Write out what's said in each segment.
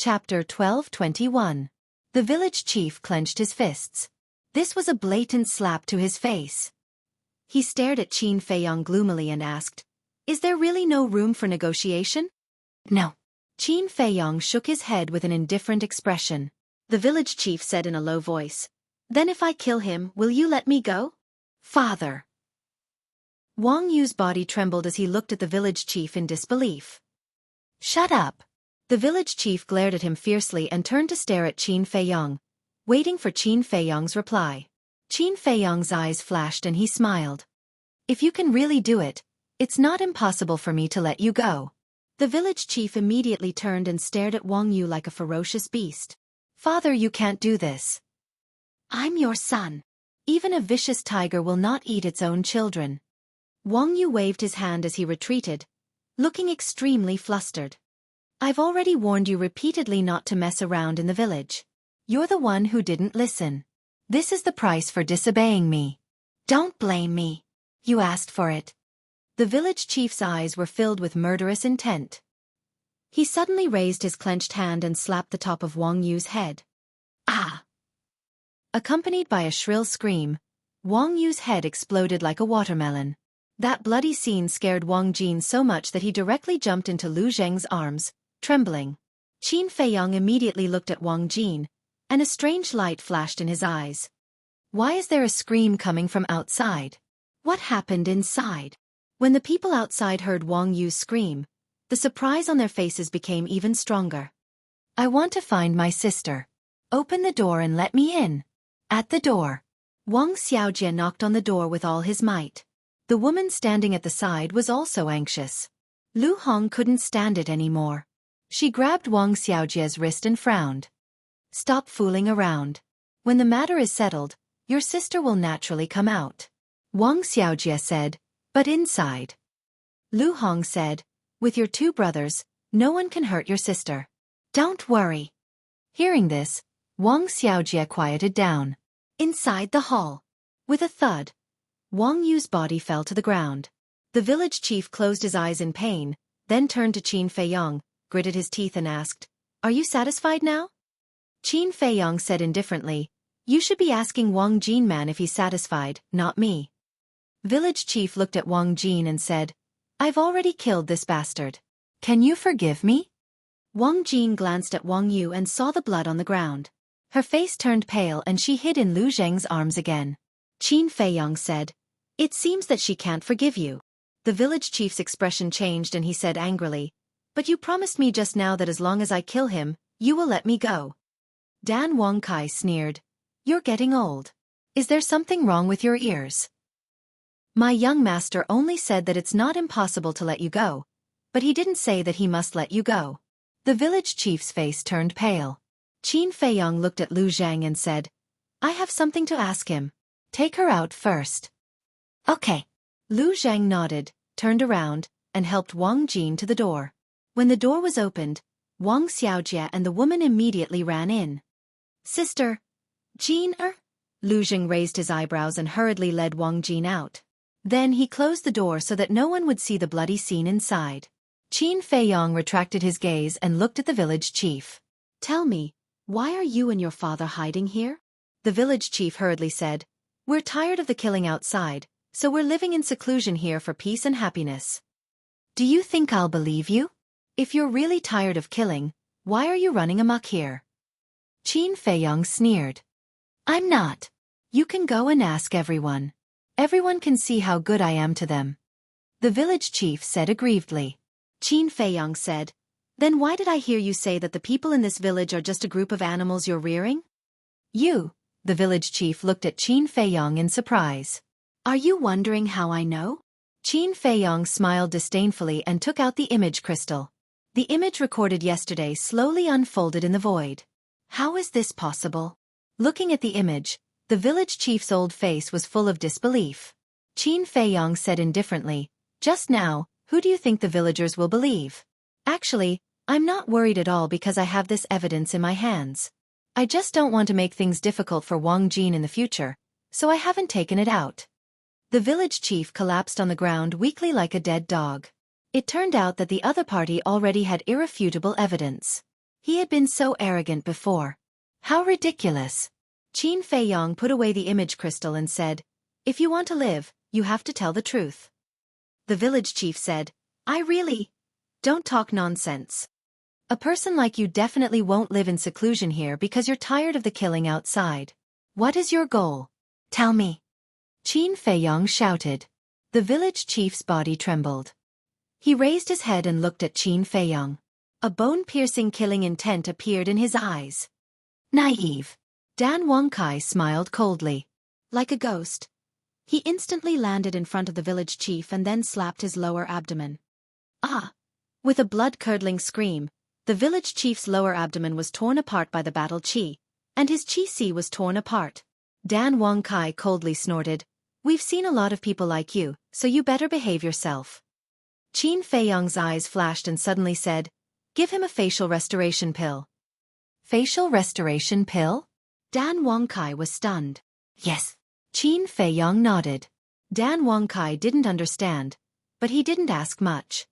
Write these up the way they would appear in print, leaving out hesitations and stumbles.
Chapter 12:21. The village chief clenched his fists. This was a blatant slap to his face. He stared at Qin Feiyang gloomily and asked, "Is there really no room for negotiation?" "No." Qin Feiyang shook his head with an indifferent expression. The village chief said in a low voice, "Then if I kill him, will you let me go?" "Father." Wang Yu's body trembled as he looked at the village chief in disbelief. "Shut up." The village chief glared at him fiercely and turned to stare at Qin Feiyang, waiting for Qin Feiyang's reply. Qin Feiyang's eyes flashed and he smiled. "If you can really do it, it's not impossible for me to let you go." The village chief immediately turned and stared at Wang Yu like a ferocious beast. "Father, you can't do this. I'm your son. Even a vicious tiger will not eat its own children." Wang Yu waved his hand as he retreated, looking extremely flustered. "I've already warned you repeatedly not to mess around in the village. You're the one who didn't listen. This is the price for disobeying me. Don't blame me. You asked for it." The village chief's eyes were filled with murderous intent. He suddenly raised his clenched hand and slapped the top of Wang Yu's head. "Ah!" Accompanied by a shrill scream, Wang Yu's head exploded like a watermelon. That bloody scene scared Wang Jin so much that he directly jumped into Lu Zheng's arms, trembling. Qin Feiyang immediately looked at Wang Jin, and a strange light flashed in his eyes. Why is there a scream coming from outside? What happened inside? When the people outside heard Wang Yu's scream, the surprise on their faces became even stronger. "I want to find my sister. Open the door and let me in." At the door, Wang Xiaojie knocked on the door with all his might. The woman standing at the side was also anxious. Lu Hong couldn't stand it anymore. She grabbed Wang Xiaojie's wrist and frowned. "Stop fooling around. When the matter is settled, your sister will naturally come out." Wang Xiaojie said, "But inside." Lu Hong said, "With your two brothers, no one can hurt your sister. Don't worry." Hearing this, Wang Xiaojie quieted down. Inside the hall, with a thud, Wang Yu's body fell to the ground. The village chief closed his eyes in pain, then turned to Qin Feiyang, gritted his teeth and asked, "Are you satisfied now?" Qin Feiyang said indifferently, "You should be asking Wang Jin man if he's satisfied, not me." Village chief looked at Wang Jin and said, "I've already killed this bastard. Can you forgive me?" Wang Jin glanced at Wang Yu and saw the blood on the ground. Her face turned pale and she hid in Lu Zheng's arms again. Qin Feiyang said, "It seems that she can't forgive you." The village chief's expression changed and he said angrily, "But you promised me just now that as long as I kill him, you will let me go." Dan Wang Kai sneered, "You're getting old. Is there something wrong with your ears? My young master only said that it's not impossible to let you go, but he didn't say that he must let you go." The village chief's face turned pale. Qin Feiyang looked at Lu Zheng and said, "I have something to ask him. Take her out first." "Okay." Lu Zheng nodded, turned around, and helped Wang Jin to the door. When the door was opened, Wang Xiaojie and the woman immediately ran in. "Sister, Jin Lu Zheng raised his eyebrows and hurriedly led Wang Jin out. Then he closed the door so that no one would see the bloody scene inside. Qin Feiyang retracted his gaze and looked at the village chief. "Tell me, why are you and your father hiding here?" The village chief hurriedly said, "We're tired of the killing outside, so we're living in seclusion here for peace and happiness." "Do you think I'll believe you? If you're really tired of killing, why are you running amok here?" Qin Feiyang sneered. "I'm not. You can go and ask everyone. Everyone can see how good I am to them." The village chief said aggrievedly. Qin Feiyang said, "Then why did I hear you say that the people in this village are just a group of animals you're rearing?" "You," the village chief looked at Qin Feiyang in surprise. "Are you wondering how I know?" Qin Feiyang smiled disdainfully and took out the image crystal. The image recorded yesterday slowly unfolded in the void. How is this possible? Looking at the image, the village chief's old face was full of disbelief. Qin Feiyang said indifferently, "Just now, who do you think the villagers will believe? Actually, I'm not worried at all because I have this evidence in my hands. I just don't want to make things difficult for Wang Jin in the future, so I haven't taken it out." The village chief collapsed on the ground weakly like a dead dog. It turned out that the other party already had irrefutable evidence. He had been so arrogant before. How ridiculous. Qin Feiyong put away the image crystal and said, "If you want to live, you have to tell the truth." The village chief said, "I really don't talk nonsense. A person like you definitely won't live in seclusion here because you're tired of the killing outside. What is your goal? Tell me." Qin Feiyong shouted. The village chief's body trembled. He raised his head and looked at Qin Feiyong. A bone-piercing killing intent appeared in his eyes. Naive. Dan Wangkai smiled coldly. Like a ghost. He instantly landed in front of the village chief and then slapped his lower abdomen. Ah! With a blood-curdling scream, the village chief's lower abdomen was torn apart by the battle chi, and his chi-si was torn apart. Dan Wangkai coldly snorted, "We've seen a lot of people like you, so you better behave yourself." Qin Feiyong's eyes flashed and suddenly said, "Give him a facial restoration pill." Facial restoration pill? Dan Wangkai was stunned. Yes. Qin Feiyong nodded. Dan Wangkai didn't understand, but he didn't ask much.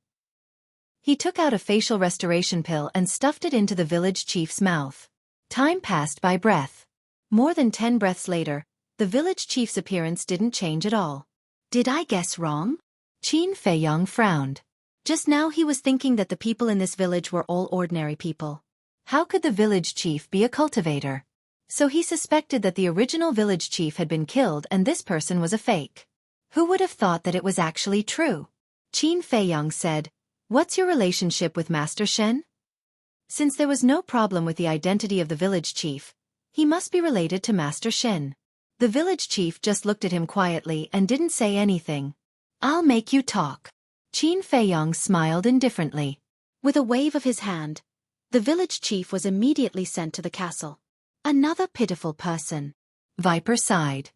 He took out a facial restoration pill and stuffed it into the village chief's mouth. Time passed by breath. More than 10 breaths later, the village chief's appearance didn't change at all. Did I guess wrong? Qin Feiyong frowned. Just now he was thinking that the people in this village were all ordinary people. How could the village chief be a cultivator? So he suspected that the original village chief had been killed and this person was a fake. Who would have thought that it was actually true? Qin Feiyong said, "What's your relationship with Master Shen?" Since there was no problem with the identity of the village chief, he must be related to Master Shen. The village chief just looked at him quietly and didn't say anything. "I'll make you talk." Qin Feiyong smiled indifferently. With a wave of his hand, the village chief was immediately sent to the castle. Another pitiful person. Viper sighed.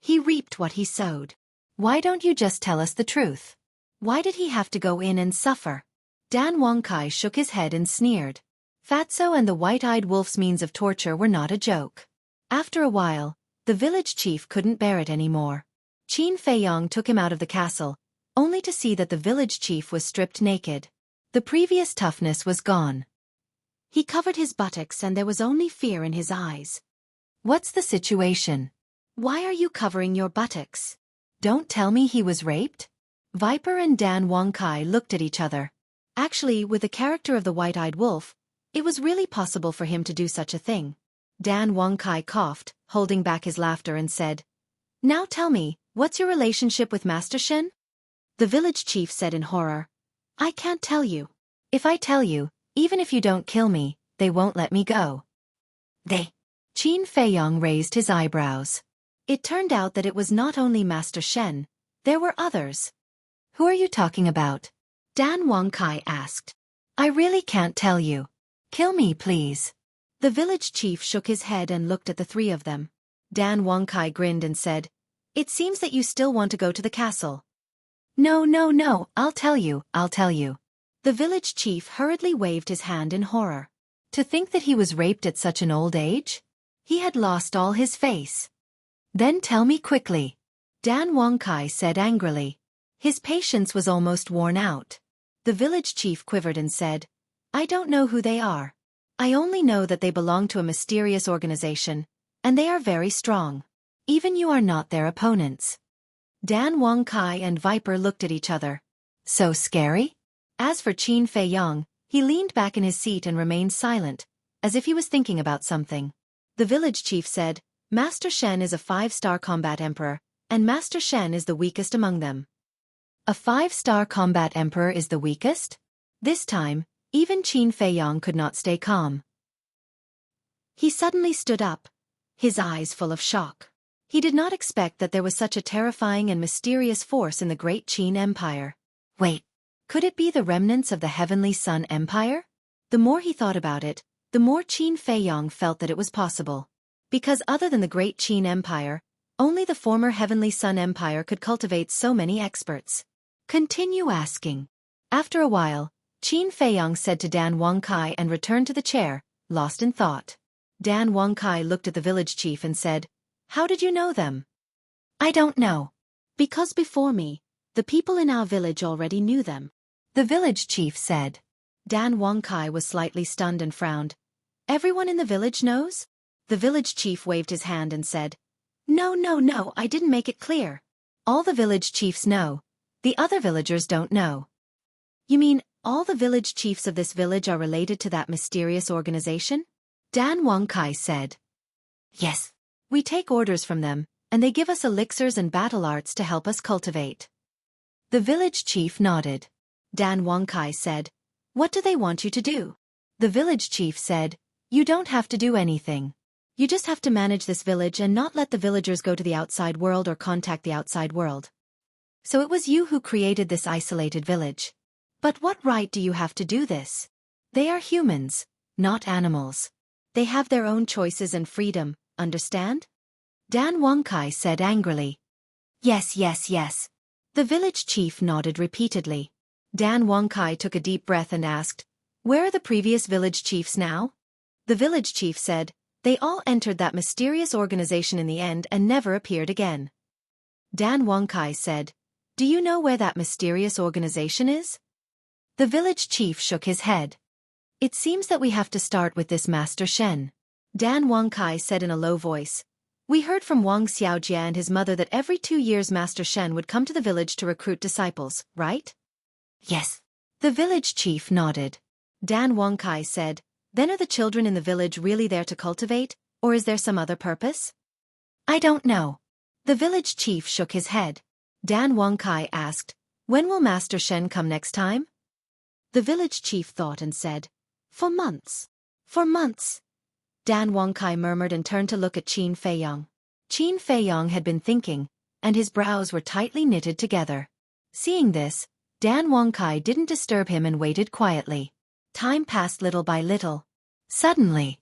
He reaped what he sowed. Why don't you just tell us the truth? Why did he have to go in and suffer? Dan Wangkai shook his head and sneered. Fatso and the white-eyed wolf's means of torture were not a joke. After a while, the village chief couldn't bear it anymore. Qin Feiyong took him out of the castle, only to see that the village chief was stripped naked. The previous toughness was gone. He covered his buttocks and there was only fear in his eyes. "What's the situation? Why are you covering your buttocks? Don't tell me he was raped?" Viper and Dan Wangkai looked at each other. Actually, with the character of the white-eyed wolf, it was really possible for him to do such a thing. Dan Wangkai coughed, holding back his laughter and said, "Now tell me, what's your relationship with Master Shen?" The village chief said in horror, "I can't tell you. If I tell you, even if you don't kill me, they won't let me go." They. Qin Feiyong raised his eyebrows. It turned out that it was not only Master Shen, there were others. "Who are you talking about?" Dan Wangkai asked. "I really can't tell you. Kill me, please." The village chief shook his head and looked at the three of them. Dan Wangkai grinned and said, "It seems that you still want to go to the castle." No, I'll tell you. The village chief hurriedly waved his hand in horror. To think that he was raped at such an old age? He had lost all his face. "Then tell me quickly," Dan Wangkai said angrily. His patience was almost worn out. The village chief quivered and said, "I don't know who they are. I only know that they belong to a mysterious organization, and they are very strong. Even you are not their opponents." Dan Wangkai and Viper looked at each other. So scary? As for Qin Feiyong, he leaned back in his seat and remained silent, as if he was thinking about something. The village chief said, "Master Shen is a 5-star combat emperor, and Master Shen is the weakest among them." A 5-star combat emperor is the weakest? This time, even Qin Feiyong could not stay calm. He suddenly stood up, his eyes full of shock. He did not expect that there was such a terrifying and mysterious force in the great Qin Empire. Wait, could it be the remnants of the Heavenly Sun Empire? The more he thought about it, the more Qin Feiyong felt that it was possible. Because other than the great Qin Empire, only the former Heavenly Sun Empire could cultivate so many experts. Continue asking. After a while, Qin Feiyong said to Dan Wangkai and returned to the chair, lost in thought. Dan Wangkai looked at the village chief and said, "How did you know them?" "I don't know. Because before me, the people in our village already knew them," the village chief said. Dan Wangkai was slightly stunned and frowned. Everyone in the village knows? The village chief waved his hand and said, No, no, no, I didn't make it clear. All the village chiefs know. The other villagers don't know. You mean, all the village chiefs of this village are related to that mysterious organization? Dan Wangkai said. Yes. We take orders from them, and they give us elixirs and battle arts to help us cultivate. The village chief nodded. Dan Wangkai said, What do they want you to do? The village chief said, You don't have to do anything. You just have to manage this village and not let the villagers go to the outside world or contact the outside world. So it was you who created this isolated village. But what right do you have to do this? They are humans, not animals. They have their own choices and freedom, understand? Dan Wangkai said angrily. Yes, yes, yes. The village chief nodded repeatedly. Dan Wangkai took a deep breath and asked, Where are the previous village chiefs now? The village chief said, They all entered that mysterious organization in the end and never appeared again. Dan Wangkai said, Do you know where that mysterious organization is? The village chief shook his head. It seems that we have to start with this Master Shen. Dan Wangkai said in a low voice. We heard from Wang Xiaojia and his mother that every 2 years Master Shen would come to the village to recruit disciples, right? Yes. The village chief nodded. Dan Wangkai said, Then are the children in the village really there to cultivate, or is there some other purpose? I don't know. The village chief shook his head. Dan Wangkai asked, When will Master Shen come next time? The village chief thought and said, For months. For months. Dan Wangkai murmured and turned to look at Qin Feiyong. Qin Feiyong had been thinking, and his brows were tightly knitted together. Seeing this, Dan Wangkai didn't disturb him and waited quietly. Time passed little by little. Suddenly.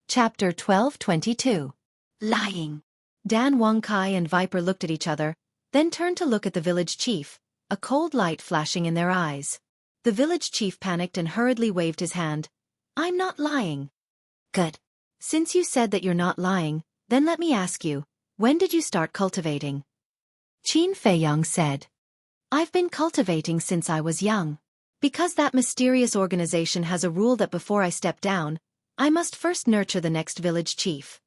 Chapter 12:22. Lying. Dan Wangkai and Viper looked at each other, then turned to look at the village chief, a cold light flashing in their eyes. The village chief panicked and hurriedly waved his hand. I'm not lying. Good. Since you said that you're not lying, then let me ask you, when did you start cultivating? Qin Feiyong said. I've been cultivating since I was young. Because that mysterious organization has a rule that before I step down, I must first nurture the next village chief.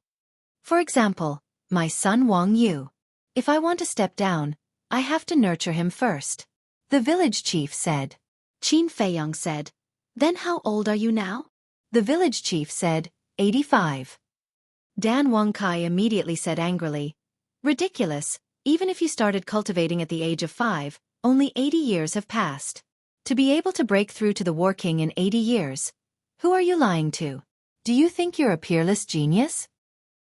For example, my son Wang Yu. If I want to step down, I have to nurture him first. The village chief said. Qin Feiyong said, Then how old are you now? The village chief said, 85. Dan Wangkai immediately said angrily, Ridiculous, even if you started cultivating at the age of 5, only 80 years have passed. To be able to break through to the War King in 80 years. Who are you lying to? Do you think you're a peerless genius?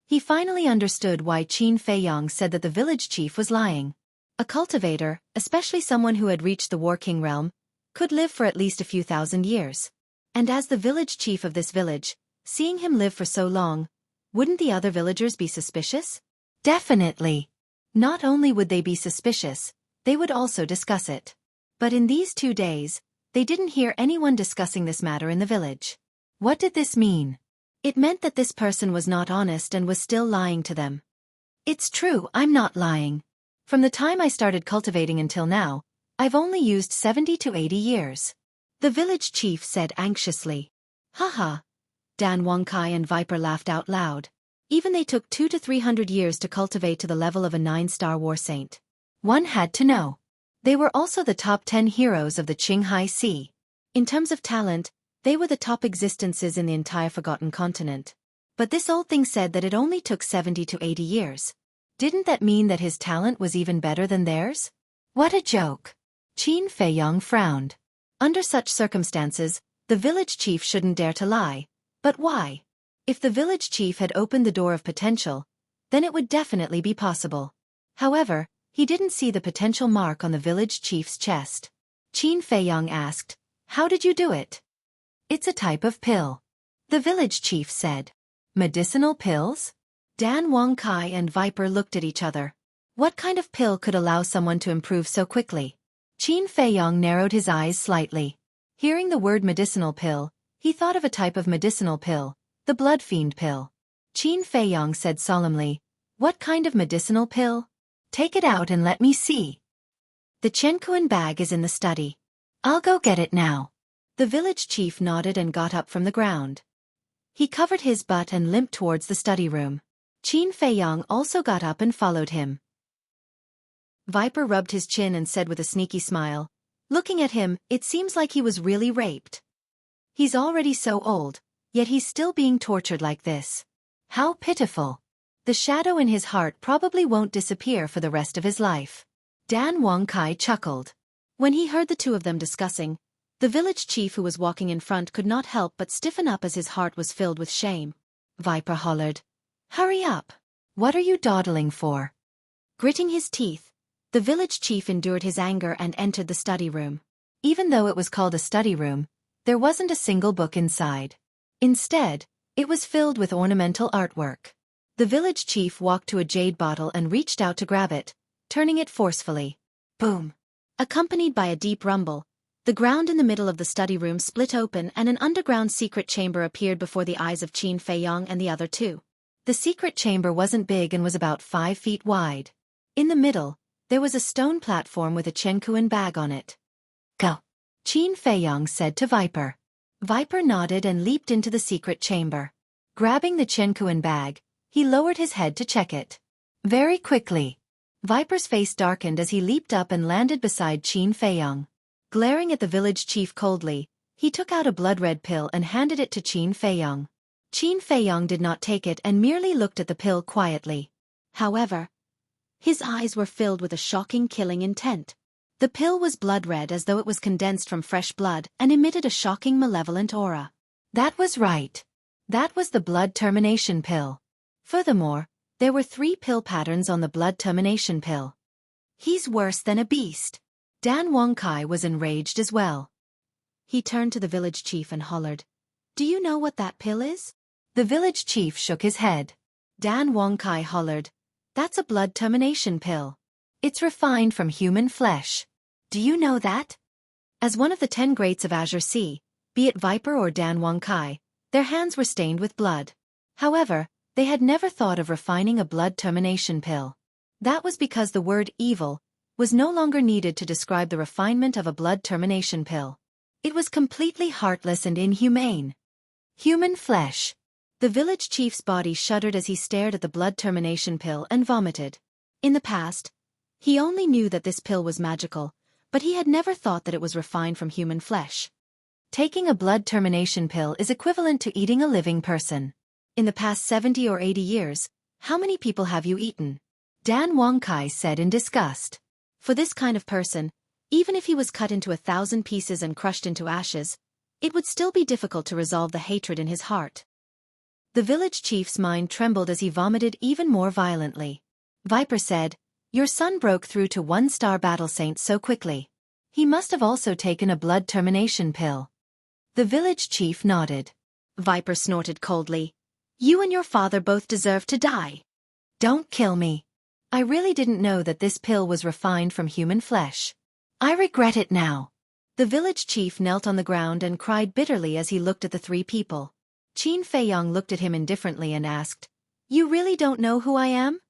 He finally understood why Qin Feiyong said that the village chief was lying. A cultivator, especially someone who had reached the War King realm, could live for at least a few thousand years. And as the village chief of this village, seeing him live for so long, wouldn't the other villagers be suspicious? Definitely. Not only would they be suspicious, they would also discuss it. But in these 2 days, they didn't hear anyone discussing this matter in the village. What did this mean? It meant that this person was not honest and was still lying to them. It's true, I'm not lying. From the time I started cultivating until now, I've only used 70 to 80 years. The village chief said anxiously. Haha. Dan Wangkai and Viper laughed out loud. Even they took 200 to 300 years to cultivate to the level of a 9-star war saint. One had to know. They were also the top 10 heroes of the Qinghai Sea. In terms of talent, they were the top existences in the entire Forgotten Continent. But this old thing said that it only took 70 to 80 years. Didn't that mean that his talent was even better than theirs? What a joke. Qin Feiyong frowned. Under such circumstances, the village chief shouldn't dare to lie. But why? If the village chief had opened the door of potential, then it would definitely be possible. However, he didn't see the potential mark on the village chief's chest. Qin Feiyong asked, How did you do it? It's a type of pill. The village chief said. Medicinal pills? Dan Wangkai and Viper looked at each other. What kind of pill could allow someone to improve so quickly? Qin Feiyong narrowed his eyes slightly. Hearing the word medicinal pill, he thought of a type of medicinal pill, the blood fiend pill. Qin Feiyong said solemnly, What kind of medicinal pill? Take it out and let me see. The Chenkuan bag is in the study. I'll go get it now. The village chief nodded and got up from the ground. He covered his butt and limped towards the study room. Qin Feiyang also got up and followed him. Viper rubbed his chin and said with a sneaky smile, "Looking at him, it seems like he was really raped. He's already so old, yet he's still being tortured like this. How pitiful. The shadow in his heart probably won't disappear for the rest of his life." Dan Wangkai chuckled. When he heard the two of them discussing, the village chief who was walking in front could not help but stiffen up as his heart was filled with shame. Viper hollered, "Hurry up! What are you dawdling for?" Gritting his teeth, the village chief endured his anger and entered the study room. Even though it was called a study room, there wasn't a single book inside. Instead, it was filled with ornamental artwork. The village chief walked to a jade bottle and reached out to grab it, turning it forcefully. Boom! Accompanied by a deep rumble, the ground in the middle of the study room split open and an underground secret chamber appeared before the eyes of Qin Feiyang and the other two. The secret chamber wasn't big and was about 5 feet wide. In the middle, there was a stone platform with a Qianquan bag on it. "Go," Qin Feiyang said to Viper. Viper nodded and leaped into the secret chamber. Grabbing the Qianquan bag, he lowered his head to check it. Very quickly, Viper's face darkened as he leaped up and landed beside Qin Feiyang. Glaring at the village chief coldly, he took out a blood-red pill and handed it to Qin Feiyang. Qin Feiyang did not take it and merely looked at the pill quietly. However, his eyes were filled with a shocking killing intent. The pill was blood-red as though it was condensed from fresh blood and emitted a shocking malevolent aura. That was right. That was the blood termination pill. Furthermore, there were 3 pill patterns on the blood termination pill. He's worse than a beast. Dan Wangkai was enraged as well. He turned to the village chief and hollered, "Do you know what that pill is?" The village chief shook his head. Dan Wangkai hollered, "That's a blood termination pill. It's refined from human flesh. Do you know that?" As one of the 10 greats of Azure Sea, be it Viper or Dan Wangkai, their hands were stained with blood. However, they had never thought of refining a blood termination pill. That was because the word evil was no longer needed to describe the refinement of a blood termination pill. It was completely heartless and inhumane. Human flesh. The village chief's body shuddered as he stared at the blood termination pill and vomited. In the past, he only knew that this pill was magical, but he had never thought that it was refined from human flesh. Taking a blood termination pill is equivalent to eating a living person. In the past 70 or 80 years, how many people have you eaten? Dan Wangkai said in disgust. For this kind of person, even if he was cut into 1,000 pieces and crushed into ashes, it would still be difficult to resolve the hatred in his heart. The village chief's mind trembled as he vomited even more violently. Viper said, "Your son broke through to 1-star battle saint so quickly. He must have also taken a blood termination pill." The village chief nodded. Viper snorted coldly, "You and your father both deserve to die. Don't kill me. I really didn't know that this pill was refined from human flesh. I regret it now." The village chief knelt on the ground and cried bitterly as he looked at the 3 people. Qin Feiyang looked at him indifferently and asked, "You really don't know who I am?"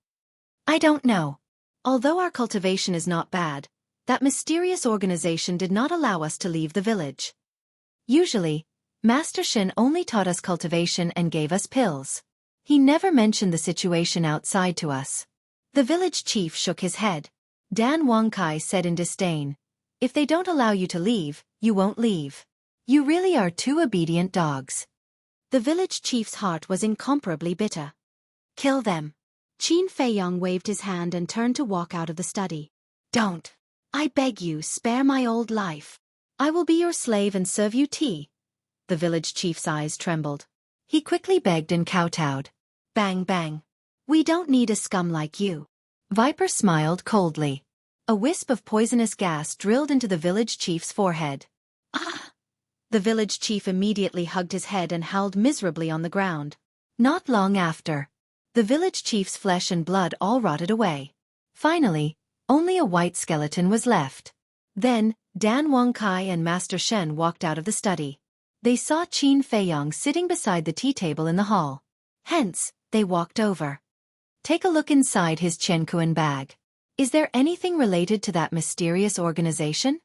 "I don't know. Although our cultivation is not bad, that mysterious organization did not allow us to leave the village. Usually, Master Shen only taught us cultivation and gave us pills. He never mentioned the situation outside to us." The village chief shook his head. Dan Wangkai said in disdain, "If they don't allow you to leave, you won't leave. You really are 2 obedient dogs." The village chief's heart was incomparably bitter. "Kill them." Qin Feiyang waved his hand and turned to walk out of the study. "Don't. I beg you, spare my old life. I will be your slave and serve you tea." The village chief's eyes trembled. He quickly begged and kowtowed. Bang bang. "We don't need a scum like you." Viper smiled coldly. A wisp of poisonous gas drilled into the village chief's forehead. "Ah!" The village chief immediately hugged his head and howled miserably on the ground. Not long after, the village chief's flesh and blood all rotted away. Finally, only a white skeleton was left. Then, Dan Wangkai and Master Shen walked out of the study. They saw Qin Feiyang sitting beside the tea table in the hall. Hence, they walked over. "Take a look inside his Qianquan bag. Is there anything related to that mysterious organization?"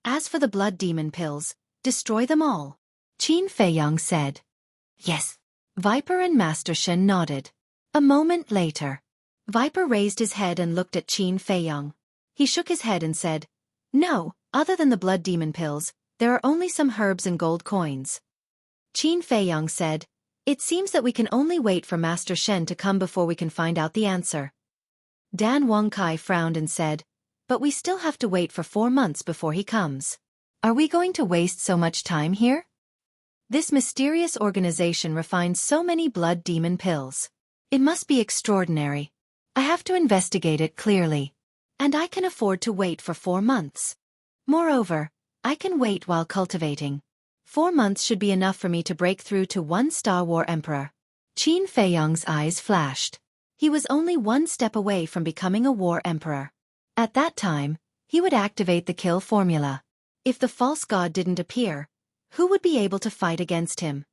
As for the blood demon pills, destroy them all. Qin Feiyang said. Yes. Viper and Master Shen nodded. A moment later, Viper raised his head and looked at Qin Feiyang. He shook his head and said, No, other than the blood demon pills, there are only some herbs and gold coins. Qin Feiyang said, It seems that we can only wait for Master Shen to come before we can find out the answer. Dan Wangkai frowned and said, But we still have to wait for 4 months before he comes. Are we going to waste so much time here? This mysterious organization refines so many blood demon pills. It must be extraordinary. I have to investigate it clearly. And I can afford to wait for 4 months. Moreover, I can wait while cultivating. 4 months should be enough for me to break through to 1-star war emperor. Qin Feiyang's eyes flashed. He was only 1 step away from becoming a war emperor. At that time, he would activate the kill formula. If the false god didn't appear, who would be able to fight against him?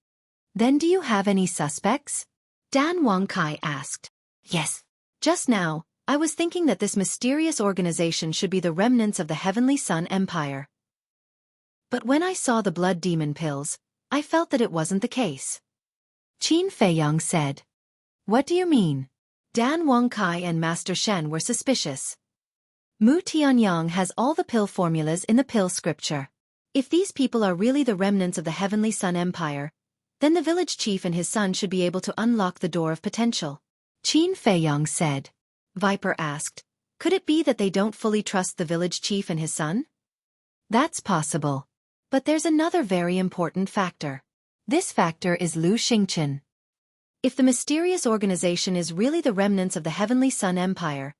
Then do you have any suspects? Dan Wangkai asked. Yes. Just now, I was thinking that this mysterious organization should be the remnants of the Heavenly Sun Empire. But when I saw the blood demon pills, I felt that it wasn't the case. Qin Feiyang said. What do you mean? Dan Wangkai and Master Shen were suspicious. Mu Tianyang has all the pill formulas in the pill scripture. If these people are really the remnants of the Heavenly Sun Empire, then the village chief and his son should be able to unlock the door of potential. Qin Feiyang said. Viper asked, Could it be that they don't fully trust the village chief and his son? That's possible. But there's another very important factor. This factor is Lu Xingqian. If the mysterious organization is really the remnants of the Heavenly Sun Empire,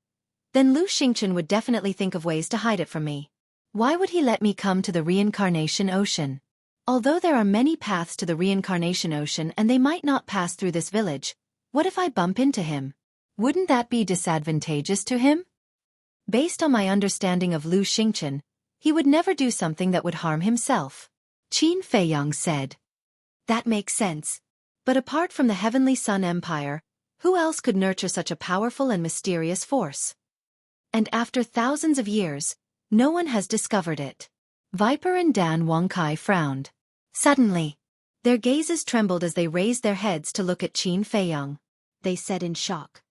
then Lu Xingqian would definitely think of ways to hide it from me. Why would he let me come to the reincarnation ocean? Although there are many paths to the reincarnation ocean and they might not pass through this village, what if I bump into him? Wouldn't that be disadvantageous to him? Based on my understanding of Lu Xingqian, he would never do something that would harm himself. Qin Feiyang said. That makes sense. But apart from the Heavenly Sun Empire, who else could nurture such a powerful and mysterious force? And after thousands of years, no one has discovered it. Viper and Dan Wangkai frowned. Suddenly, their gazes trembled as they raised their heads to look at Qin Feiyang. They said in shock,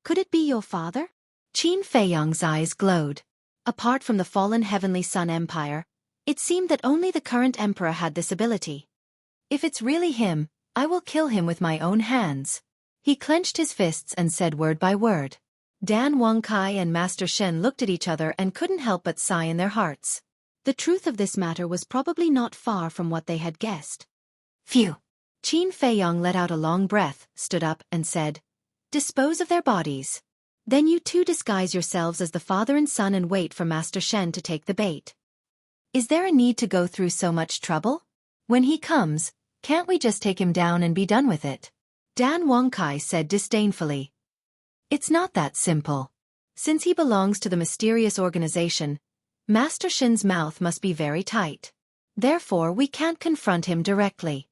Could it be your father? Qin Feiyang's eyes glowed. Apart from the fallen Heavenly Sun Empire, it seemed that only the current emperor had this ability. If it's really him, I will kill him with my own hands. He clenched his fists and said word by word. Dan Wangkai and Master Shen looked at each other and couldn't help but sigh in their hearts. The truth of this matter was probably not far from what they had guessed. Phew! Qin Feiyang let out a long breath, stood up, and said, Dispose of their bodies. Then you two disguise yourselves as the father and son and wait for Master Shen to take the bait. Is there a need to go through so much trouble? When he comes, can't we just take him down and be done with it? Dan Wangkai said disdainfully. It's not that simple. Since he belongs to the mysterious organization, Master Shen's mouth must be very tight. Therefore we can't confront him directly.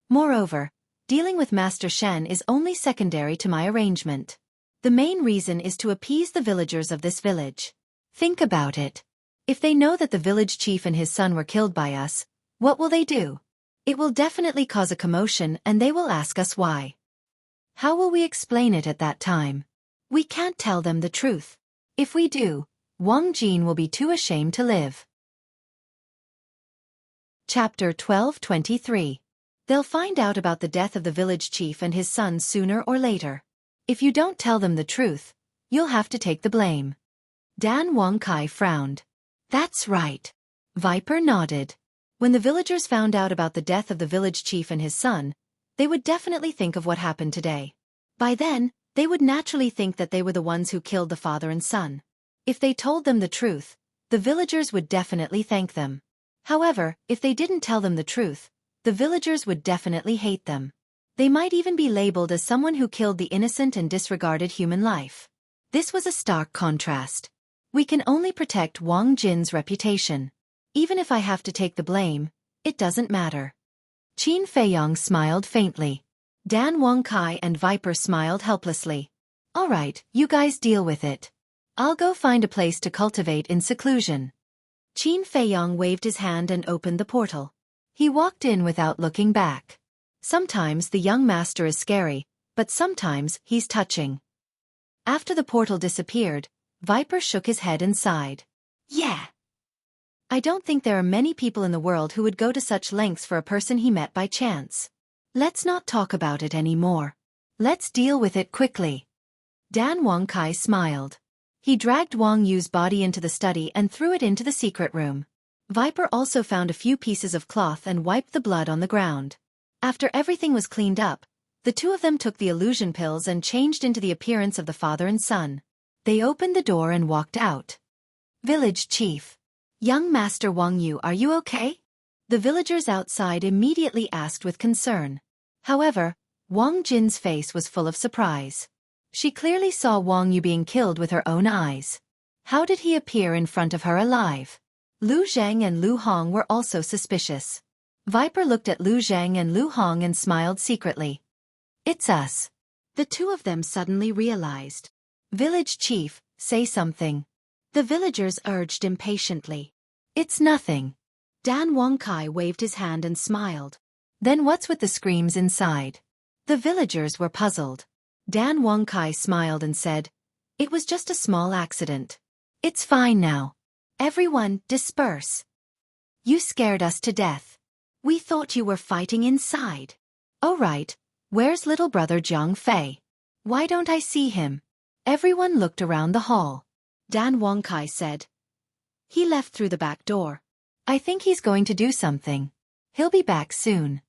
Moreover, dealing with Master Shen is only secondary to my arrangement. The main reason is to appease the villagers of this village. Think about it. If they know that the village chief and his son were killed by us, what will they do? It will definitely cause a commotion and they will ask us why. How will we explain it at that time? We can't tell them the truth. If we do, Wang Jin will be too ashamed to live. Chapter 12:23. They'll find out about the death of the village chief and his son sooner or later. If you don't tell them the truth, you'll have to take the blame. Dan Wangkai frowned. That's right. Viper nodded. When the villagers found out about the death of the village chief and his son, they would definitely think of what happened today. By then, they would naturally think that they were the ones who killed the father and son. If they told them the truth, the villagers would definitely thank them. However, if they didn't tell them the truth, the villagers would definitely hate them. They might even be labeled as someone who killed the innocent and disregarded human life. This was a stark contrast. We can only protect Wang Jin's reputation. Even if I have to take the blame, it doesn't matter. Qin Feiyang smiled faintly. Dan Wangkai and Viper smiled helplessly. All right, you guys deal with it. I'll go find a place to cultivate in seclusion. Qin Feiyong waved his hand and opened the portal. He walked in without looking back. Sometimes the young master is scary, but sometimes he's touching. After the portal disappeared, Viper shook his head and sighed. Yeah. I don't think there are many people in the world who would go to such lengths for a person he met by chance. Let's not talk about it anymore. Let's deal with it quickly. Dan Wangkai smiled. He dragged Wang Yu's body into the study and threw it into the secret room. Viper also found a few pieces of cloth and wiped the blood on the ground. After everything was cleaned up, the two of them took the illusion pills and changed into the appearance of the father and son. They opened the door and walked out. Village Chief. Young Master Wang Yu, are you okay? The villagers outside immediately asked with concern. However, Wang Jin's face was full of surprise. She clearly saw Wang Yu being killed with her own eyes. How did he appear in front of her alive? Lu Zhang and Lu Hong were also suspicious. Viper looked at Lu Zhang and Lu Hong and smiled secretly. It's us. The two of them suddenly realized. Village Chief, say something. The villagers urged impatiently. It's nothing. Dan Wangkai waved his hand and smiled. Then what's with the screams inside? The villagers were puzzled. Dan Wangkai smiled and said, it was just a small accident. It's fine now. Everyone, disperse. You scared us to death. We thought you were fighting inside. Oh right, where's little brother Zhang Fei? Why don't I see him? Everyone looked around the hall. Dan Wangkai said. He left through the back door. I think he's going to do something. He'll be back soon.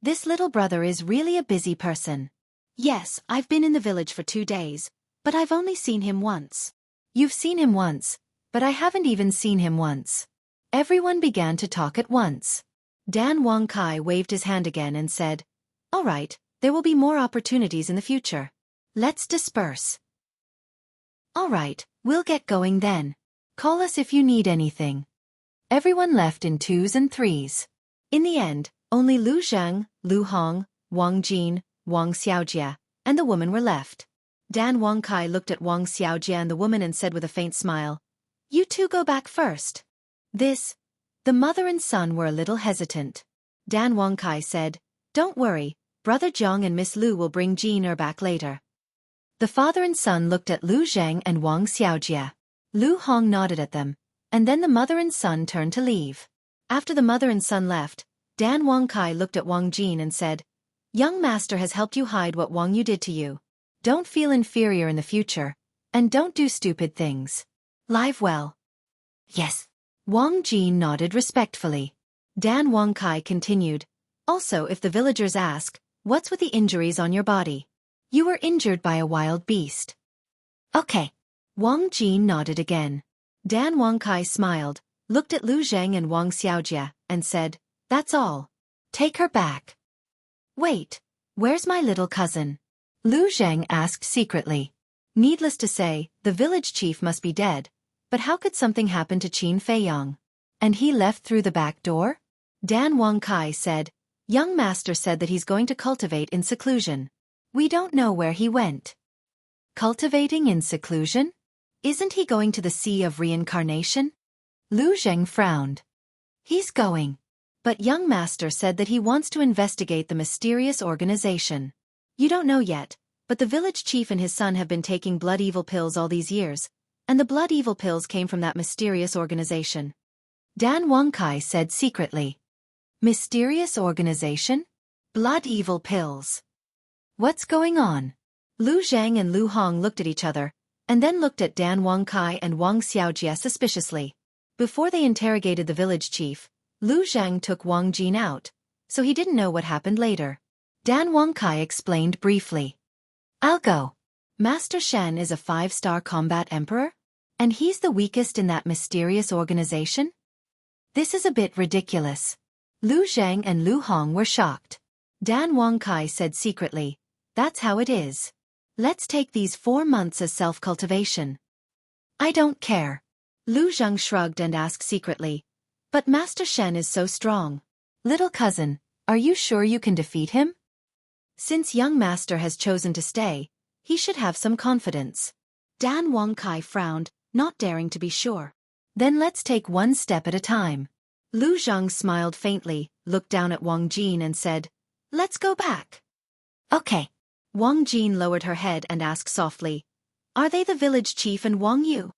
This little brother is really a busy person. Yes, I've been in the village for 2 days, but I've only seen him once. You've seen him once, but I haven't even seen him once. Everyone began to talk at once. Dan Wangkai waved his hand again and said, all right, there will be more opportunities in the future. Let's disperse. All right, we'll get going then. Call us if you need anything. Everyone left in 2s and 3s. In the end, only Lu Zhang, Lu Hong, Wang Jin, Wang Xiaojia, and the woman were left. Dan Wangkai looked at Wang Xiaojia and the woman and said with a faint smile, you two go back first. The mother and son were a little hesitant. Dan Wangkai said, don't worry, Brother Zhang and Miss Lu will bring Jin back later. The father and son looked at Lu Zhang and Wang Xiaojia. Lu Hong nodded at them, and then the mother and son turned to leave. After the mother and son left, Dan Wangkai looked at Wang Jin and said, young master has helped you hide what Wang Yu did to you. Don't feel inferior in the future, and don't do stupid things. Live well. Yes. Wang Jin nodded respectfully. Dan Wangkai continued, also if the villagers ask, what's with the injuries on your body? You were injured by a wild beast. Okay. Wang Jin nodded again. Dan Wangkai smiled, looked at Lu Zhang and Wang Xiaojia, and said, that's all. Take her back. Wait, where's my little cousin? Lu Zhang asked secretly. Needless to say, the village chief must be dead, but how could something happen to Qin Feiyong? And he left through the back door? Dan Wangkai said, young master said that he's going to cultivate in seclusion. We don't know where he went. Cultivating in seclusion? Isn't he going to the Sea of Reincarnation? Lu Zhang frowned. He's going. But young master said that he wants to investigate the mysterious organization. You don't know yet, but the village chief and his son have been taking blood evil pills all these years, and the blood evil pills came from that mysterious organization. Dan Wangkai said secretly. Mysterious organization? Blood evil pills. What's going on? Lu Zhang and Lu Hong looked at each other, and then looked at Dan Wangkai and Wang Xiaojia suspiciously. Before they interrogated the village chief, Lu Zhang took Wang Jin out, so he didn't know what happened later. Dan Wangkai explained briefly. I'll go. Master Shen is a 5-star combat emperor? And he's the weakest in that mysterious organization? This is a bit ridiculous. Lu Zhang and Lu Hong were shocked. Dan Wangkai said secretly, that's how it is. Let's take these 4 months as self-cultivation. I don't care. Lu Zhang shrugged and asked secretly, but Master Shen is so strong. Little cousin, are you sure you can defeat him? Since young master has chosen to stay, he should have some confidence. Dan Wangkai frowned, not daring to be sure. Then let's take one step at a time. Lu Zhang smiled faintly, looked down at Wang Jin and said, "Let's go back." "Okay." Wang Jin lowered her head and asked softly, "Are they the village chief and Wang Yu?"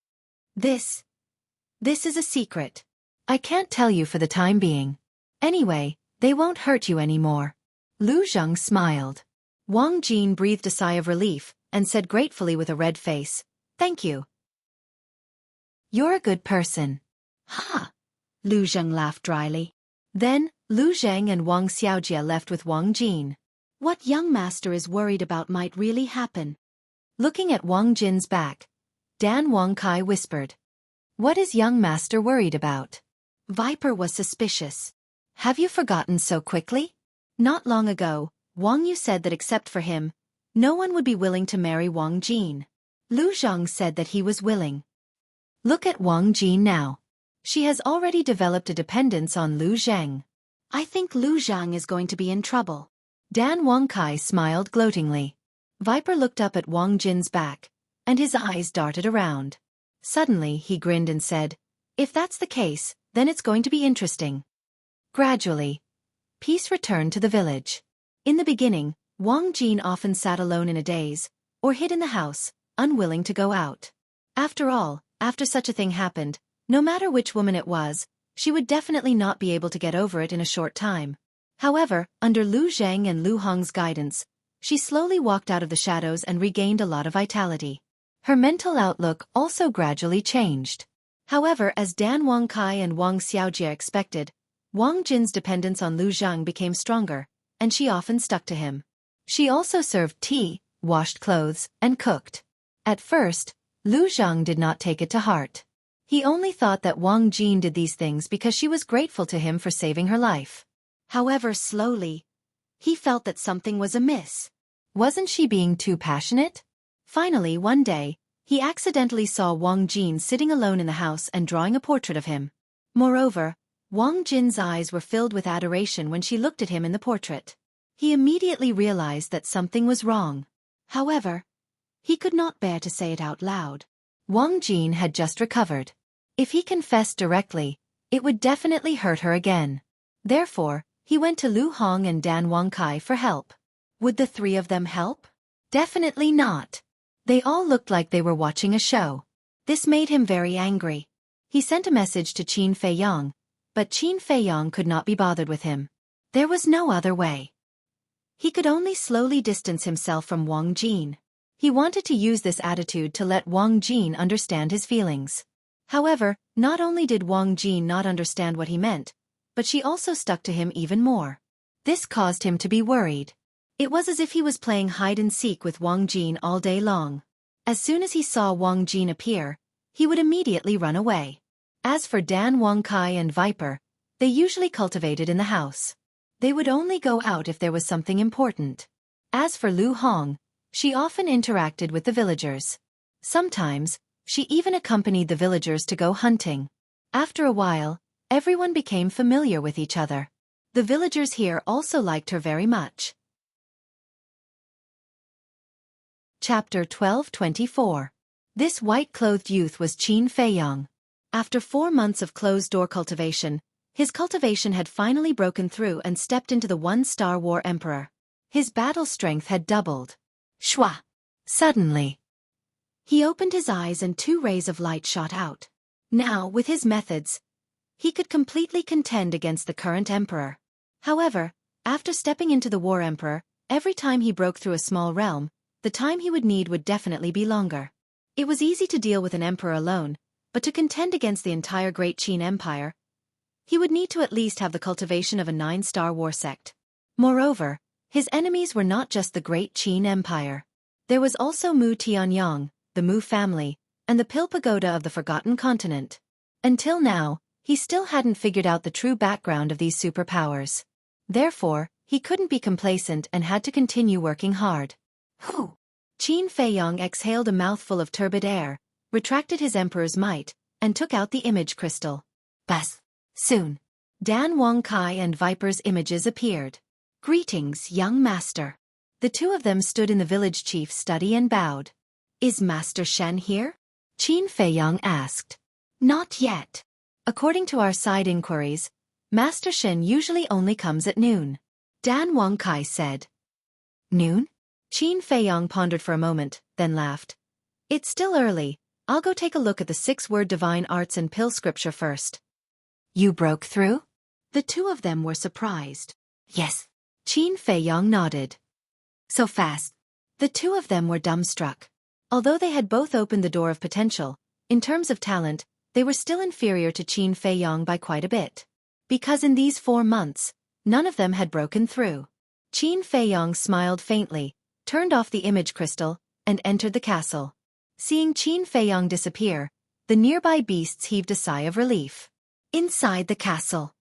This is a secret. I can't tell you for the time being. Anyway, they won't hurt you anymore." Lu Zhang smiled. Wang Jin breathed a sigh of relief and said gratefully with a red face, "Thank you. You're a good person." "Ha!" Lu Zhang laughed dryly. Then, Lu Zhang and Wang Xiaojie left with Wang Jin. What young master is worried about might really happen. Looking at Wang Jin's back, Dan Wang Kai whispered, "What is young master worried about?" Viper was suspicious. "Have you forgotten so quickly? Not long ago, Wang Yu said that except for him, no one would be willing to marry Wang Jin. Lu Zhang said that he was willing. Look at Wang Jin now. She has already developed a dependence on Lu Zhang. I think Lu Zhang is going to be in trouble." Dan Wang Kai smiled gloatingly. Viper looked up at Wang Jin's back, and his eyes darted around. Suddenly he grinned and said, "If that's the case, then it's going to be interesting." Gradually, peace returned to the village. In the beginning, Wang Jin often sat alone in a daze, or hid in the house, unwilling to go out. After all, after such a thing happened, no matter which woman it was, she would definitely not be able to get over it in a short time. However, under Lu Zhang and Lu Hong's guidance, she slowly walked out of the shadows and regained a lot of vitality. Her mental outlook also gradually changed. However, as Dan Wang Kai and Wang Xiaojie expected, Wang Jin's dependence on Lu Zhang became stronger, and she often stuck to him. She also served tea, washed clothes, and cooked. At first, Lu Zhang did not take it to heart. He only thought that Wang Jin did these things because she was grateful to him for saving her life. However, slowly, he felt that something was amiss. Wasn't she being too passionate? Finally, one day, he accidentally saw Wang Jin sitting alone in the house and drawing a portrait of him. Moreover, Wang Jin's eyes were filled with adoration when she looked at him in the portrait. He immediately realized that something was wrong. However, he could not bear to say it out loud. Wang Jin had just recovered. If he confessed directly, it would definitely hurt her again. Therefore, he went to Lu Hong and Dan Wang Kai for help. Would the three of them help? Definitely not. They all looked like they were watching a show. This made him very angry. He sent a message to Qin Feiyang, but Qin Feiyang could not be bothered with him. There was no other way. He could only slowly distance himself from Wang Jin. He wanted to use this attitude to let Wang Jin understand his feelings. However, not only did Wang Jin not understand what he meant, but she also stuck to him even more. This caused him to be worried. It was as if he was playing hide-and-seek with Wang Jin all day long. As soon as he saw Wang Jin appear, he would immediately run away. As for Dan Wang Kai and Viper, they usually cultivated in the house. They would only go out if there was something important. As for Lu Hong, she often interacted with the villagers. Sometimes, she even accompanied the villagers to go hunting. After a while, everyone became familiar with each other. The villagers here also liked her very much. Chapter 12:24. This white-clothed youth was Qin Feiyang. After 4 months of closed-door cultivation, his cultivation had finally broken through and stepped into the one-star war emperor. His battle strength had doubled. Shwa! Suddenly, he opened his eyes and 2 rays of light shot out. Now, with his methods, he could completely contend against the current emperor. However, after stepping into the war emperor, every time he broke through a small realm, the time he would need would definitely be longer. It was easy to deal with an emperor alone, but to contend against the entire Great Qin Empire, he would need to at least have the cultivation of a 9-star war sect. Moreover, his enemies were not just the Great Qin Empire. There was also Mu Tianyang, the Mu family, and the Pil Pagoda of the Forgotten Continent. Until now, he still hadn't figured out the true background of these superpowers. Therefore, he couldn't be complacent and had to continue working hard. Whew! Qin Feiyang exhaled a mouthful of turbid air, retracted his emperor's might, and took out the image crystal. Bas! Soon, Dan Wang Kai and Viper's images appeared. Greetings, young master. The 2 of them stood in the village chief's study and bowed. Is Master Shen here? Qin Feiyang asked. Not yet. According to our side inquiries, Master Shin usually only comes at noon. Dan Wang Kai said. Noon? Qin Feiyong pondered for a moment, then laughed. It's still early. I'll go take a look at the 6-word divine arts and pill scripture first. You broke through? The two of them were surprised. Yes. Qin Feiyong nodded. So fast. The two of them were dumbstruck. Although they had both opened the door of potential, in terms of talent, they were still inferior to Qin Feiyong by quite a bit. Because in these 4 months, none of them had broken through. Qin Feiyong smiled faintly, turned off the image crystal, and entered the castle. Seeing Qin Feiyong disappear, the nearby beasts heaved a sigh of relief. Inside the castle.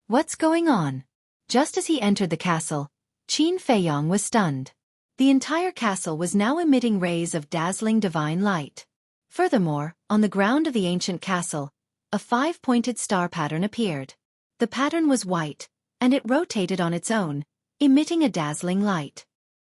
What's going on? Just as he entered the castle, Qin Feiyong was stunned. The entire castle was now emitting rays of dazzling divine light. Furthermore, on the ground of the ancient castle, a 5-pointed star pattern appeared. The pattern was white, and it rotated on its own, emitting a dazzling light.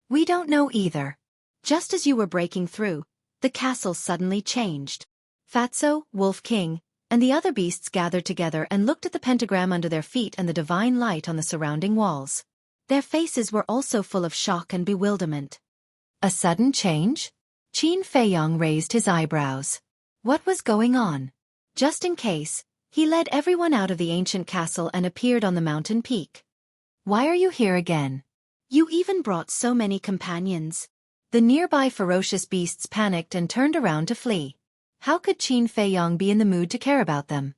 We don't know either. Just as you were breaking through, the castle suddenly changed. Fatso, Wolf King, and the other beasts gathered together and looked at the pentagram under their feet and the divine light on the surrounding walls. Their faces were also full of shock and bewilderment. A sudden change? Qin Feiyong raised his eyebrows. What was going on? Just in case, he led everyone out of the ancient castle and appeared on the mountain peak. Why are you here again? You even brought so many companions. The nearby ferocious beasts panicked and turned around to flee. How could Qin Feiyong be in the mood to care about them?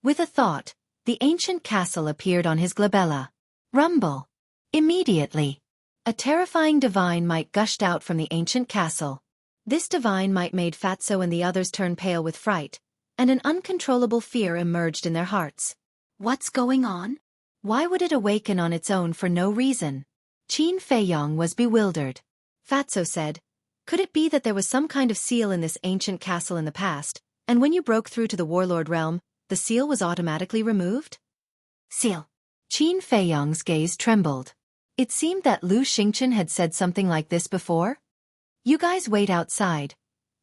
With a thought, the ancient castle appeared on his glabella. Rumble. Immediately. A terrifying divine might gushed out from the ancient castle. This divine might made Fatso and the others turn pale with fright, and an uncontrollable fear emerged in their hearts. What's going on? Why would it awaken on its own for no reason? Qin Feiyong was bewildered. Fatso said, could it be that there was some kind of seal in this ancient castle in the past, and when you broke through to the Warlord realm, the seal was automatically removed? Seal. Qin Feiyong's gaze trembled. It seemed that Lu Xingchen had said something like this before. You guys wait outside.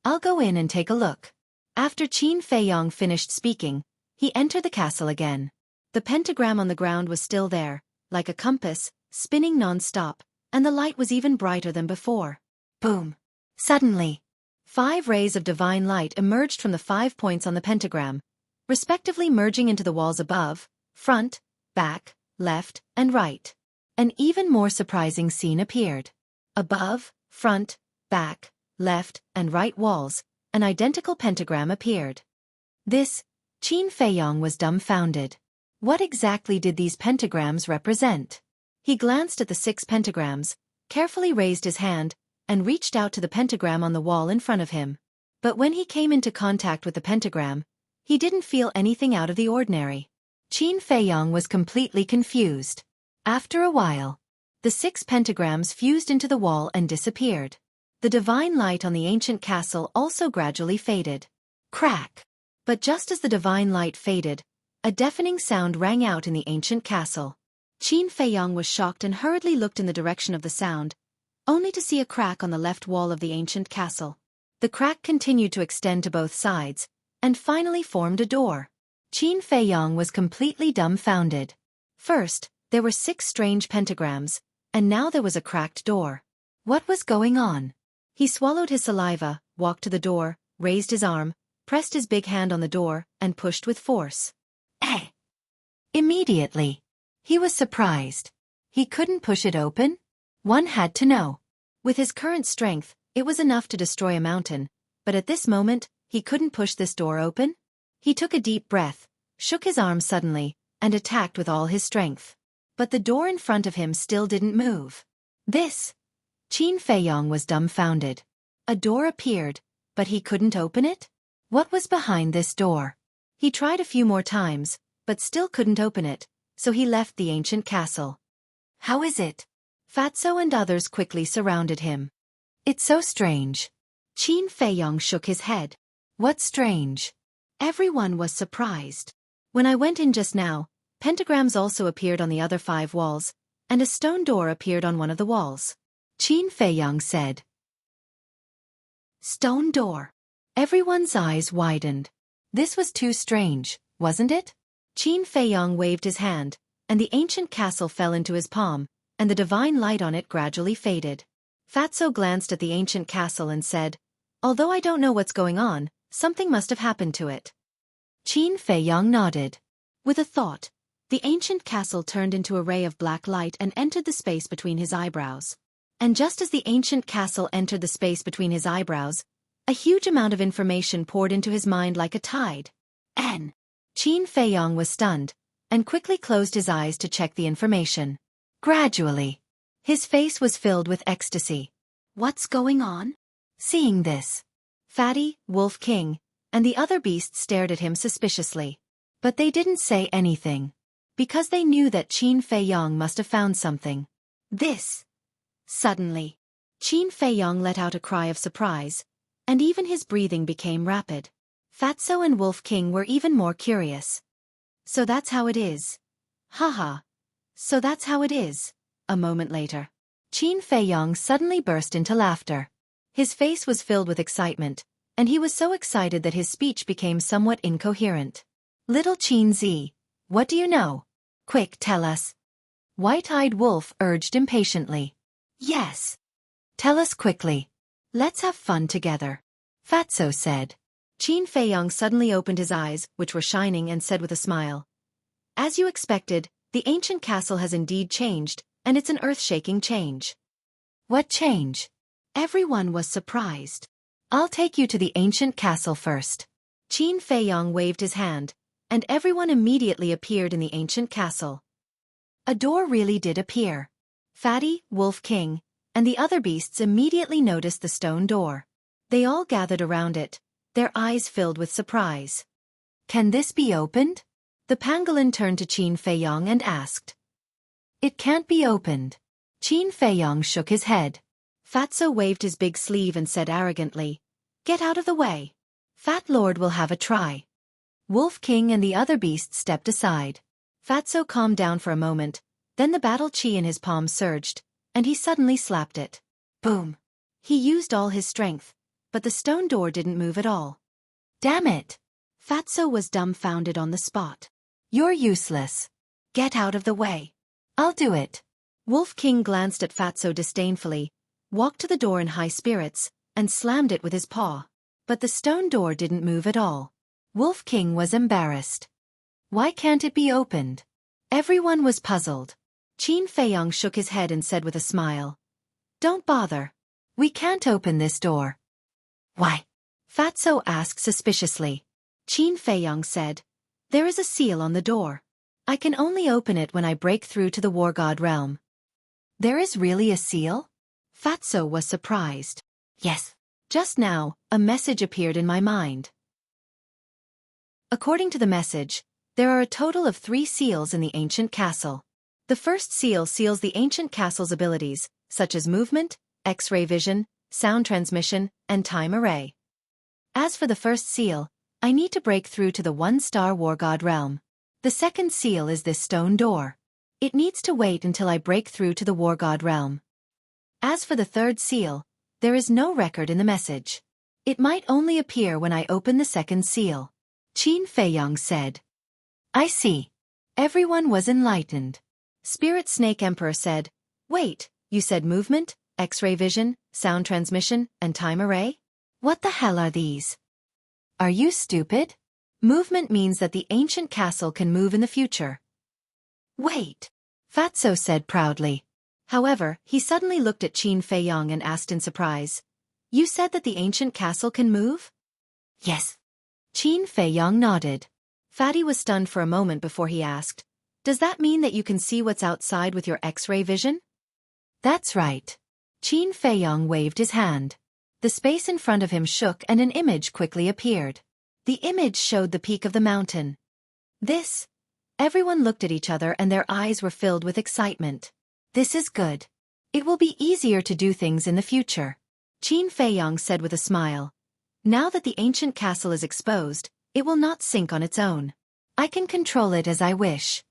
I'll go in and take a look. After Qin Feiyong finished speaking, he entered the castle again. The pentagram on the ground was still there, like a compass, spinning non-stop, and the light was even brighter than before. Boom. Suddenly, 5 rays of divine light emerged from the 5 points on the pentagram, respectively merging into the walls above, front, back, left, and right. An even more surprising scene appeared. Above, front, back, left, and right walls, an identical pentagram appeared. This, Qin Feiyong was dumbfounded. What exactly did these pentagrams represent? He glanced at the 6 pentagrams, carefully raised his hand, and reached out to the pentagram on the wall in front of him. But when he came into contact with the pentagram, he didn't feel anything out of the ordinary. Qin Feiyong was completely confused. After a while, the 6 pentagrams fused into the wall and disappeared. The divine light on the ancient castle also gradually faded. Crack! But just as the divine light faded, a deafening sound rang out in the ancient castle. Qin Feiyong was shocked and hurriedly looked in the direction of the sound, only to see a crack on the left wall of the ancient castle. The crack continued to extend to both sides, and finally formed a door. Qin Feiyong was completely dumbfounded. First, there were 6 strange pentagrams, and now there was a cracked door. What was going on? He swallowed his saliva, walked to the door, raised his arm, pressed his big hand on the door, and pushed with force. Eh! Immediately. He was surprised. He couldn't push it open? One had to know. With his current strength, it was enough to destroy a mountain, but at this moment, he couldn't push this door open? He took a deep breath, shook his arm suddenly, and attacked with all his strength. But the door in front of him still didn't move. This! Qin Feiyong was dumbfounded. A door appeared, but he couldn't open it? What was behind this door? He tried a few more times, but still couldn't open it, so he left the ancient castle. How is it? Fatso and others quickly surrounded him. It's so strange. Qin Feiyong shook his head. What's strange? Everyone was surprised. When I went in just now, pentagrams also appeared on the other 5 walls, and a stone door appeared on one of the walls. Qin Feiyong said. Stone door. Everyone's eyes widened. This was too strange, wasn't it? Qin Feiyong waved his hand, and the ancient castle fell into his palm, and the divine light on it gradually faded. Fatso glanced at the ancient castle and said, "Although I don't know what's going on, something must have happened to it." Qin Feiyong nodded. With a thought, the ancient castle turned into a ray of black light and entered the space between his eyebrows. And just as the ancient castle entered the space between his eyebrows, a huge amount of information poured into his mind like a tide. Qin Feiyong was stunned, and quickly closed his eyes to check the information. Gradually, his face was filled with ecstasy. What's going on? Seeing this, Fatty, Wolf King, and the other beasts stared at him suspiciously. But they didn't say anything, because they knew that Qin Feiyong must have found something. Suddenly, Qin Feiyong let out a cry of surprise, and even his breathing became rapid. Fatso and Wolf King were even more curious. So that's how it is. Haha. So that's how it is. A moment later, Qin Feiyong suddenly burst into laughter. His face was filled with excitement, and he was so excited that his speech became somewhat incoherent. Little Qin Zi, what do you know? Quick, tell us. White-eyed Wolf urged impatiently. Yes. Tell us quickly. Let's have fun together. Fatso said. Qin Feiyong suddenly opened his eyes, which were shining, and said with a smile. As you expected, the ancient castle has indeed changed, and it's an earth-shaking change. What change? Everyone was surprised. I'll take you to the ancient castle first. Qin Feiyong waved his hand, and everyone immediately appeared in the ancient castle. A door really did appear. Fatty, Wolf King, and the other beasts immediately noticed the stone door. They all gathered around it, their eyes filled with surprise. Can this be opened? The pangolin turned to Qin Feiyong and asked. It can't be opened. Qin Feiyong shook his head. Fatso waved his big sleeve and said arrogantly, Get out of the way. Fat Lord will have a try. Wolf King and the other beasts stepped aside. Fatso calmed down for a moment, then the battle chi in his palm surged, and he suddenly slapped it. Boom! He used all his strength, but the stone door didn't move at all. Damn it! Fatso was dumbfounded on the spot. You're useless. Get out of the way. I'll do it. Wolf King glanced at Fatso disdainfully, walked to the door in high spirits, and slammed it with his paw. But the stone door didn't move at all. Wolf King was embarrassed. Why can't it be opened? Everyone was puzzled. Qin Feiyong shook his head and said with a smile. Don't bother. We can't open this door. Why? Fatso asked suspiciously. Qin Feiyong said, There is a seal on the door. I can only open it when I break through to the War God realm. There is really a seal? Fatso was surprised. Yes. Just now, a message appeared in my mind. According to the message, there are a total of 3 seals in the ancient castle. The first seal seals the ancient castle's abilities, such as movement, X-ray vision, sound transmission, and time array. As for the first seal, I need to break through to the 1-star War God realm. The second seal is this stone door. It needs to wait until I break through to the War God realm. As for the third seal, there is no record in the message. It might only appear when I open the second seal. Qin Feiyong said. I see. Everyone was enlightened. Spirit Snake Emperor said, Wait, you said movement, X-ray vision, sound transmission, and time array? What the hell are these? Are you stupid? Movement means that the ancient castle can move in the future. Wait, Fatso said proudly. However, he suddenly looked at Qin Feiyong and asked in surprise, You said that the ancient castle can move? Yes. Qin Feiyong nodded. Fatty was stunned for a moment before he asked, Does that mean that you can see what's outside with your X-ray vision? That's right. Qin Feiyong waved his hand. The space in front of him shook and an image quickly appeared. The image showed the peak of the mountain. Everyone looked at each other and their eyes were filled with excitement. This is good. It will be easier to do things in the future. Qin Feiyong said with a smile. Now that the ancient castle is exposed, it will not sink on its own. I can control it as I wish.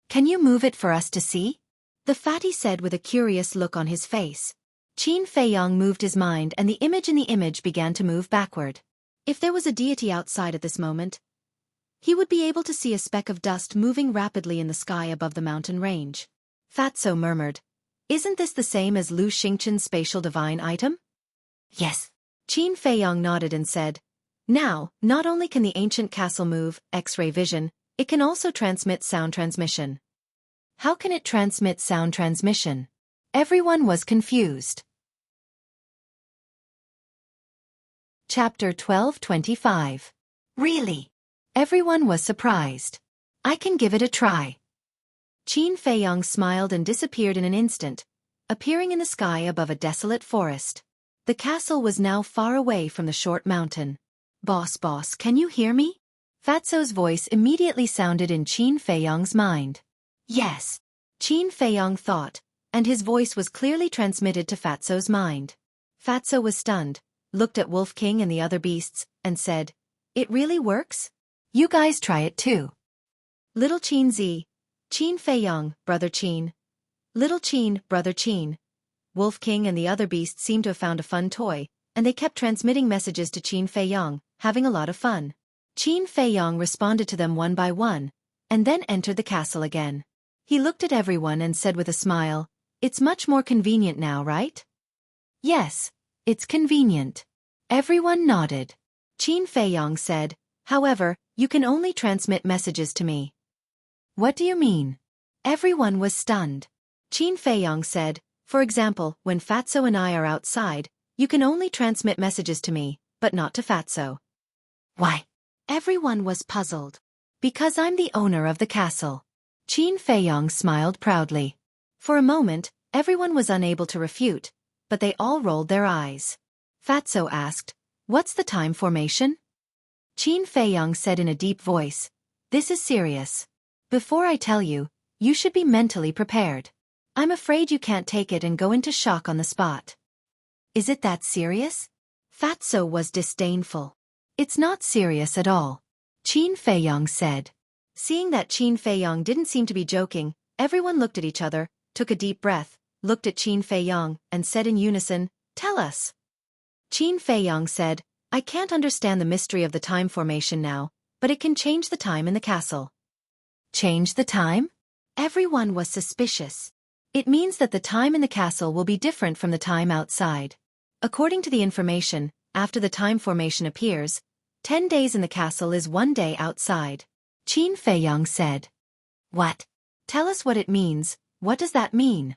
Can you move it for us to see? The fatty said with a curious look on his face. Qin Feiyong moved his mind and the image in the image began to move backward. If there was a deity outside at this moment, he would be able to see a speck of dust moving rapidly in the sky above the mountain range. Fatso murmured, "Isn't this the same as Lu Xingchen's spatial divine item?" "Yes." Qin Feiyong nodded and said, "Now, not only can the ancient castle move, X-ray vision, it can also transmit sound transmission." "How can it transmit sound transmission?" Everyone was confused. Chapter 12:25. Really? Everyone was surprised. "I can give it a try." Qin Feiyong smiled and disappeared in an instant, appearing in the sky above a desolate forest. The castle was now far away from the short mountain. Boss, can you hear me?" Fatso's voice immediately sounded in Qin Feiyong's mind. Yes, Qin Feiyong thought, and his voice was clearly transmitted to Fatso's mind. Fatso was stunned, looked at Wolf King and the other beasts, and said, "It really works? You guys try it too." Little Qin Zi, Qin Feiyong, brother Qin. Little Qin, brother Qin. Wolf King and the other beasts seemed to have found a fun toy, and they kept transmitting messages to Qin Feiyong, having a lot of fun. Qin Feiyong responded to them one by one, and then entered the castle again. He looked at everyone and said with a smile, "It's much more convenient now, right?" "Yes, it's convenient." Everyone nodded. Qin Feiyong said, "However, you can only transmit messages to me." "What do you mean?" Everyone was stunned. Qin Feiyong said, "For example, when Fatso and I are outside, you can only transmit messages to me, but not to Fatso." "Why?" Everyone was puzzled. "Because I'm the owner of the castle." Qin Feiyong smiled proudly. For a moment, everyone was unable to refute, but they all rolled their eyes. Fatso asked, "What's the time formation?" Qin Feiyong said in a deep voice, "This is serious. Before I tell you, you should be mentally prepared. I'm afraid you can't take it and go into shock on the spot." "Is it that serious?" Fatso was disdainful. "It's not serious at all," Qin Feiyong said. Seeing that Qin Feiyong didn't seem to be joking, everyone looked at each other, took a deep breath, looked at Qin Feiyong, and said in unison, "Tell us." Qin Feiyong said, "I can't understand the mystery of the time formation now, but it can change the time in the castle." "Change the time?" Everyone was suspicious. "It means that the time in the castle will be different from the time outside. According to the information, after the time formation appears, 10 days in the castle is 1 day outside." Qin Feiyong said. "What? Tell us what it means. What does that mean?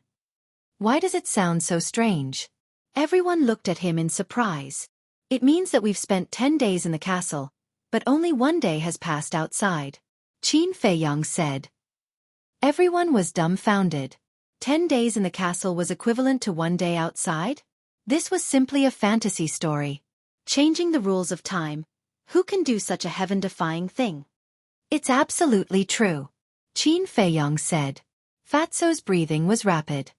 Why does it sound so strange?" Everyone looked at him in surprise. "It means that we've spent 10 days in the castle, but only 1 day has passed outside," Qin Feiyong said. Everyone was dumbfounded. 10 days in the castle was equivalent to 1 day outside? This was simply a fantasy story. Changing the rules of time. Who can do such a heaven-defying thing? "It's absolutely true," Qin Feiyong said. Fatso's breathing was rapid.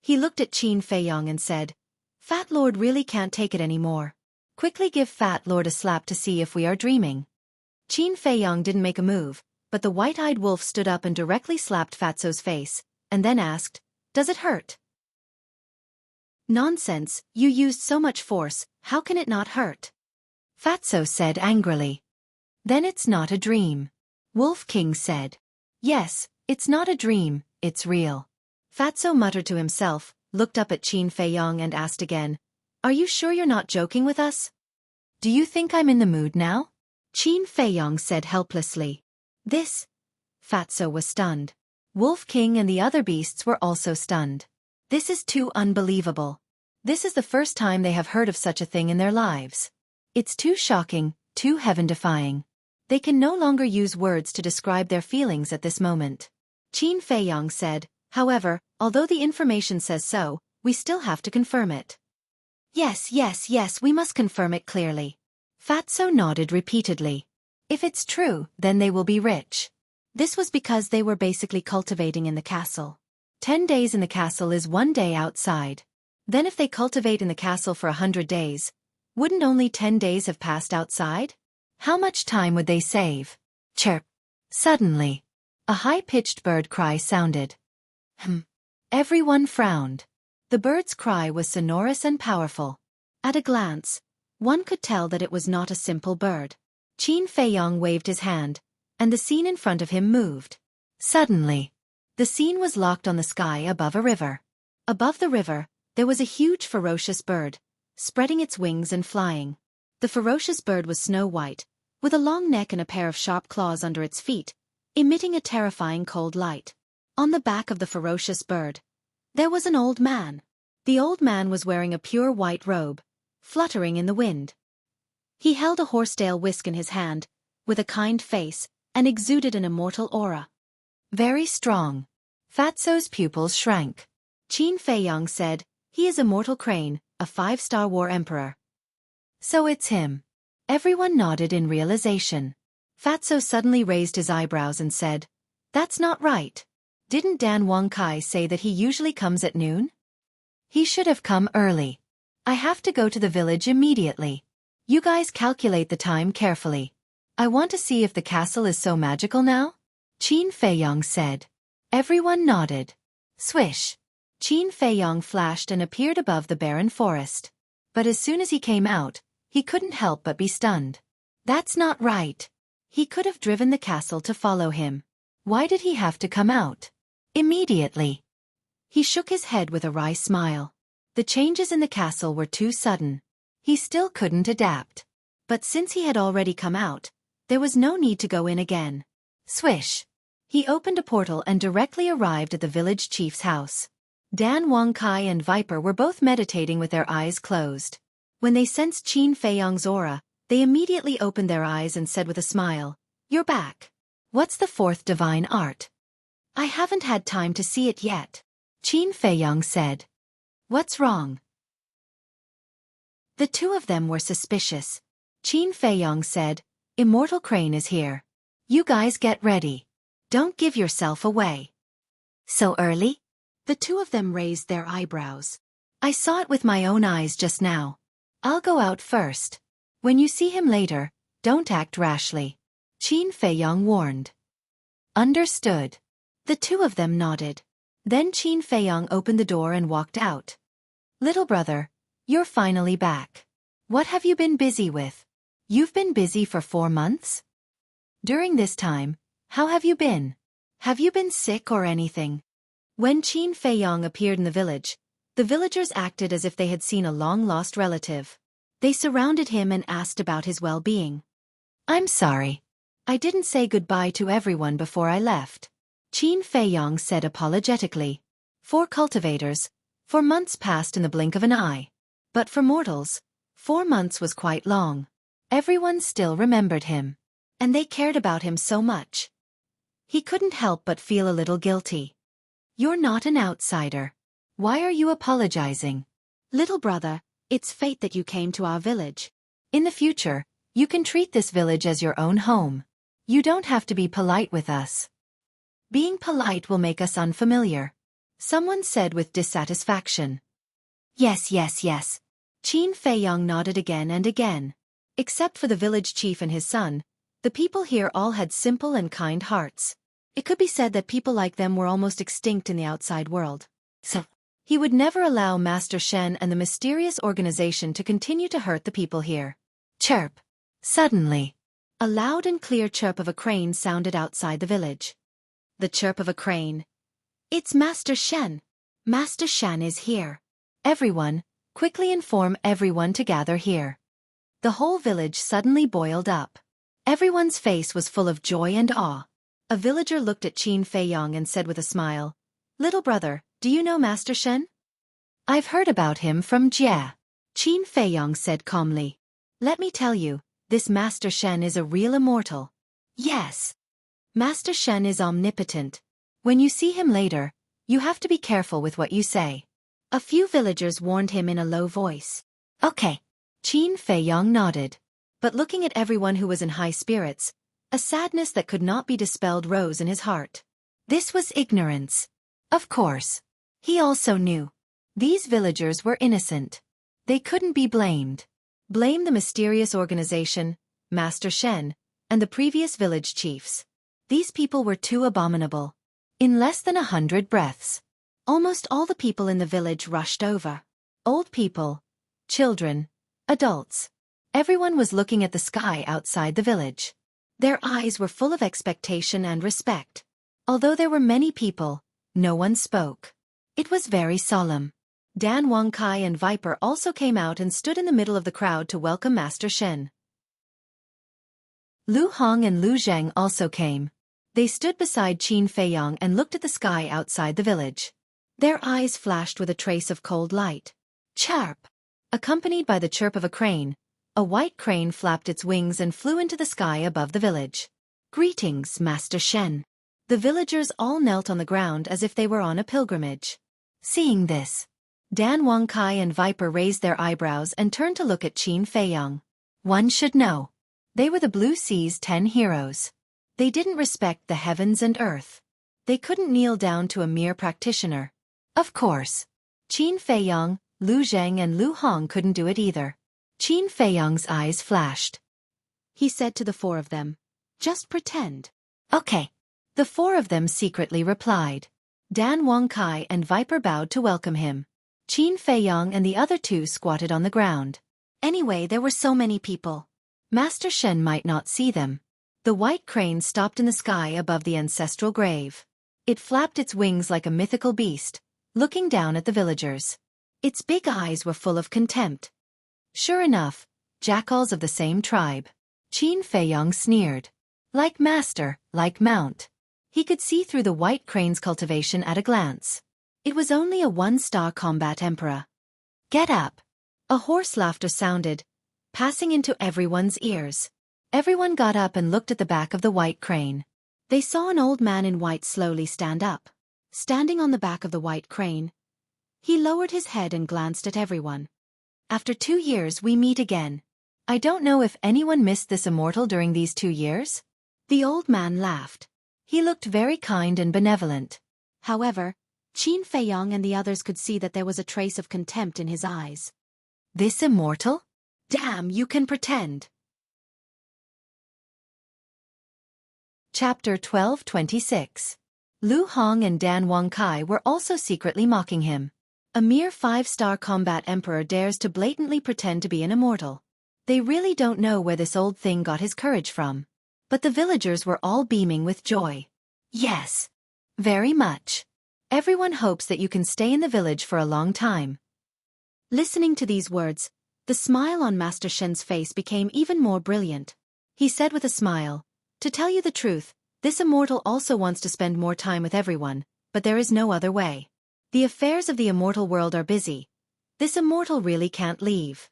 He looked at Qin Feiyong and said, "Fat Lord really can't take it anymore. Quickly give Fat Lord a slap to see if we are dreaming." Qin Feiyong didn't make a move, but the white-eyed wolf stood up and directly slapped Fatso's face, and then asked, "Does it hurt?" "Nonsense, you used so much force, how can it not hurt?" Fatso said angrily. "Then it's not a dream," Wolf King said. "Yes, it's not a dream, it's real." Fatso muttered to himself, looked up at Qin Feiyong and asked again, "Are you sure you're not joking with us? Do you think I'm in the mood now?" Qin Feiyong said helplessly. "This..." Fatso was stunned. Wolf King and the other beasts were also stunned. "This is too unbelievable. This is the first time they have heard of such a thing in their lives. It's too shocking, too heaven-defying. They can no longer use words to describe their feelings at this moment." Qin Feiyong said, "However, although the information says so, we still have to confirm it." Yes, we must confirm it clearly." Fatso nodded repeatedly. "If it's true, then they will be rich." This was because they were basically cultivating in the castle. 10 days in the castle is 1 day outside. Then if they cultivate in the castle for 100 days, wouldn't only 10 days have passed outside? How much time would they save? Chirp. Suddenly, a high-pitched bird cry sounded. Everyone frowned. The bird's cry was sonorous and powerful. At a glance, One could tell that it was not a simple bird. Qin Feiyong waved his hand, and the scene in front of him moved. Suddenly, the scene was locked on the sky above a river. Above the river, there was a huge ferocious bird, spreading its wings and flying. The ferocious bird was snow white, with a long neck and a pair of sharp claws under its feet, emitting a terrifying cold light. On the back of the ferocious bird, there was an old man. The old man was wearing a pure white robe, fluttering in the wind. He held a horsetail whisk in his hand, with a kind face, and exuded an immortal aura. Very strong. Fatso's pupils shrank. Qin Feiyong said, "He is Immortal Crane, a 5-star war emperor." So it's him. Everyone nodded in realization. Fatso suddenly raised his eyebrows and said, "That's not right. Didn't Dan Wangkai say that he usually comes at noon? He should have come early. I have to go to the village immediately. You guys calculate the time carefully. I want to see if the castle is so magical now." Qin Feiyong said. Everyone nodded. Swish. Qin Feiyong flashed and appeared above the barren forest. But as soon as he came out, he couldn't help but be stunned. That's not right. He could have driven the castle to follow him. Why did he have to come out immediately? He shook his head with a wry smile. The changes in the castle were too sudden. He still couldn't adapt. But since he had already come out, there was no need to go in again. Swish. He opened a portal and directly arrived at the village chief's house. Dan Wangkai and Viper were both meditating with their eyes closed. When they sensed Qin Feiyong's aura, they immediately opened their eyes and said with a smile, "You're back. What's the fourth divine art?" "I haven't had time to see it yet," Qin Feiyong said. "What's wrong?" The two of them were suspicious. Qin Feiyong said, "Immortal Crane is here. You guys get ready. Don't give yourself away." "So early?" The two of them raised their eyebrows. "I saw it with my own eyes just now. I'll go out first. When you see him later, don't act rashly," Qin Feiyong warned. Understood. The two of them nodded. Then Qin Feiyong opened the door and walked out. "Little brother, you're finally back. What have you been busy with? You've been busy for 4 months? During this time, how have you been? Have you been sick or anything?" When Qin Feiyong appeared in the village, the villagers acted as if they had seen a long-lost relative. They surrounded him and asked about his well-being. "I'm sorry. I didn't say goodbye to everyone before I left," Qin Feiyong said apologetically. For cultivators, 4 months passed in the blink of an eye. But for mortals, 4 months was quite long. Everyone still remembered him. And they cared about him so much. He couldn't help but feel a little guilty. "You're not an outsider. Why are you apologizing?" "Little brother, it's fate that you came to our village. In the future, you can treat this village as your own home. You don't have to be polite with us. Being polite will make us unfamiliar," someone said with dissatisfaction. Yes, Qin Feiyong nodded again and again. Except for the village chief and his son, the people here all had simple and kind hearts. It could be said that people like them were almost extinct in the outside world. So, he would never allow Master Shen and the mysterious organization to continue to hurt the people here. Chirp. Suddenly, a loud and clear chirp of a crane sounded outside the village. The chirp of a crane. "It's Master Shen. Master Shen is here. Everyone, quickly inform everyone to gather here." The whole village suddenly boiled up. Everyone's face was full of joy and awe. A villager looked at Qin Feiyong and said with a smile, "Little brother, do you know Master Shen?" "I've heard about him from Jia," Qin Feiyong said calmly. "Let me tell you, this Master Shen is a real immortal. Yes. Master Shen is omnipotent. When you see him later, you have to be careful with what you say." A few villagers warned him in a low voice. "Okay." Qin Feiyong nodded. But looking at everyone who was in high spirits, a sadness that could not be dispelled rose in his heart. This was ignorance. Of course. He also knew. These villagers were innocent. They couldn't be blamed. Blame the mysterious organization, Master Shen, and the previous village chiefs. These people were too abominable. In less than 100 breaths, almost all the people in the village rushed over. Old people, children, adults. Everyone was looking at the sky outside the village. Their eyes were full of expectation and respect. Although there were many people, no one spoke. It was very solemn. Dan Wangkai and Viper also came out and stood in the middle of the crowd to welcome Master Shen. Lu Hong and Lu Zheng also came. They stood beside Qin Feiyang and looked at the sky outside the village. Their eyes flashed with a trace of cold light. Chirp! Accompanied by the chirp of a crane, a white crane flapped its wings and flew into the sky above the village. Greetings, Master Shen. The villagers all knelt on the ground as if they were on a pilgrimage. Seeing this, Dan Wangkai and Viper raised their eyebrows and turned to look at Qin Feiyang. One should know. They were the Blue Sea's 10 heroes. They didn't respect the heavens and earth. They couldn't kneel down to a mere practitioner. Of course, Qin Feiyang, Lu Zheng and Lu Hong couldn't do it either. Qin Feiyang's eyes flashed. He said to the four of them, "Just pretend." Okay. The four of them secretly replied. Dan Wangkai and Viper bowed to welcome him. Qin Feiyang and the other two squatted on the ground. Anyway, there were so many people. Master Shen might not see them. The white crane stopped in the sky above the ancestral grave. It flapped its wings like a mythical beast, looking down at the villagers. Its big eyes were full of contempt. Sure enough, jackals of the same tribe. Qin Feiyang sneered. Like master, like mount. He could see through the white crane's cultivation at a glance. It was only a one-star combat emperor. Get up! A hoarse laughter sounded, passing into everyone's ears. Everyone got up and looked at the back of the white crane. They saw an old man in white slowly stand up. Standing on the back of the white crane, he lowered his head and glanced at everyone. After 2 years we meet again. I don't know if anyone missed this immortal during these 2 years. The old man laughed. He looked very kind and benevolent. However, Qin Feiyang and the others could see that there was a trace of contempt in his eyes. This immortal? Damn, you can pretend. Chapter 12:26. Lu Hong and Dan Wangkai were also secretly mocking him. A mere 5-star combat emperor dares to blatantly pretend to be an immortal. They really don't know where this old thing got his courage from. But the villagers were all beaming with joy. Yes. Very much. Everyone hopes that you can stay in the village for a long time. Listening to these words, the smile on Master Shen's face became even more brilliant. He said with a smile, "To tell you the truth, this immortal also wants to spend more time with everyone, but there is no other way. The affairs of the immortal world are busy. This immortal really can't leave."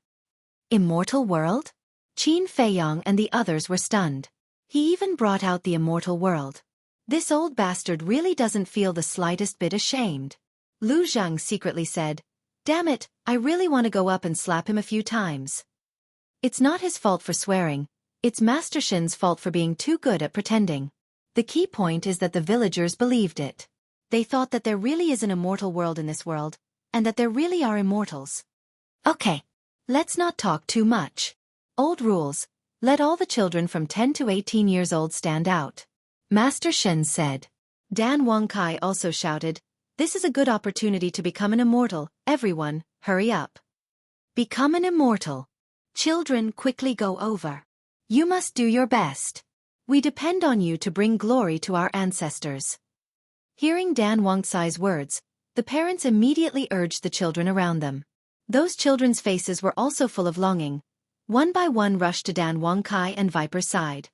Immortal world? Qin Feiyang and the others were stunned. He even brought out the immortal world. This old bastard really doesn't feel the slightest bit ashamed. Lu Zheng secretly said, "Damn it, I really want to go up and slap him a few times." It's not his fault for swearing, it's Master Shen's fault for being too good at pretending. The key point is that the villagers believed it. They thought that there really is an immortal world in this world, and that there really are immortals. Okay, let's not talk too much. Old rules, let all the children from 10 to 18 years old stand out. Master Shen said. Dan Wangkai also shouted, "This is a good opportunity to become an immortal, everyone, hurry up. Become an immortal. Children, quickly go over. You must do your best. We depend on you to bring glory to our ancestors." Hearing Dan Wangkai's words, the parents immediately urged the children around them. Those children's faces were also full of longing. One by one rushed to Dan Wangkai and Viper's side.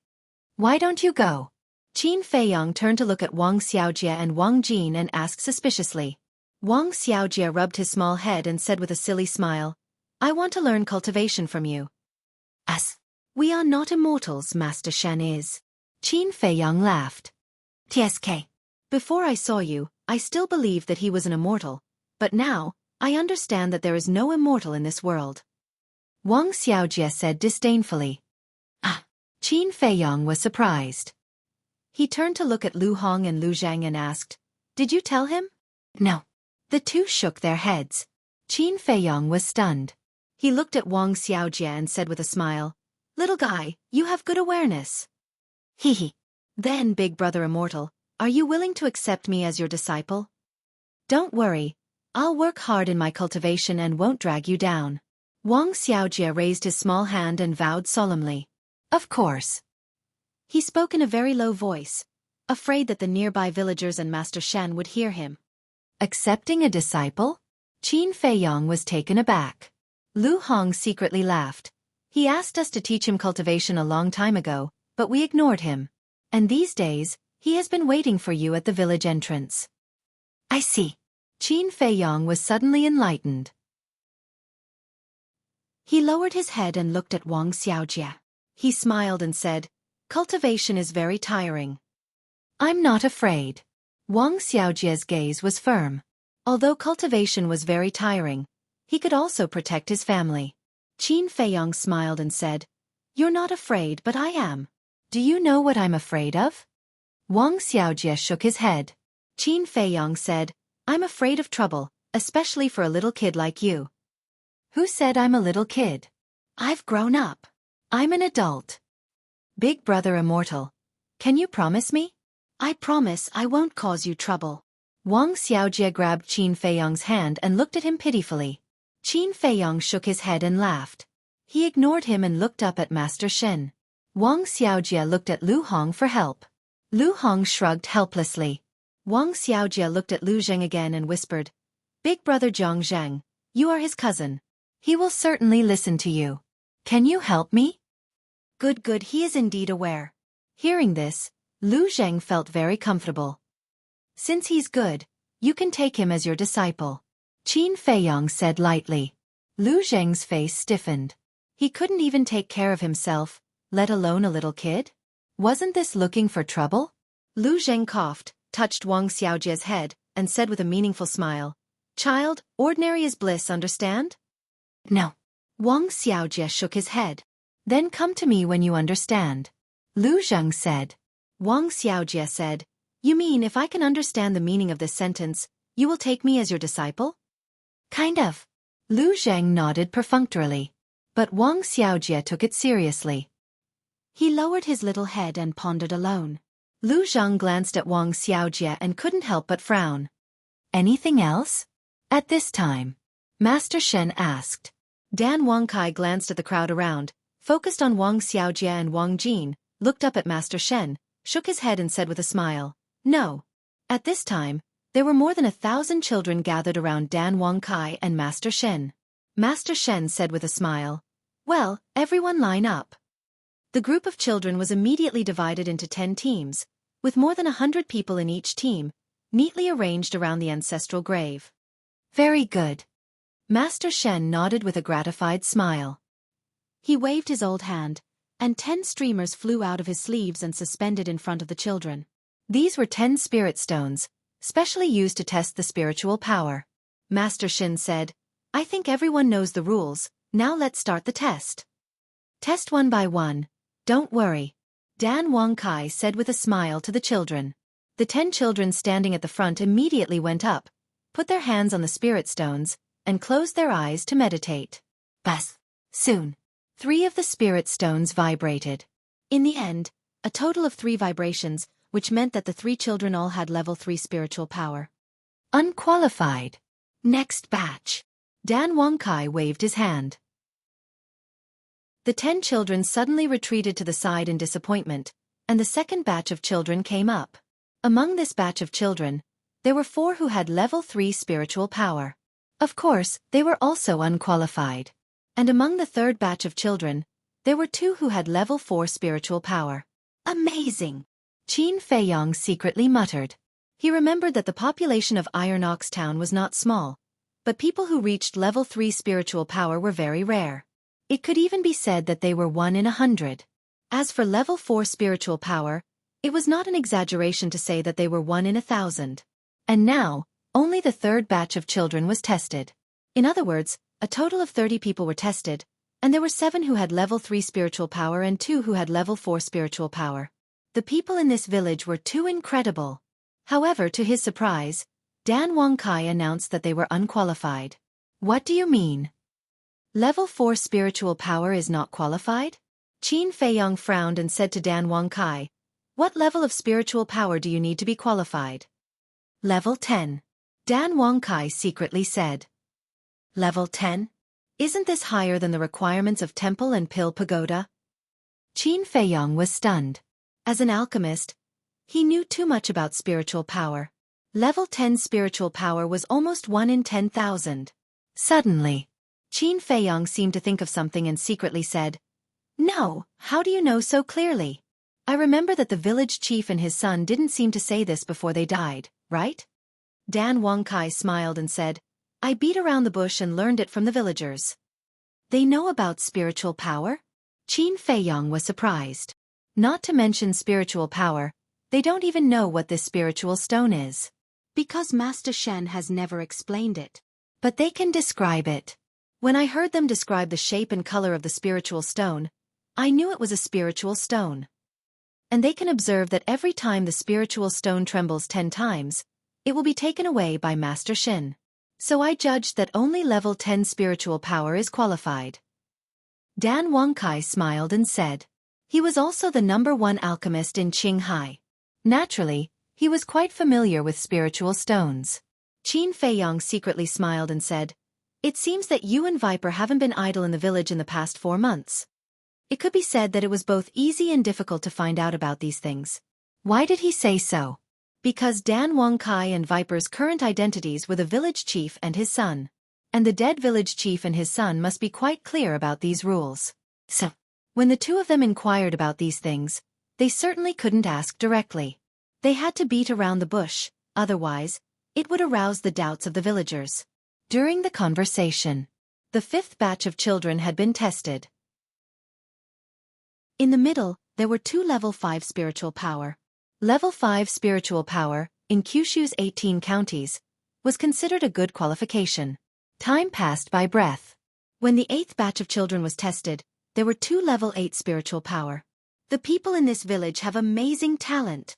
"Why don't you go?" Qin Feiyang turned to look at Wang Xiaojie and Wang Jin and asked suspiciously. Wang Xiaojie rubbed his small head and said with a silly smile, "I want to learn cultivation from you." "Us? We are not immortals, Master Shen is." Qin Feiyang laughed. "TSK. Before I saw you, I still believed that he was an immortal, but now, I understand that there is no immortal in this world." Wang Xiaojie said disdainfully. Ah! Qin Feiyang was surprised. He turned to look at Lu Hong and Lu Zhang and asked, "Did you tell him?" "No." The two shook their heads. Qin Feiyang was stunned. He looked at Wang Xiaojie and said with a smile, "Little guy, you have good awareness." Hee. Then, Big Brother Immortal, are you willing to accept me as your disciple? Don't worry, I'll work hard in my cultivation and won't drag you down. Wang Xiaojie raised his small hand and vowed solemnly. Of course. He spoke in a very low voice, afraid that the nearby villagers and Master Shen would hear him. Accepting a disciple? Qin Feiyang was taken aback. Lu Hong secretly laughed. He asked us to teach him cultivation a long time ago, but we ignored him. And these days, he has been waiting for you at the village entrance. I see. Qin Feiyang was suddenly enlightened. He lowered his head and looked at Wang Xiaojie. He smiled and said, cultivation is very tiring. I'm not afraid. Wang Xiaojie's gaze was firm. Although cultivation was very tiring, he could also protect his family. Qin Feiyang smiled and said, You're not afraid, but I am. Do you know what I'm afraid of? Wang Xiaojie shook his head. Qin Feiyang said, I'm afraid of trouble, especially for a little kid like you. Who said I'm a little kid? I've grown up. I'm an adult. Big brother immortal. Can you promise me? I promise I won't cause you trouble. Wang Xiaojie grabbed Qin Feiyang's hand and looked at him pitifully. Qin Feiyang shook his head and laughed. He ignored him and looked up at Master Shen. Wang Xiaojie looked at Lu Hong for help. Lu Hong shrugged helplessly. Wang Xiaojie looked at Lu Zheng again and whispered, Big brother Zhang Zheng, you are his cousin. He will certainly listen to you. Can you help me? Good, he is indeed aware. Hearing this, Lu Zheng felt very comfortable. Since he's good, you can take him as your disciple. Qin Feiyang said lightly. Lu Zheng's face stiffened. He couldn't even take care of himself, let alone a little kid? Wasn't this looking for trouble? Lu Zheng coughed, touched Wang Xiaojie's head, and said with a meaningful smile, Child, ordinary is bliss, understand? No. Wang Xiaojie shook his head. Then come to me when you understand. Lu Zheng said. Wang Xiaojie said, You mean if I can understand the meaning of this sentence, you will take me as your disciple? Kind of. Lu Zheng nodded perfunctorily. But Wang Xiaojie took it seriously. He lowered his little head and pondered alone. Lu Zheng glanced at Wang Xiaojie and couldn't help but frown. Anything else? At this time, Master Shen asked. Dan Wangkai glanced at the crowd around, focused on Wang Xiaojie and Wang Jin, looked up at Master Shen, shook his head and said with a smile, No. At this time, there were more than 1,000 children gathered around Dan Wangkai and Master Shen. Master Shen said with a smile, Well, everyone line up. The group of children was immediately divided into 10 teams, with more than 100 people in each team, neatly arranged around the ancestral grave. Very good. Master Shen nodded with a gratified smile. He waved his old hand, and 10 streamers flew out of his sleeves and suspended in front of the children. These were 10 spirit stones, specially used to test the spiritual power. Master Shen said, I think everyone knows the rules, now let's start the test. Test one by one. Don't worry. Dan Wangkai said with a smile to the children. The 10 children standing at the front immediately went up, put their hands on the spirit stones, and closed their eyes to meditate. Buzz. Soon, 3 of the spirit stones vibrated. In the end, a total of 3 vibrations, which meant that the 3 children all had level 3 spiritual power. Unqualified. Next batch. Dan Wangkai waved his hand. The 10 children suddenly retreated to the side in disappointment, and the second batch of children came up. Among this batch of children, there were 4 who had level 3 spiritual power. Of course, they were also unqualified. And among the third batch of children, there were 2 who had level 4 spiritual power. Amazing! Qin Feiyang secretly muttered. He remembered that the population of Iron Ox Town was not small, but people who reached level 3 spiritual power were very rare. It could even be said that they were 1 in 100. As for level 4 spiritual power, it was not an exaggeration to say that they were 1 in 1,000. And now, only the third batch of children was tested. In other words, a total of 30 people were tested, and there were 7 who had level 3 spiritual power and 2 who had level 4 spiritual power. The people in this village were too incredible. However, to his surprise, Dan Wangkai announced that they were unqualified. What do you mean? Level 4 spiritual power is not qualified? Qin Feiyang frowned and said to Dan Wangkai, What level of spiritual power do you need to be qualified? Level 10. Dan Wangkai secretly said. Level 10? Isn't this higher than the requirements of temple and pill pagoda? Qin Feiyong was stunned. As an alchemist, he knew too much about spiritual power. Level 10 spiritual power was almost 1 in 10,000. Suddenly, Qin Feiyong seemed to think of something and secretly said, "No, how do you know so clearly? I remember that the village chief and his son didn't seem to say this before they died, right?" Dan Wangkai smiled and said, "I beat around the bush and learned it from the villagers." They know about spiritual power? Qin Feiyong was surprised. Not to mention spiritual power, they don't even know what this spiritual stone is. Because Master Shen has never explained it. But they can describe it. When I heard them describe the shape and color of the spiritual stone, I knew it was a spiritual stone. And they can observe that every time the spiritual stone trembles 10 times, it will be taken away by Master Shen. So I judged that only level 10 spiritual power is qualified. Dan Wangkai smiled and said. He was also the #1 alchemist in Qinghai. Naturally, he was quite familiar with spiritual stones. Qin Feiyong secretly smiled and said, "It seems that you and Viper haven't been idle in the village in the past 4 months. It could be said that it was both easy and difficult to find out about these things." Why did he say so? Because Dan Wangkai and Viper's current identities were the village chief and his son. And the dead village chief and his son must be quite clear about these rules. So, when the two of them inquired about these things, they certainly couldn't ask directly. They had to beat around the bush, otherwise, it would arouse the doubts of the villagers. During the conversation, the 5th batch of children had been tested. In the middle, there were 2 level 5 spiritual power. Level 5 spiritual power, in Kyushu's 18 counties, was considered a good qualification. Time passed by breath. When the 8th batch of children was tested, there were 2 level 8 spiritual power. The people in this village have amazing talent.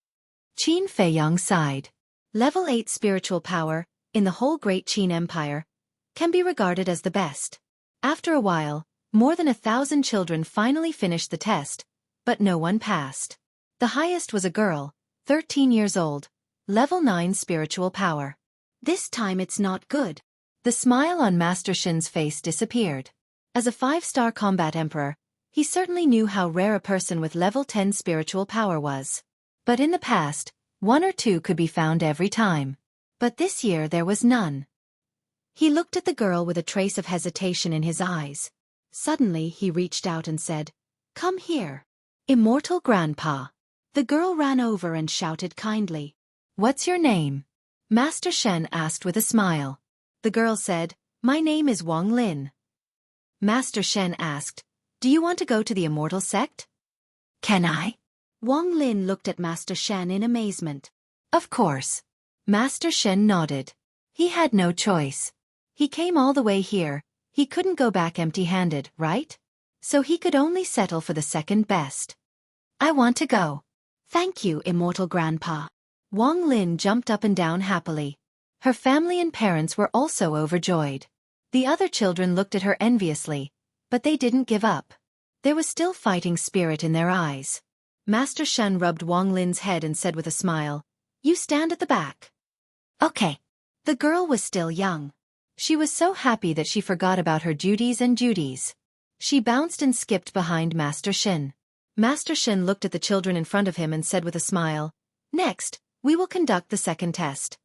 Qin Feiyong sighed. Level 8 spiritual power, in the whole Great Qin Empire, can be regarded as the best. After a while, more than 1,000 children finally finished the test, but no one passed. The highest was a girl, 13 years old, level 9 spiritual power. This time it's not good. The smile on Master Shen's face disappeared. As a 5-star combat emperor, he certainly knew how rare a person with level 10 spiritual power was. But in the past, 1 or 2 could be found every time. But this year there was none. He looked at the girl with a trace of hesitation in his eyes. Suddenly he reached out and said, "Come here. Immortal Grandpa." The girl ran over and shouted kindly, "What's your name?" Master Shen asked with a smile. The girl said, "My name is Wang Lin." Master Shen asked, "Do you want to go to the immortal sect?" "Can I?" Wang Lin looked at Master Shen in amazement. "Of course." Master Shen nodded. He had no choice. He came all the way here, he couldn't go back empty-handed, right? So he could only settle for the second best. "I want to go." "Thank you, Immortal Grandpa." Wang Lin jumped up and down happily. Her family and parents were also overjoyed. The other children looked at her enviously, but they didn't give up. There was still fighting spirit in their eyes. Master Shen rubbed Wang Lin's head and said with a smile, "You stand at the back." "Okay." The girl was still young. She was so happy that she forgot about her duties. She bounced and skipped behind Master Shen. Master Shen looked at the children in front of him and said with a smile, "Next, we will conduct the second test."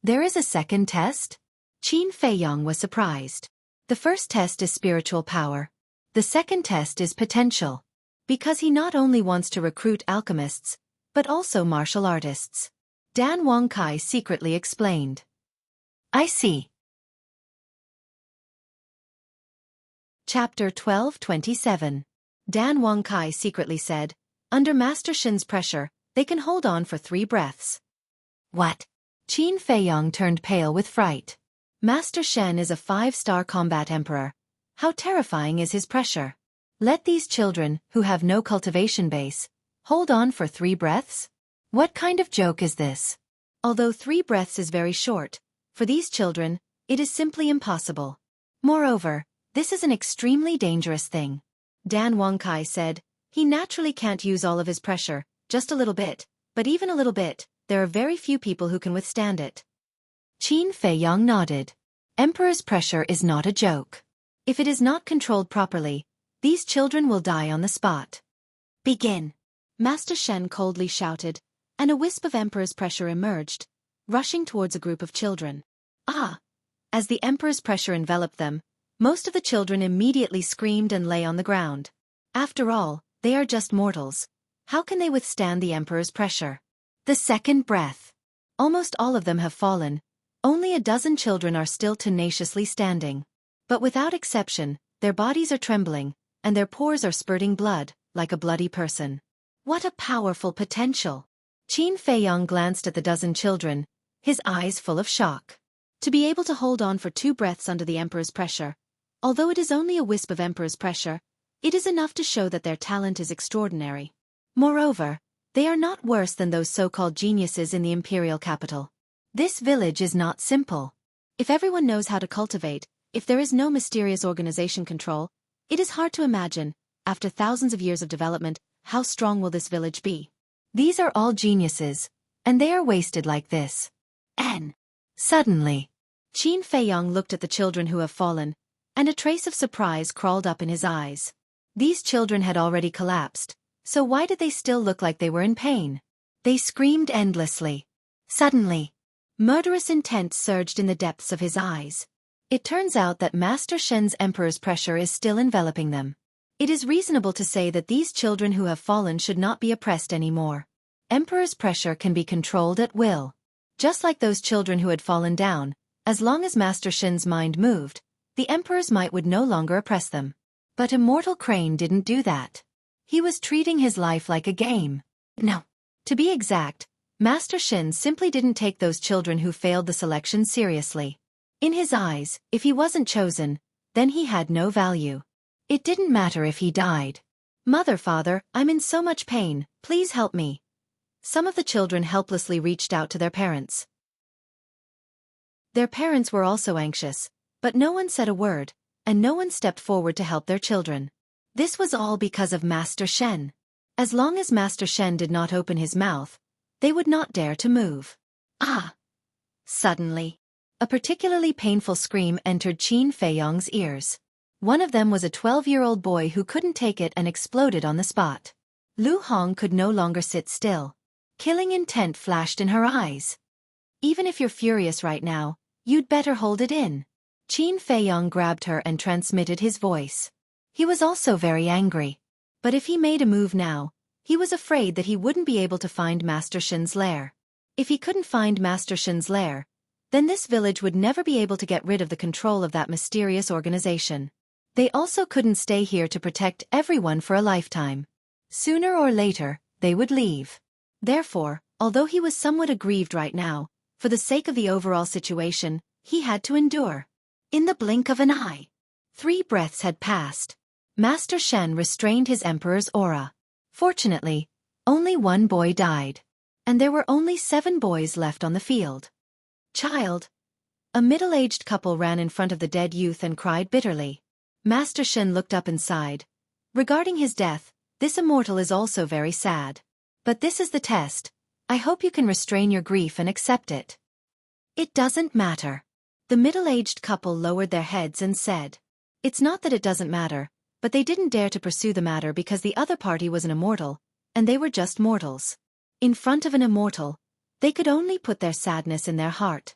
"There is a second test?" Qin Feiyong was surprised. The first test is spiritual power. The second test is potential. Because he not only wants to recruit alchemists, but also martial artists. Dan Wangkai secretly explained. "I see." Chapter 12:27. Dan Wangkai secretly said, "Under Master Shen's pressure, they can hold on for 3 breaths." "What?" Qin Feiyong turned pale with fright. Master Shen is a 5-star combat emperor. How terrifying is his pressure? Let these children, who have no cultivation base, hold on for 3 breaths? What kind of joke is this? Although 3 breaths is very short, for these children, it is simply impossible. Moreover, this is an extremely dangerous thing. Dan Wangkai said, he naturally can't use all of his pressure, just a little bit, but even a little bit, there are very few people who can withstand it. Qin Feiyong nodded. Emperor's pressure is not a joke. If it is not controlled properly, these children will die on the spot. Begin. Master Shen coldly shouted, and a wisp of Emperor's pressure emerged, rushing towards a group of children. Ah! As the Emperor's pressure enveloped them, most of the children immediately screamed and lay on the ground. After all, they are just mortals. How can they withstand the Emperor's pressure? The second breath. Almost all of them have fallen. Only a dozen children are still tenaciously standing. But without exception, their bodies are trembling, and their pores are spurting blood, like a bloody person. What a powerful potential! Qin Feiyong glanced at the dozen children, his eyes full of shock. To be able to hold on for 2 breaths under the Emperor's pressure, although it is only a wisp of Emperor's pressure, it is enough to show that their talent is extraordinary. Moreover, they are not worse than those so-called geniuses in the imperial capital. This village is not simple. If everyone knows how to cultivate, if there is no mysterious organization control, it is hard to imagine, after thousands of years of development, how strong will this village be. These are all geniuses, and they are wasted like this. Suddenly, Qin Feiyong looked at the children who have fallen, and a trace of surprise crawled up in his eyes. These children had already collapsed, so why did they still look like they were in pain? They screamed endlessly. Suddenly, murderous intent surged in the depths of his eyes. It turns out that Master Shen's Emperor's pressure is still enveloping them. It is reasonable to say that these children who have fallen should not be oppressed anymore. Emperor's pressure can be controlled at will. Just like those children who had fallen down, as long as Master Shen's mind moved, the Emperor's might would no longer oppress them. But Immortal Crane didn't do that. He was treating his life like a game. No. To be exact, Master Shen simply didn't take those children who failed the selection seriously. In his eyes, if he wasn't chosen, then he had no value. It didn't matter if he died. Mother, father, I'm in so much pain, please help me. Some of the children helplessly reached out to their parents. Their parents were also anxious, but no one said a word, and no one stepped forward to help their children. This was all because of Master Shen. As long as Master Shen did not open his mouth, they would not dare to move. Ah! Suddenly, a particularly painful scream entered Qin Feiyong's ears. One of them was a 12-year-old boy who couldn't take it and exploded on the spot. Lu Hong could no longer sit still. Killing intent flashed in her eyes. Even if you're furious right now, you'd better hold it in. Qin Feiyong grabbed her and transmitted his voice. He was also very angry. But if he made a move now, he was afraid that he wouldn't be able to find Master Shen's lair. If he couldn't find Master Shen's lair, then this village would never be able to get rid of the control of that mysterious organization. They also couldn't stay here to protect everyone for a lifetime. Sooner or later, they would leave. Therefore, although he was somewhat aggrieved right now, for the sake of the overall situation, he had to endure. In the blink of an eye, 3 breaths had passed. Master Shen restrained his Emperor's aura. Fortunately, only 1 boy died. And there were only 7 boys left on the field. Child. A middle-aged couple ran in front of the dead youth and cried bitterly. Master Shen looked up and sighed. Regarding his death, this immortal is also very sad. But this is the test. I hope you can restrain your grief and accept it. It doesn't matter. The middle-aged couple lowered their heads and said. It's not that it doesn't matter, but they didn't dare to pursue the matter because the other party was an immortal, and they were just mortals. In front of an immortal, they could only put their sadness in their heart.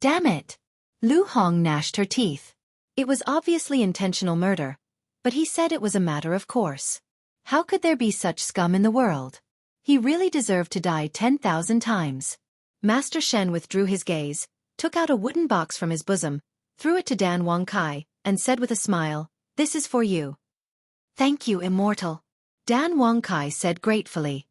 Damn it! Lu Hong gnashed her teeth. It was obviously intentional murder, but he said it was a matter of course. How could there be such scum in the world? He really deserved to die 10,000 times. Master Shen withdrew his gaze, took out a wooden box from his bosom, threw it to Dan Wangkai, and said with a smile, "This is for you." "Thank you, Immortal," Dan Wangkai said gratefully.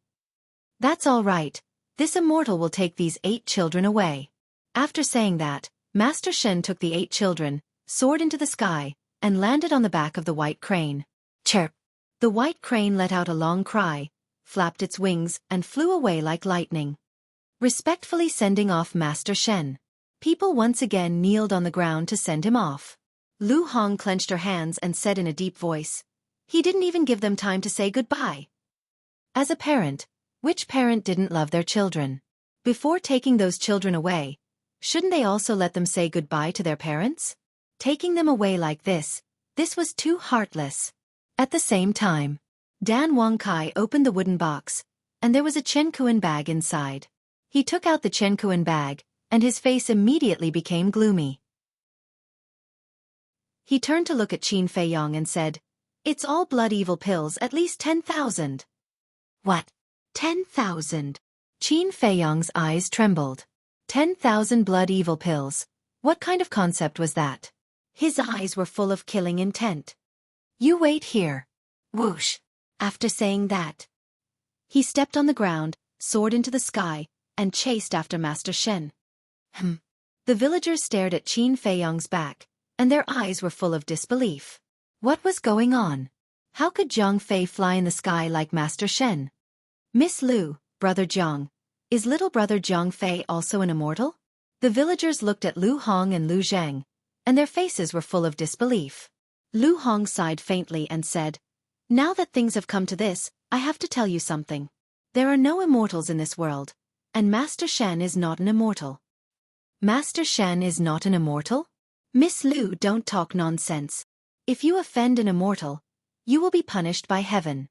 "That's all right. This Immortal will take these 8 children away." After saying that, Master Shen took the 8 children, soared into the sky, and landed on the back of the white crane. Chirp! The white crane let out a long cry, flapped its wings, and flew away like lightning, respectfully sending off Master Shen. People once again kneeled on the ground to send him off. Lu Hong clenched her hands and said in a deep voice, "He didn't even give them time to say goodbye." As a parent, which parent didn't love their children? Before taking those children away, shouldn't they also let them say goodbye to their parents? Taking them away like this, This was too heartless. At the same time, Dan Wangkai opened the wooden box, and there was a Qiankuan bag inside. He took out the Qiankuan bag, and his face immediately became gloomy. He turned to look at Qin Feiyong and said, "It's all blood evil pills, at least 10,000. "What? 10,000? Qin Feiyong's eyes trembled. 10,000 blood evil pills. What kind of concept was that? His eyes were full of killing intent. "You wait here." Whoosh. After saying that, he stepped on the ground, soared into the sky, and chased after Master Shen. The villagers stared at Qin Feiyong's back, and their eyes were full of disbelief. What was going on? How could Zhang Fei fly in the sky like Master Shen? "Miss Lu, Brother Zhang, is little brother Zhang Fei also an immortal?" The villagers looked at Lu Hong and Lu Zhang, and their faces were full of disbelief. Lu Hong sighed faintly and said, "Now that things have come to this, I have to tell you something. There are no immortals in this world, and Master Shen is not an immortal." "Master Shen is not an immortal?" "Miss Lu, don't talk nonsense. If you offend an immortal, you will be punished by heaven."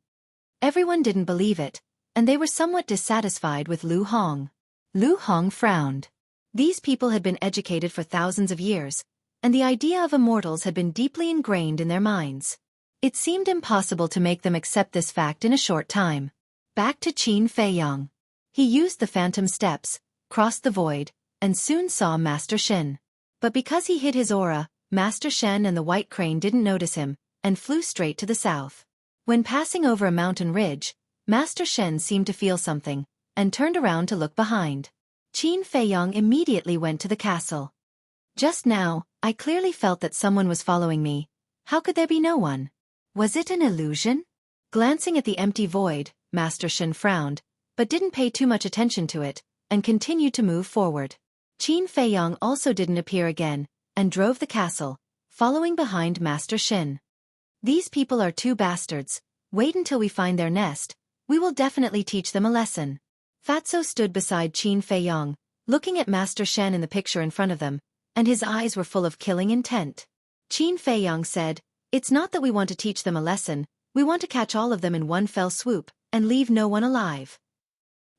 Everyone didn't believe it, and they were somewhat dissatisfied with Lu Hong. Lu Hong frowned. These people had been educated for thousands of years, and the idea of immortals had been deeply ingrained in their minds. It seemed impossible to make them accept this fact in a short time. Back to Qin Feiyong. He used the phantom steps, crossed the void, and soon saw Master Shen. But because he hid his aura, Master Shen and the white crane didn't notice him, and flew straight to the south. When passing over a mountain ridge, Master Shen seemed to feel something, and turned around to look behind. Qin Feiyong immediately went to the castle. "Just now, I clearly felt that someone was following me. How could there be no one? Was it an illusion?" Glancing at the empty void, Master Shen frowned, but didn't pay too much attention to it, and continued to move forward. Qin Feiyong also didn't appear again, and drove the castle, following behind Master Shen. "These people are two bastards. Wait until we find their nest. We will definitely teach them a lesson." Fatso stood beside Qin Feiyong, looking at Master Shen in the picture in front of them, and his eyes were full of killing intent. Qin Feiyong said, "It's not that we want to teach them a lesson, we want to catch all of them in one fell swoop, and leave no one alive."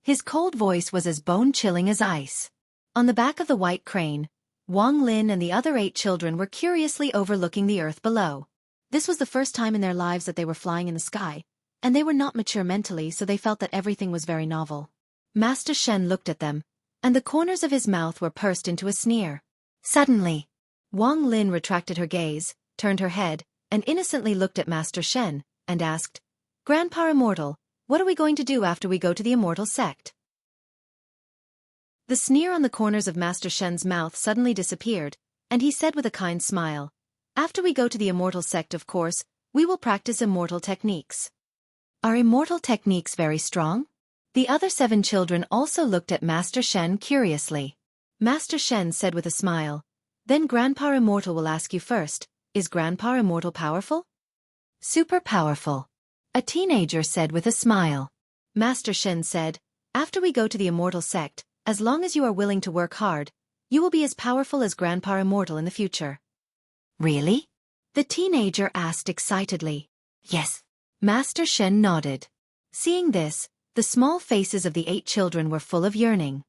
His cold voice was as bone-chilling as ice. On the back of the white crane, Wang Lin and the other 8 children were curiously overlooking the earth below. This was the first time in their lives that they were flying in the sky, and they were not mature mentally, so they felt that everything was very novel. Master Shen looked at them, and the corners of his mouth were pursed into a sneer. Suddenly, Wang Lin retracted her gaze, turned her head, and innocently looked at Master Shen, and asked, "Grandpa Immortal, what are we going to do after we go to the Immortal Sect?" The sneer on the corners of Master Shen's mouth suddenly disappeared, and he said with a kind smile, "After we go to the Immortal Sect, of course, we will practice immortal techniques." "Are immortal techniques very strong?" The other 7 children also looked at Master Shen curiously. Master Shen said with a smile, "Then Grandpa Immortal will ask you first, is Grandpa Immortal powerful?" "Super powerful," a teenager said with a smile. Master Shen said, "After we go to the Immortal Sect, as long as you are willing to work hard, you will be as powerful as Grandpa Immortal in the future." "Really?" the teenager asked excitedly. "Yes." Master Shen nodded. Seeing this, the small faces of the 8 children were full of yearning.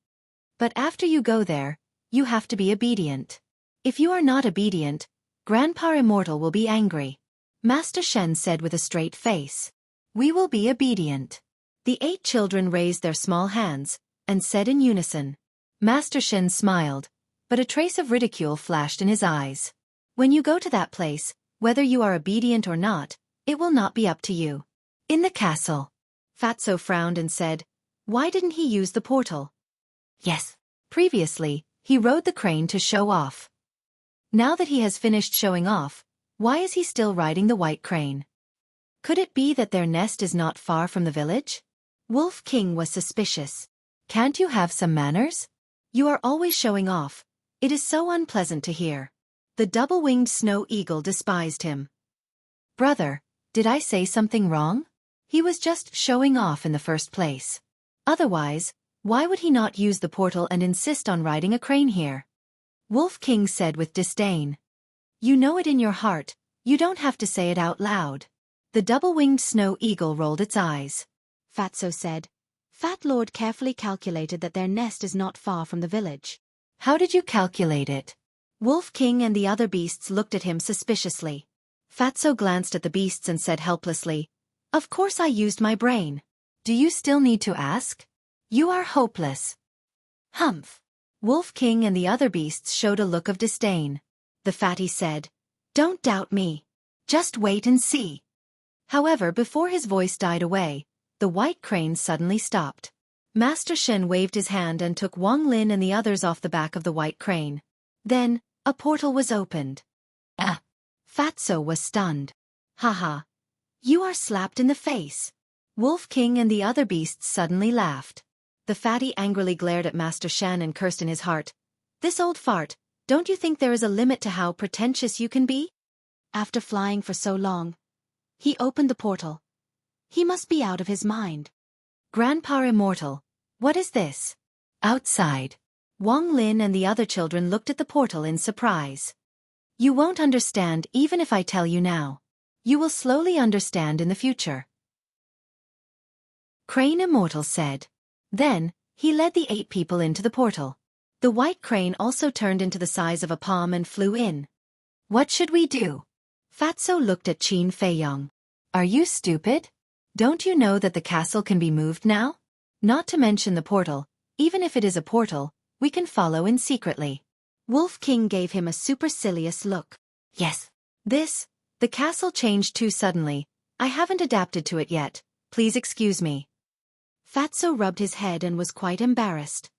"But after you go there, you have to be obedient. If you are not obedient, Grandpa Immortal will be angry." Master Shen said with a straight face, "We will be obedient." The 8 children raised their small hands, and said in unison. Master Shen smiled, but a trace of ridicule flashed in his eyes. "When you go to that place, whether you are obedient or not, it will not be up to you." In the castle, Fatso frowned and said, "Why didn't he use the portal?" "Yes." Previously, he rode the crane to show off. Now that he has finished showing off, why is he still riding the white crane? Could it be that their nest is not far from the village? Wolf King was suspicious. "Can't you have some manners? You are always showing off. It is so unpleasant to hear." The double-winged snow eagle despised him. "Brother, did I say something wrong? He was just showing off in the first place. Otherwise, why would he not use the portal and insist on riding a crane here?" Wolf King said with disdain. "You know it in your heart, You don't have to say it out loud. The double-winged snow eagle rolled its eyes. Fatso said. Fat Lord carefully calculated that their nest is not far from the village. How did you calculate it? Wolf King and the other beasts looked at him suspiciously. Fatso glanced at the beasts and said helplessly, Of course I used my brain. Do you still need to ask? You are hopeless. Humph. Wolf King and the other beasts showed a look of disdain. The fatty said, Don't doubt me. Just wait and see. However, before his voice died away, the white crane suddenly stopped. Master Shen waved his hand and took Wang Lin and the others off the back of the white crane. Then, a portal was opened. Fatso was stunned. Haha. You are slapped in the face. Wolf King and the other beasts suddenly laughed. The fatty angrily glared at Master Shen and cursed in his heart. This old fart, don't you think there is a limit to how pretentious you can be? After flying for so long, he opened the portal. He must be out of his mind. Grandpa Immortal, what is this? Outside. Wang Lin and the other children looked at the portal in surprise. You won't understand even if I tell you now. You will slowly understand in the future. Crane Immortal said. Then, he led the 8 people into the portal. The white crane also turned into the size of a palm and flew in. What should we do? Fatso looked at Qin Feiyong. Are you stupid? Don't you know that the castle can be moved now? Not to mention the portal, even if it is a portal, we can follow in secretly. Wolf King gave him a supercilious look. Yes. The castle changed too suddenly. I haven't adapted to it yet. Please excuse me. Fatso rubbed his head and was quite embarrassed.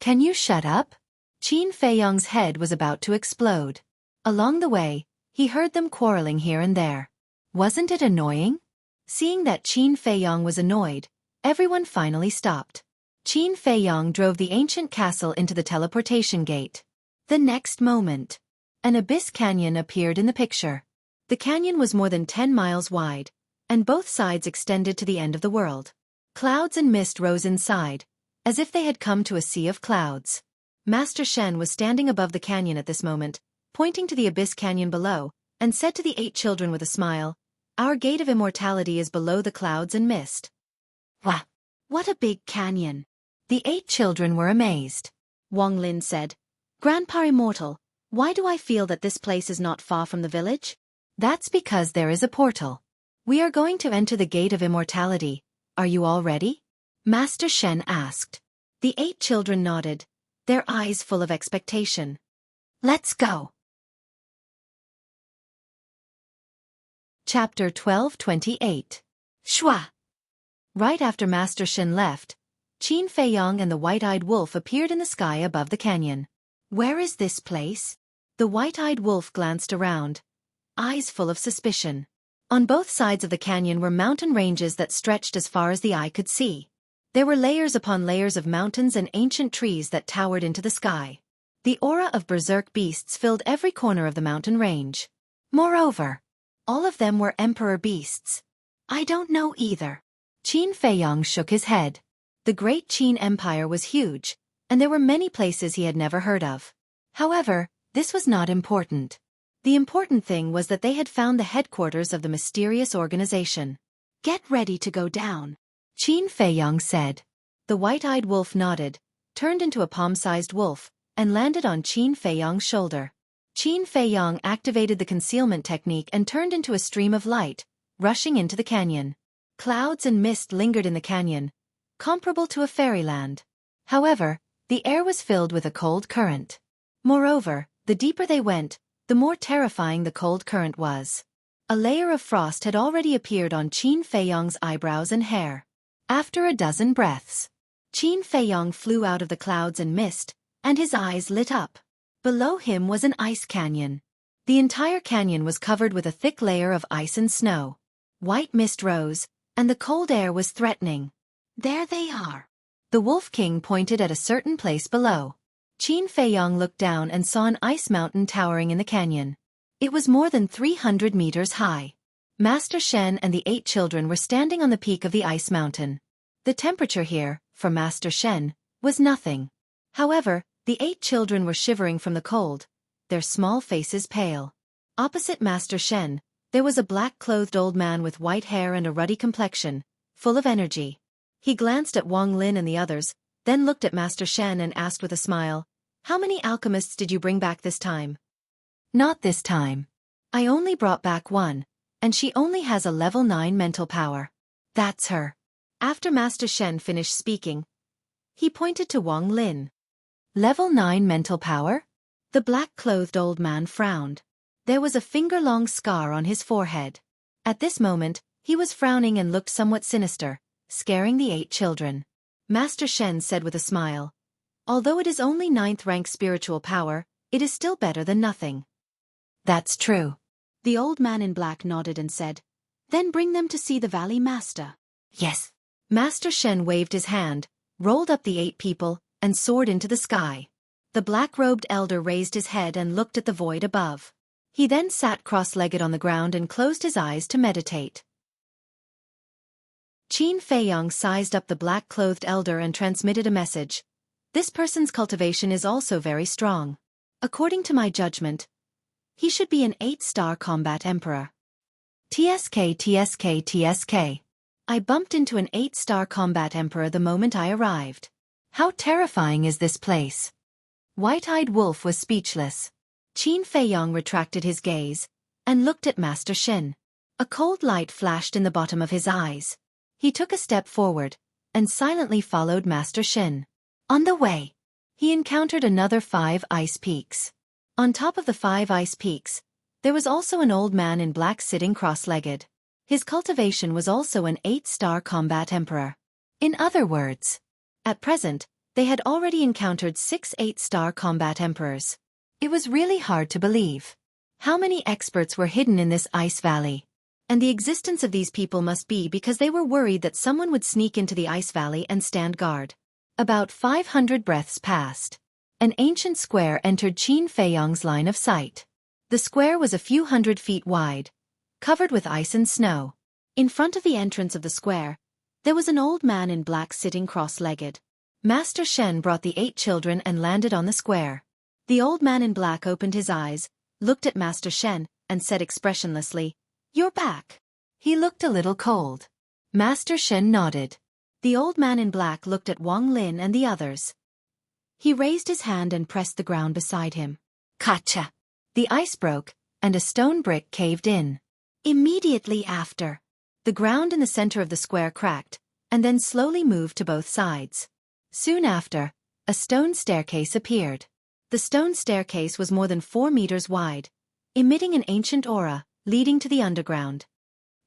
Can you shut up? Qin Feiyong's head was about to explode. Along the way, he heard them quarreling here and there. Wasn't it annoying? Seeing that Qin Feiyong was annoyed, everyone finally stopped. Qin Feiyong drove the ancient castle into the teleportation gate. The next moment, an abyss canyon appeared in the picture. The canyon was more than 10 miles wide, and both sides extended to the end of the world. Clouds and mist rose inside, as if they had come to a sea of clouds. Master Shen was standing above the canyon at this moment, pointing to the abyss canyon below, and said to the 8 children with a smile, Our gate of immortality is below the clouds and mist. Wow! What a big canyon! The 8 children were amazed. Wang Lin said, Grandpa Immortal, why do I feel that this place is not far from the village? That's because there is a portal. We are going to enter the gate of immortality. Are you all ready? Master Shen asked. The 8 children nodded, their eyes full of expectation. Let's go. Chapter 12:28. Shua! Right after Master Shen left, Qin Feiyong and the white-eyed wolf appeared in the sky above the canyon. Where is this place? The white-eyed wolf glanced around, eyes full of suspicion. On both sides of the canyon were mountain ranges that stretched as far as the eye could see. There were layers upon layers of mountains and ancient trees that towered into the sky. The aura of berserk beasts filled every corner of the mountain range. Moreover, all of them were emperor beasts. I don't know either. Qin Feiyong shook his head. The great Qin Empire was huge, and there were many places he had never heard of. However, this was not important. The important thing was that they had found the headquarters of the mysterious organization. Get ready to go down, Qin Feiyong said. The white-eyed wolf nodded, turned into a palm-sized wolf, and landed on Qin Feiyong's shoulder. Qin Feiyong activated the concealment technique and turned into a stream of light, rushing into the canyon. Clouds and mist lingered in the canyon, comparable to a fairyland. However, the air was filled with a cold current. Moreover, the deeper they went, the more terrifying the cold current was. A layer of frost had already appeared on Qin Feiyong's eyebrows and hair. After a dozen breaths, Qin Feiyong flew out of the clouds and mist, and his eyes lit up. Below him was an ice canyon. The entire canyon was covered with a thick layer of ice and snow. White mist rose, and the cold air was threatening. There they are. The Wolf King pointed at a certain place below. Qin Feiyong looked down and saw an ice mountain towering in the canyon. It was more than 300 meters high. Master Shen and the 8 children were standing on the peak of the ice mountain. The temperature here, for Master Shen, was nothing. However, the 8 children were shivering from the cold, their small faces pale. Opposite Master Shen, There was a black-clothed old man with white hair and a ruddy complexion, full of energy. He glanced at Wang Lin and the others, then looked at Master Shen and asked with a smile, "How many alchemists did you bring back this time?" "Not this time. I only brought back one, and she only has a level 9 mental power. That's her." After Master Shen finished speaking, he pointed to Wang Lin. "Level 9 mental power?" The black-clothed old man frowned. There was a finger-long scar on his forehead. At this moment, he was frowning and looked somewhat sinister, scaring the 8 children. Master Shen said with a smile, "Although it is only 9th rank spiritual power, it is still better than nothing." "That's true." The old man in black nodded and said, "Then bring them to see the Valley Master." "Yes." Master Shen waved his hand, rolled up the 8 people, and soared into the sky. The black-robed elder raised his head and looked at the void above. He then sat cross-legged on the ground and closed his eyes to meditate. Qin Feiyang sized up the black-clothed elder and transmitted a message. "This person's cultivation is also very strong. According to my judgment, he should be an 8-star combat emperor." TSK TSK TSK. I bumped into an 8-star combat emperor the moment I arrived. How terrifying is this place? White-eyed Wolf was speechless. Qin Feiyang retracted his gaze and looked at Master Shen. A cold light flashed in the bottom of his eyes. He took a step forward and silently followed Master Shen. On the way, he encountered another 5 ice peaks. On top of the 5 ice peaks, there was also an old man in black sitting cross-legged. His cultivation was also an 8-star combat emperor. In other words, at present, they had already encountered 6 8-star combat emperors. It was really hard to believe. How many experts were hidden in this ice valley? And the existence of these people must be because they were worried that someone would sneak into the ice valley and stand guard. About 500 breaths passed. An ancient square entered Qin Feiyang's line of sight. The square was a few hundred feet wide, covered with ice and snow. In front of the entrance of the square, there was an old man in black sitting cross-legged. Master Shen brought the 8 children and landed on the square. The old man in black opened his eyes, looked at Master Shen, and said expressionlessly, "You're back." He looked a little cold. Master Shen nodded. The old man in black looked at Wang Lin and the others. He raised his hand and pressed the ground beside him. Kacha! The ice broke, and a stone brick caved in. Immediately after, the ground in the center of the square cracked, and then slowly moved to both sides. Soon after, a stone staircase appeared. The stone staircase was more than 4 meters wide, emitting an ancient aura, leading to the underground.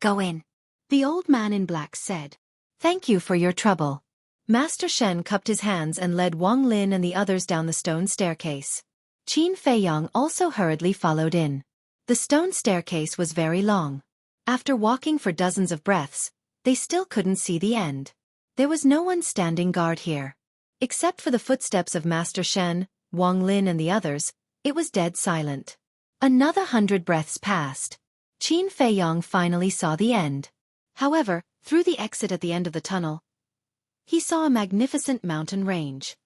"Go in," the old man in black said. "Thank you for your trouble." Master Shen cupped his hands and led Wang Lin and the others down the stone staircase. Qin Feiyang also hurriedly followed in. The stone staircase was very long. After walking for dozens of breaths, they still couldn't see the end. There was no one standing guard here. Except for the footsteps of Master Shen, Wang Lin and the others, it was dead silent. Another 100 breaths passed. Qin Feiyang finally saw the end. However, through the exit at the end of the tunnel, he saw a magnificent mountain range.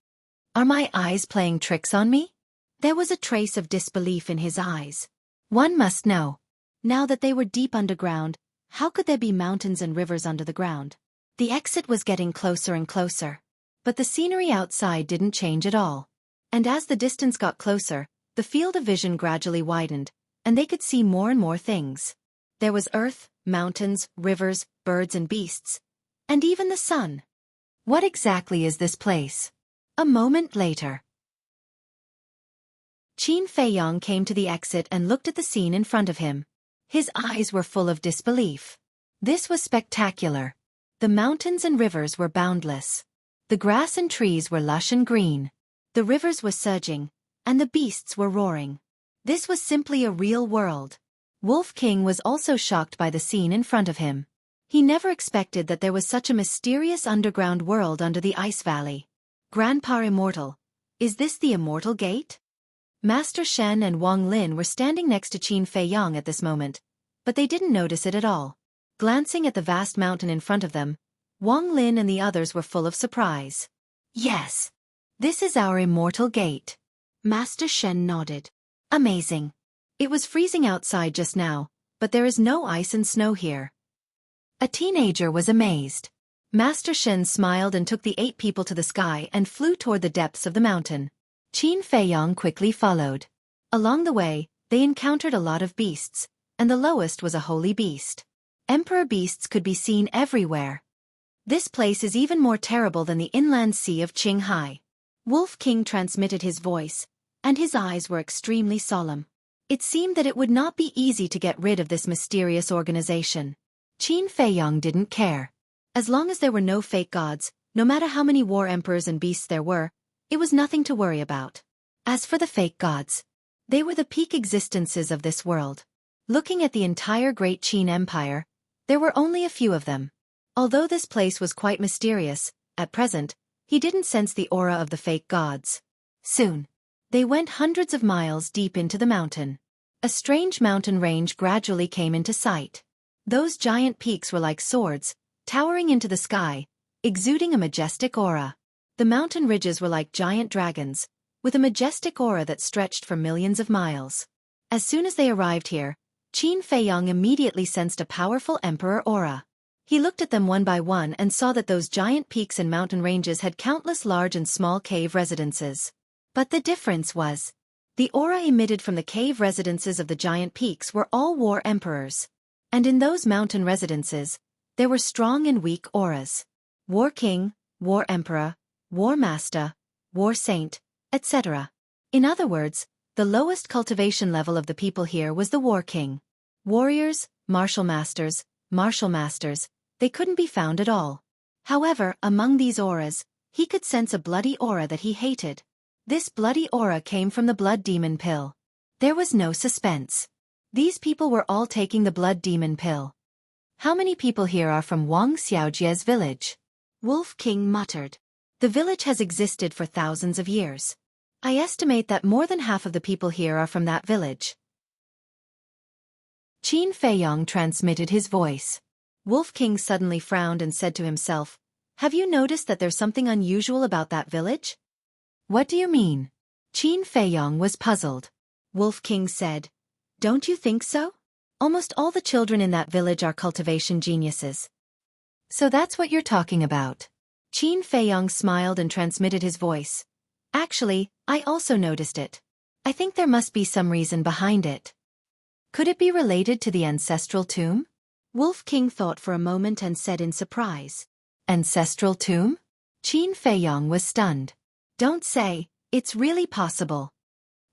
Are my eyes playing tricks on me? There was a trace of disbelief in his eyes. One must know. Now that they were deep underground, how could there be mountains and rivers under the ground? The exit was getting closer and closer. But the scenery outside didn't change at all. And as the distance got closer, the field of vision gradually widened, and they could see more and more things. There was earth, mountains, rivers, birds and beasts, and even the sun. What exactly is this place? A moment later, Qin Feiyang came to the exit and looked at the scene in front of him. His eyes were full of disbelief. This was spectacular. The mountains and rivers were boundless. The grass and trees were lush and green. The rivers were surging, and the beasts were roaring. This was simply a real world. Wolf King was also shocked by the scene in front of him. He never expected that there was such a mysterious underground world under the ice valley. Grandpa Immortal, is this the Immortal Gate? Master Shen and Wang Lin were standing next to Qin Feiyang at this moment, but they didn't notice it at all. Glancing at the vast mountain in front of them, Wang Lin and the others were full of surprise. Yes, this is our Immortal Gate. Master Shen nodded. Amazing. It was freezing outside just now, but there is no ice and snow here." A teenager was amazed. Master Shen smiled and took the 8 people to the sky and flew toward the depths of the mountain. Qin Feiyong quickly followed. Along the way, they encountered a lot of beasts, and the lowest was a holy beast. Emperor beasts could be seen everywhere. This place is even more terrible than the inland sea of Qinghai. Wolf King transmitted his voice, and his eyes were extremely solemn. It seemed that it would not be easy to get rid of this mysterious organization. Qin Feiyong didn't care. As long as there were no fake gods, no matter how many war emperors and beasts there were, it was nothing to worry about. As for the fake gods, they were the peak existences of this world. Looking at the entire Great Qin Empire, there were only a few of them. Although this place was quite mysterious, at present, he didn't sense the aura of the fake gods. Soon, they went hundreds of miles deep into the mountain. A strange mountain range gradually came into sight. Those giant peaks were like swords, towering into the sky, exuding a majestic aura. The mountain ridges were like giant dragons, with a majestic aura that stretched for millions of miles. As soon as they arrived here, Qin Feiyong immediately sensed a powerful emperor aura. He looked at them one by one and saw that those giant peaks and mountain ranges had countless large and small cave residences. But the difference was, the aura emitted from the cave residences of the giant peaks were all war emperors. And in those mountain residences, there were strong and weak auras. War king, war emperor, war master, war saint, etc. In other words, the lowest cultivation level of the people here was the war king. Warriors, martial masters, they couldn't be found at all. However, among these auras, he could sense a bloody aura that he hated. This bloody aura came from the blood demon pill. There was no suspense. These people were all taking the blood demon pill. "How many people here are from Wang Xiaojie's village?" Wolf King muttered. "The village has existed for thousands of years. I estimate that more than half of the people here are from that village." Qin Feiyong transmitted his voice. Wolf King suddenly frowned and said to himself, "Have you noticed that there's something unusual about that village?" "What do you mean?" Qin Feiyong was puzzled. Wolf King said, "Don't you think so? Almost all the children in that village are cultivation geniuses." "So that's what you're talking about." Qin Feiyong smiled and transmitted his voice. "Actually, I also noticed it. I think there must be some reason behind it. Could it be related to the ancestral tomb?" Wolf King thought for a moment and said in surprise, "Ancestral tomb?" Qin Feiyong was stunned. "Don't say, it's really possible.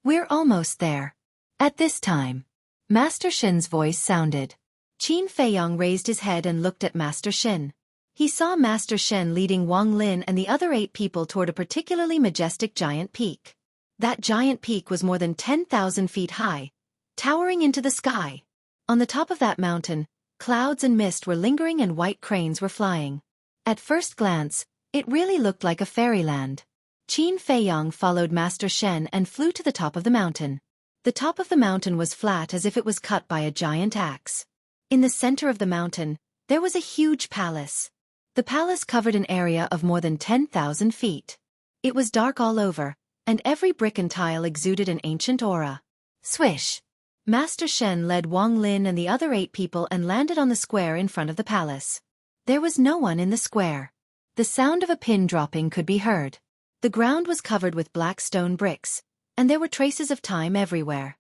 We're almost there." At this time, Master Shen's voice sounded. Qin Feiyong raised his head and looked at Master Shen. He saw Master Shen leading Wang Lin and the other 8 people toward a particularly majestic giant peak. That giant peak was more than 10,000 feet high, towering into the sky. On the top of that mountain, clouds and mist were lingering and white cranes were flying. At first glance, it really looked like a fairyland. Qin Feiyong followed Master Shen and flew to the top of the mountain. The top of the mountain was flat as if it was cut by a giant axe. In the center of the mountain, there was a huge palace. The palace covered an area of more than 10,000 feet. It was dark all over, and every brick and tile exuded an ancient aura. Swish! Master Shen led Wang Lin and the other 8 people and landed on the square in front of the palace. There was no one in the square. The sound of a pin dropping could be heard. The ground was covered with black stone bricks, and there were traces of time everywhere.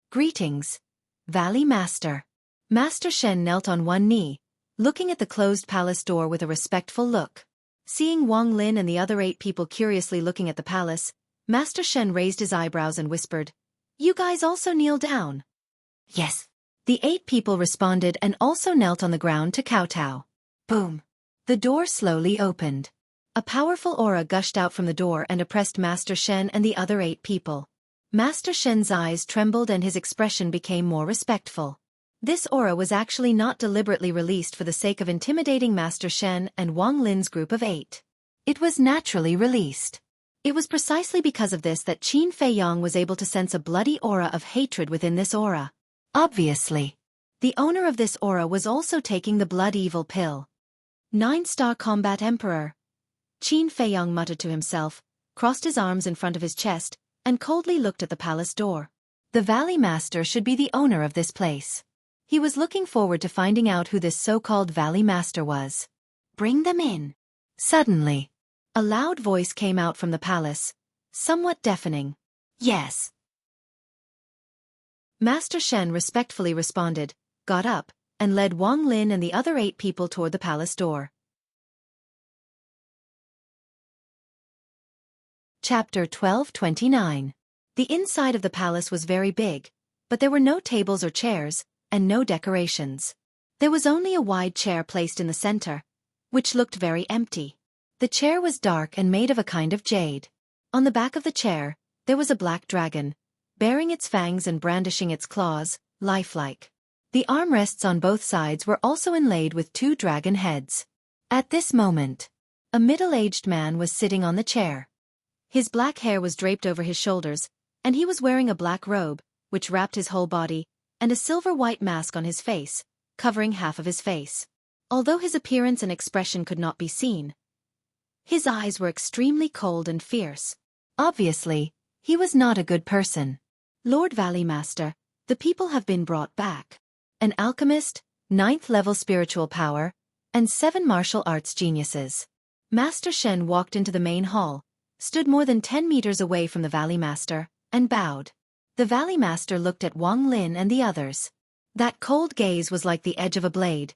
"Greetings, Valley Master." Master Shen knelt on one knee, looking at the closed palace door with a respectful look. Seeing Wang Lin and the other 8 people curiously looking at the palace, Master Shen raised his eyebrows and whispered, "You guys also kneel down?" "Yes." The 8 people responded and also knelt on the ground to kowtow. Boom! The door slowly opened. A powerful aura gushed out from the door and oppressed Master Shen and the other 8 people. Master Shen's eyes trembled and his expression became more respectful. This aura was actually not deliberately released for the sake of intimidating Master Shen and Wang Lin's group of 8. It was naturally released. It was precisely because of this that Qin Feiyong was able to sense a bloody aura of hatred within this aura. Obviously, the owner of this aura was also taking the blood evil pill. 9-star combat emperor. Qin Feiyong muttered to himself, crossed his arms in front of his chest, and coldly looked at the palace door. The Valley Master should be the owner of this place. He was looking forward to finding out who this so-called Valley Master was. Bring them in. Suddenly, a loud voice came out from the palace, somewhat deafening. Yes. Master Shen respectfully responded, got up, and led Wang Lin and the other 8 people toward the palace door. Chapter 1229. The inside of the palace was very big, but there were no tables or chairs, and no decorations. There was only a wide chair placed in the center, which looked very empty. The chair was dark and made of a kind of jade. On the back of the chair, there was a black dragon, baring its fangs and brandishing its claws, lifelike. The armrests on both sides were also inlaid with 2 dragon heads. At this moment, a middle-aged man was sitting on the chair. His black hair was draped over his shoulders, and he was wearing a black robe, which wrapped his whole body, and a silver-white mask on his face, covering half of his face. Although his appearance and expression could not be seen, his eyes were extremely cold and fierce. Obviously, he was not a good person. Lord Valley Master, the people have been brought back. An alchemist, 9th level spiritual power, and 7 martial arts geniuses. Master Shen walked into the main hall, stood more than 10 meters away from the Valley Master, and bowed. The Valley Master looked at Wang Lin and the others. That cold gaze was like the edge of a blade,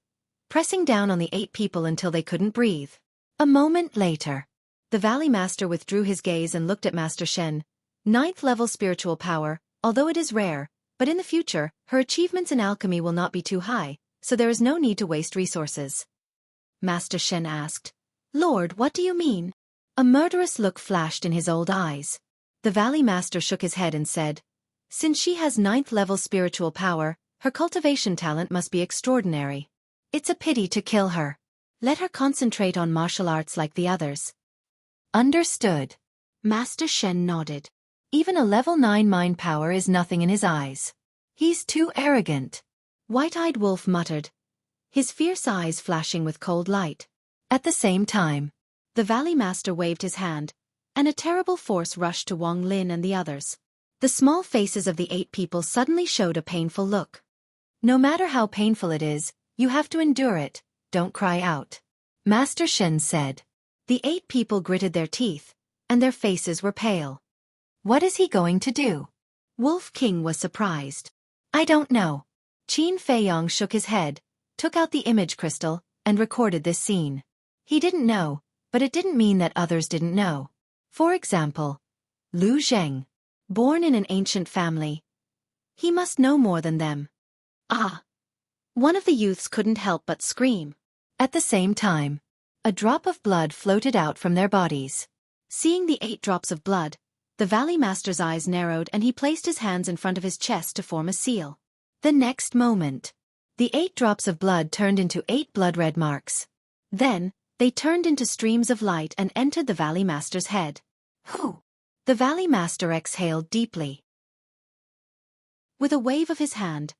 pressing down on the 8 people until they couldn't breathe. A moment later, the Valley Master withdrew his gaze and looked at Master Shen. 9th level spiritual power, although it is rare, but in the future, her achievements in alchemy will not be too high, so there is no need to waste resources. Master Shen asked, Lord, what do you mean? A murderous look flashed in his old eyes. The Valley Master shook his head and said, since she has 9th level spiritual power, her cultivation talent must be extraordinary. It's a pity to kill her. Let her concentrate on martial arts like the others. Understood. Master Shen nodded. Even a level 9 mind power is nothing in his eyes. He's too arrogant. White-eyed Wolf muttered, his fierce eyes flashing with cold light. At the same time, the Valley Master waved his hand, and a terrible force rushed to Wang Lin and the others. The small faces of the 8 people suddenly showed a painful look. No matter how painful it is, you have to endure it, don't cry out. Master Shen said. The 8 people gritted their teeth, and their faces were pale. What is he going to do? Wolf King was surprised. I don't know. Qin Feiyong shook his head, took out the image crystal, and recorded this scene. He didn't know, but it didn't mean that others didn't know. For example, Lu Zheng. Born in an ancient family. He must know more than them. Ah! One of the youths couldn't help but scream. At the same time, a drop of blood floated out from their bodies. Seeing the 8 drops of blood, the Valley Master's eyes narrowed and he placed his hands in front of his chest to form a seal. The next moment, the 8 drops of blood turned into 8 blood-red marks. Then, they turned into streams of light and entered the Valley Master's head. Whew! The Valley Master exhaled deeply. With a wave of his hand,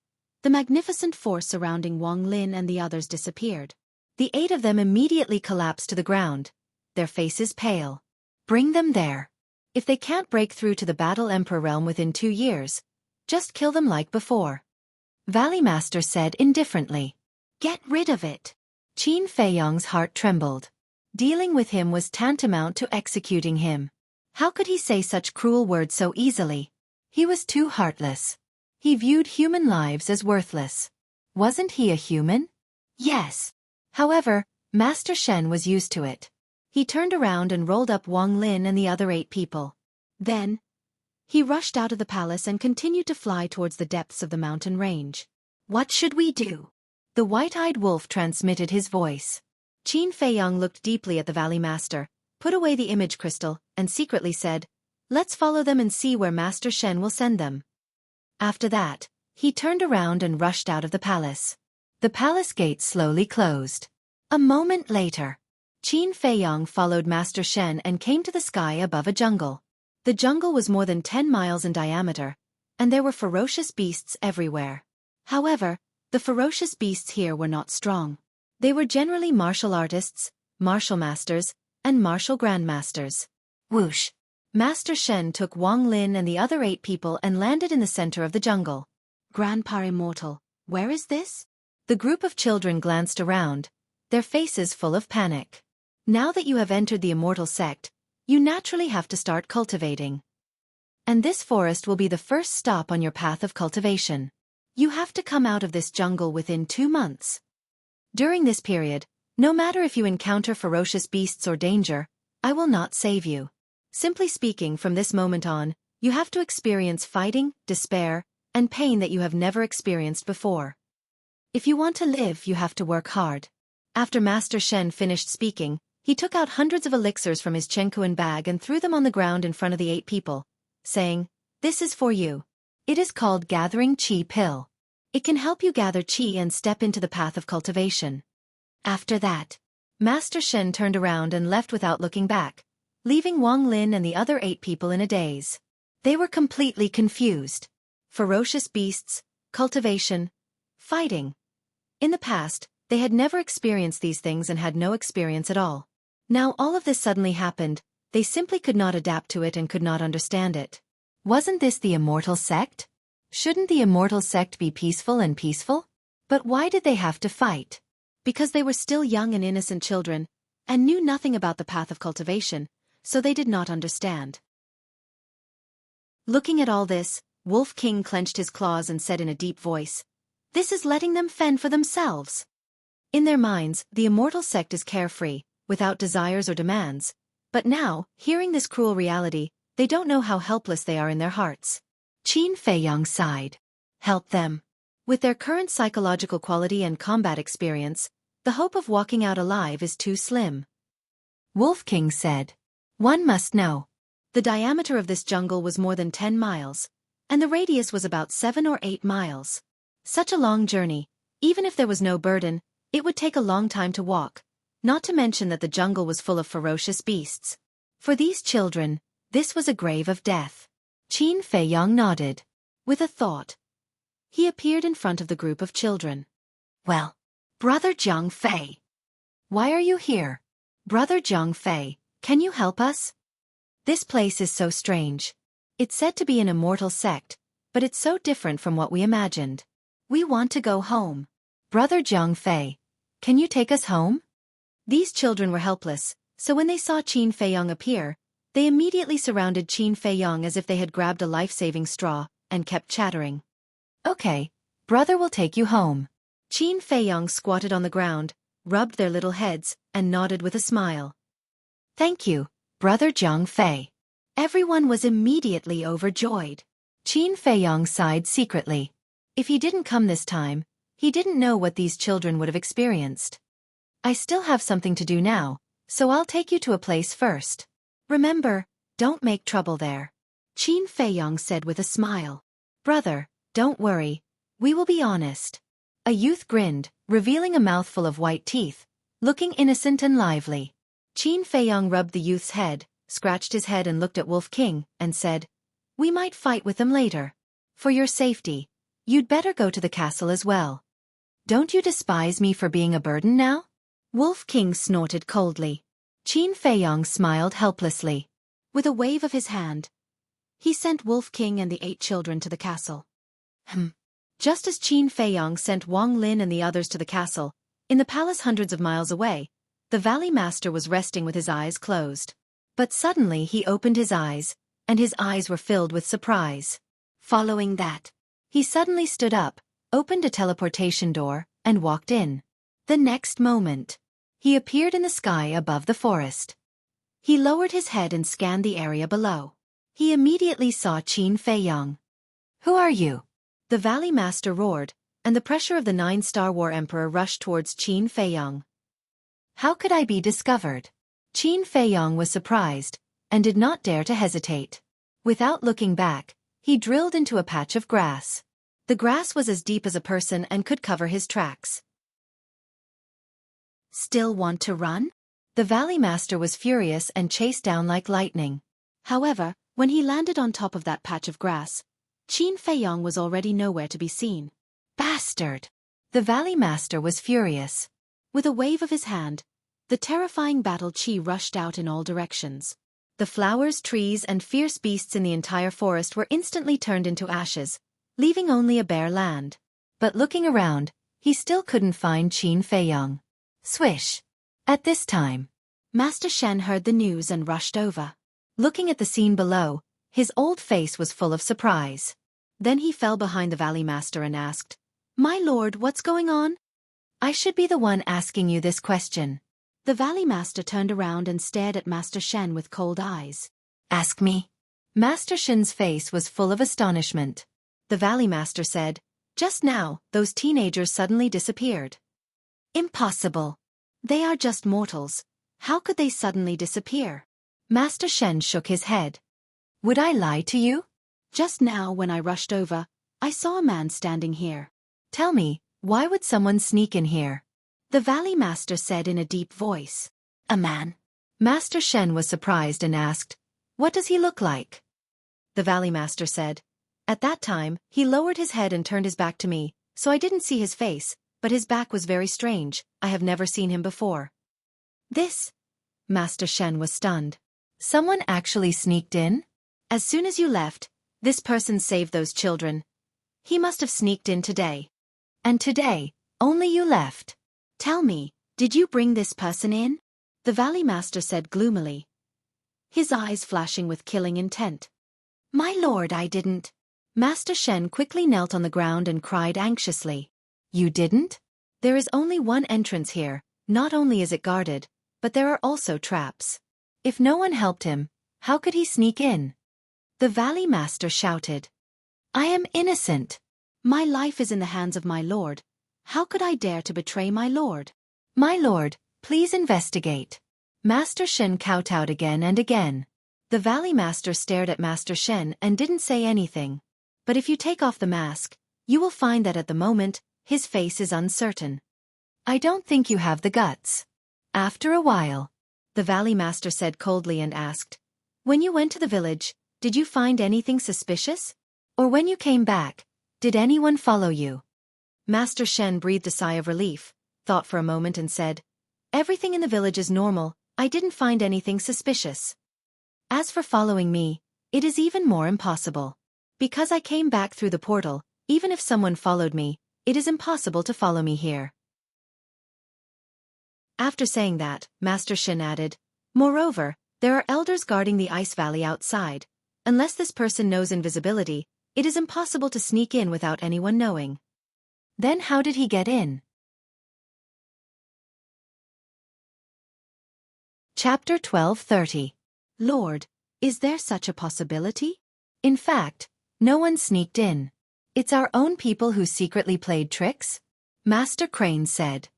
the magnificent force surrounding Wang Lin and the others disappeared. The 8 of them immediately collapsed to the ground, their faces pale. Bring them there. If they can't break through to the Battle Emperor realm within 2 years, just kill them like before. Valley Master said indifferently. Get rid of it. Qin Feiyong's heart trembled. Dealing with him was tantamount to executing him. How could he say such cruel words so easily? He was too heartless. He viewed human lives as worthless. Wasn't he a human? Yes. However, Master Shen was used to it. He turned around and rolled up Wang Lin and the other 8 people. Then, he rushed out of the palace and continued to fly towards the depths of the mountain range. What should we do? The white-eyed wolf transmitted his voice. Qin Feiyong looked deeply at the Valley Master, put away the image crystal, and secretly said, let's follow them and see where Master Shen will send them. After that, he turned around and rushed out of the palace. The palace gates slowly closed. A moment later, Qin Feiyong followed Master Shen and came to the sky above a jungle. The jungle was more than 10 miles in diameter, and there were ferocious beasts everywhere. However, the ferocious beasts here were not strong. They were generally martial artists, martial masters, and martial grandmasters. Whoosh! Master Shen took Wang Lin and the other 8 people and landed in the center of the jungle. Grandpa Immortal, Where is this? The group of children glanced around, their faces full of panic. Now that you have entered the immortal sect, you naturally have to start cultivating. And this forest will be the first stop on your path of cultivation. You have to come out of this jungle within 2 months. During this period, no matter if you encounter ferocious beasts or danger, I will not save you. Simply speaking, from this moment on, you have to experience fighting, despair, and pain that you have never experienced before. If you want to live, you have to work hard. After Master Shen finished speaking, he took out hundreds of elixirs from his Chenkuan bag and threw them on the ground in front of the 8 people, saying, "This is for you. It is called Gathering Qi Pill. It can help you gather qi and step into the path of cultivation." After that, Master Shen turned around and left without looking back, leaving Wang Lin and the other 8 people in a daze. They were completely confused. Ferocious beasts, cultivation, fighting. In the past, they had never experienced these things and had no experience at all. Now all of this suddenly happened, they simply could not adapt to it and could not understand it. Wasn't this the immortal sect? Shouldn't the immortal sect be peaceful and peaceful? But why did they have to fight? Because they were still young and innocent children, and knew nothing about the path of cultivation, so they did not understand. Looking at all this, Wolf King clenched his claws and said in a deep voice, "This is letting them fend for themselves." In their minds, the immortal sect is carefree, without desires or demands, but now, hearing this cruel reality, they don't know how helpless they are in their hearts. Qin Feiyang sighed. Help them. With their current psychological quality and combat experience, the hope of walking out alive is too slim. Wolf King said, "One must know. The diameter of this jungle was more than 10 miles, and the radius was about 7 or 8 miles. Such a long journey, even if there was no burden, it would take a long time to walk, not to mention that the jungle was full of ferocious beasts. For these children, this was a grave of death." Qin Feiyang nodded. With a thought, he appeared in front of the group of children. "Well, Brother Zhang Fei. Why are you here? Brother Zhang Fei, can you help us? This place is so strange. It's said to be an immortal sect, but it's so different from what we imagined. We want to go home. Brother Zhang Fei, can you take us home?" These children were helpless, so when they saw Qin Feiyang appear, they immediately surrounded Qin Feiyang as if they had grabbed a life-saving straw, and kept chattering. "Okay, brother will take you home." Qin Feiyang squatted on the ground, rubbed their little heads, and nodded with a smile. "Thank you, Brother Zhang Fei." Everyone was immediately overjoyed. Qin Feiyang sighed secretly. If he didn't come this time, he didn't know what these children would have experienced. "I still have something to do now, so I'll take you to a place first. Remember, don't make trouble there," Qin Feiyang said with a smile. "Brother, don't worry, we will be honest." A youth grinned, revealing a mouthful of white teeth, looking innocent and lively. Qin Feiyang rubbed the youth's head, scratched his head and looked at Wolf King, and said, "We might fight with them later. For your safety, you'd better go to the castle as well. Don't you despise me for being a burden now?" Wolf King snorted coldly. Qin Feiyang smiled helplessly. With a wave of his hand, he sent Wolf King and the 8 children to the castle. Just as Qin Feiyang sent Wang Lin and the others to the castle, in the palace hundreds of miles away, the Valley Master was resting with his eyes closed. But suddenly he opened his eyes, and his eyes were filled with surprise. Following that, he suddenly stood up, opened a teleportation door, and walked in. The next moment, he appeared in the sky above the forest. He lowered his head and scanned the area below. He immediately saw Qin Feiyang. "Who are you?" The Valley Master roared, and the pressure of the 9-star War Emperor rushed towards Qin Feiyang. "How could I be discovered?" Qin Feiyang was surprised, and did not dare to hesitate. Without looking back, he drilled into a patch of grass. The grass was as deep as a person and could cover his tracks. "Still want to run?" The Valley Master was furious and chased down like lightning. However, when he landed on top of that patch of grass, Qin Feiyang was already nowhere to be seen. "Bastard!" The Valley Master was furious. With a wave of his hand, the terrifying battle qi rushed out in all directions. The flowers, trees, and fierce beasts in the entire forest were instantly turned into ashes, leaving only a bare land. But looking around, he still couldn't find Qin Feiyang. Swish! At this time, Master Shen heard the news and rushed over. Looking at the scene below, his old face was full of surprise. Then he fell behind the Valley Master and asked, "My lord, what's going on?" "I should be the one asking you this question." The Valley Master turned around and stared at Master Shen with cold eyes. "Ask me." Master Shen's face was full of astonishment. The Valley Master said, "Just now, those teenagers suddenly disappeared." "Impossible. They are just mortals. How could they suddenly disappear?" Master Shen shook his head. "Would I lie to you? Just now when I rushed over, I saw a man standing here." "Tell me, why would someone sneak in here?" The Valley Master said in a deep voice. "A man?" Master Shen was surprised and asked, "What does he look like?" The Valley Master said, "At that time, he lowered his head and turned his back to me, so I didn't see his face, but his back was very strange. I have never seen him before." "This?" Master Shen was stunned. "Someone actually sneaked in? As soon as you left, this person saved those children. He must have sneaked in today. And today, only you left. Tell me, did you bring this person in?" The Valley Master said gloomily, his eyes flashing with killing intent. "My lord, I didn't." Master Shen quickly knelt on the ground and cried anxiously. "You didn't? There is only one entrance here. Not only is it guarded, but there are also traps. If no one helped him, how could he sneak in?" The Valley Master shouted, "I am innocent. My life is in the hands of my lord. How could I dare to betray my lord?" "My lord, please investigate." Master Shen kowtowed again and again. The Valley Master stared at Master Shen and didn't say anything. But if you take off the mask, you will find that at the moment, his face is uncertain. "I don't think you have the guts." After a while, the Valley Master said coldly and asked, "When you went to the village, did you find anything suspicious? Or when you came back, did anyone follow you?" Master Shen breathed a sigh of relief, thought for a moment and said, "Everything in the village is normal. I didn't find anything suspicious. As for following me, it is even more impossible. Because I came back through the portal, even if someone followed me, it is impossible to follow me here." After saying that, Master Shen added, "Moreover, there are elders guarding the ice valley outside. Unless this person knows invisibility, it is impossible to sneak in without anyone knowing." Then how did he get in? Chapter 12:30. Lord, is there such a possibility? In fact, no one sneaked in. It's our own people who secretly played tricks? Master Crane said.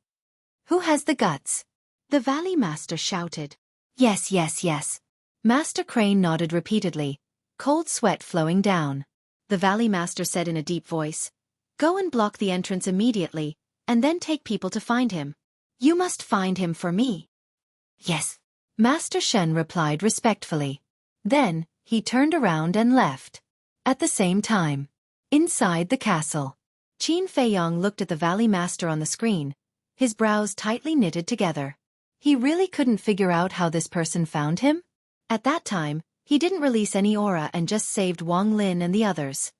Who has the guts? The Valley Master shouted. Yes, yes, yes. Master Crane nodded repeatedly, cold sweat flowing down. The Valley Master said in a deep voice, "Go and block the entrance immediately, and then take people to find him. You must find him for me." Yes. Master Shen replied respectfully. Then, he turned around and left. At the same time, inside the castle, Qin Feiyang looked at the Valley Master on the screen, his brows tightly knitted together. He really couldn't figure out how this person found him? At that time, he didn't release any aura and just saved Wang Lin and the others.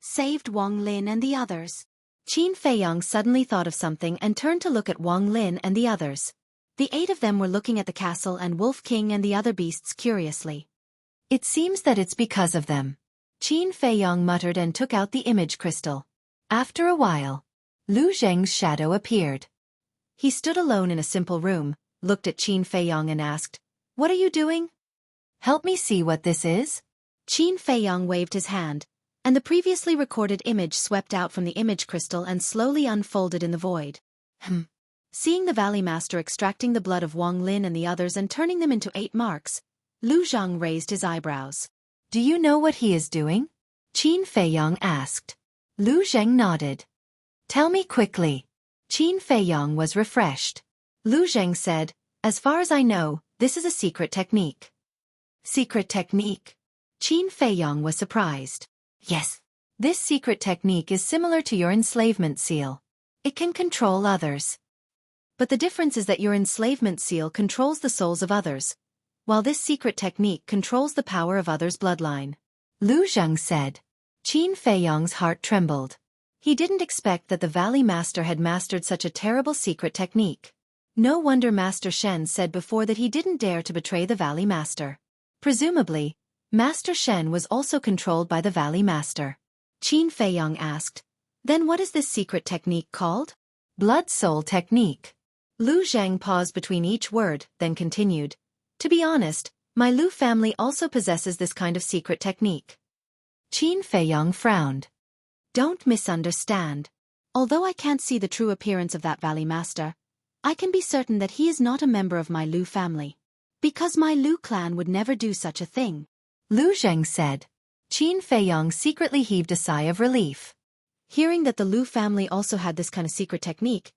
Saved Wang Lin and the others. Qin Feiyang suddenly thought of something and turned to look at Wang Lin and the others. The 8 of them were looking at the castle and Wolf King and the other beasts curiously. It seems that it's because of them. Qin Feiyang muttered and took out the image crystal. After a while, Lu Zheng's shadow appeared. He stood alone in a simple room, looked at Qin Feiyang and asked, "What are you doing?" "Help me see what this is." Qin Feiyang waved his hand, and the previously recorded image swept out from the image crystal and slowly unfolded in the void. Seeing the Valley Master extracting the blood of Wang Lin and the others and turning them into 8 marks, Lu Zheng raised his eyebrows. "Do you know what he is doing?" Qin Feiyang asked. Lu Zheng nodded. "Tell me quickly." Qin Feiyang was refreshed. Lu Zheng said, "As far as I know, this is a secret technique." Secret technique? Qin Feiyang was surprised. Yes. This secret technique is similar to your enslavement seal. It can control others. But the difference is that your enslavement seal controls the souls of others, while this secret technique controls the power of others' bloodline. Lu Zheng said. Qin Feiyang's heart trembled. He didn't expect that the Valley Master had mastered such a terrible secret technique. No wonder Master Shen said before that he didn't dare to betray the Valley Master. Presumably, Master Shen was also controlled by the Valley Master. Qin Feiyong asked, "Then what is this secret technique called?" "Blood Soul Technique." Lu Zhang paused between each word, then continued, "To be honest, my Lu family also possesses this kind of secret technique." Qin Feiyong frowned. "Don't misunderstand. Although I can't see the true appearance of that Valley Master, I can be certain that he is not a member of my Lu family. Because my Lu clan would never do such a thing," Lu Zheng said. Qin Feiyong secretly heaved a sigh of relief. Hearing that the Lu family also had this kind of secret technique,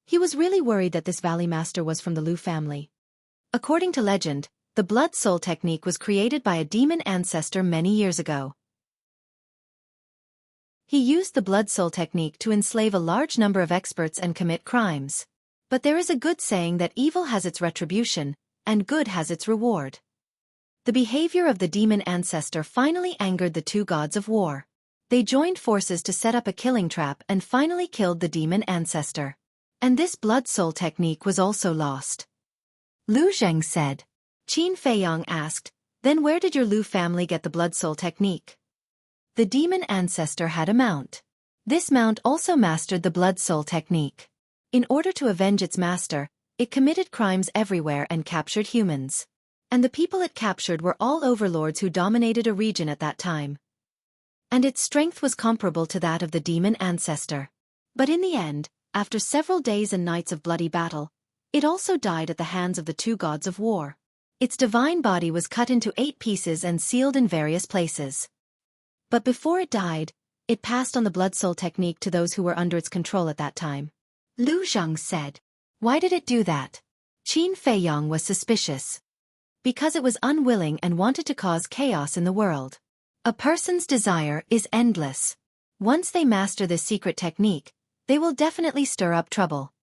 he was really worried that this Valley Master was from the Lu family. According to legend, the Blood Soul technique was created by a demon ancestor many years ago. He used the Blood Soul technique to enslave a large number of experts and commit crimes. But there is a good saying that evil has its retribution, and good has its reward. The behavior of the demon ancestor finally angered the two gods of war. They joined forces to set up a killing trap and finally killed the demon ancestor. And this Blood Soul technique was also lost. Lu Zheng said. Qin Feiyong asked, "Then where did your Lu family get the Blood Soul technique?" The demon ancestor had a mount. This mount also mastered the Blood Soul technique. In order to avenge its master, it committed crimes everywhere and captured humans. And the people it captured were all overlords who dominated a region at that time. And its strength was comparable to that of the demon ancestor. But in the end, after several days and nights of bloody battle, it also died at the hands of the two gods of war. Its divine body was cut into 8 pieces and sealed in various places. But before it died, it passed on the Blood Soul technique to those who were under its control at that time. Lu Zheng said. Why did it do that? Qin Feiyong was suspicious. Because it was unwilling and wanted to cause chaos in the world. A person's desire is endless. Once they master this secret technique, they will definitely stir up trouble.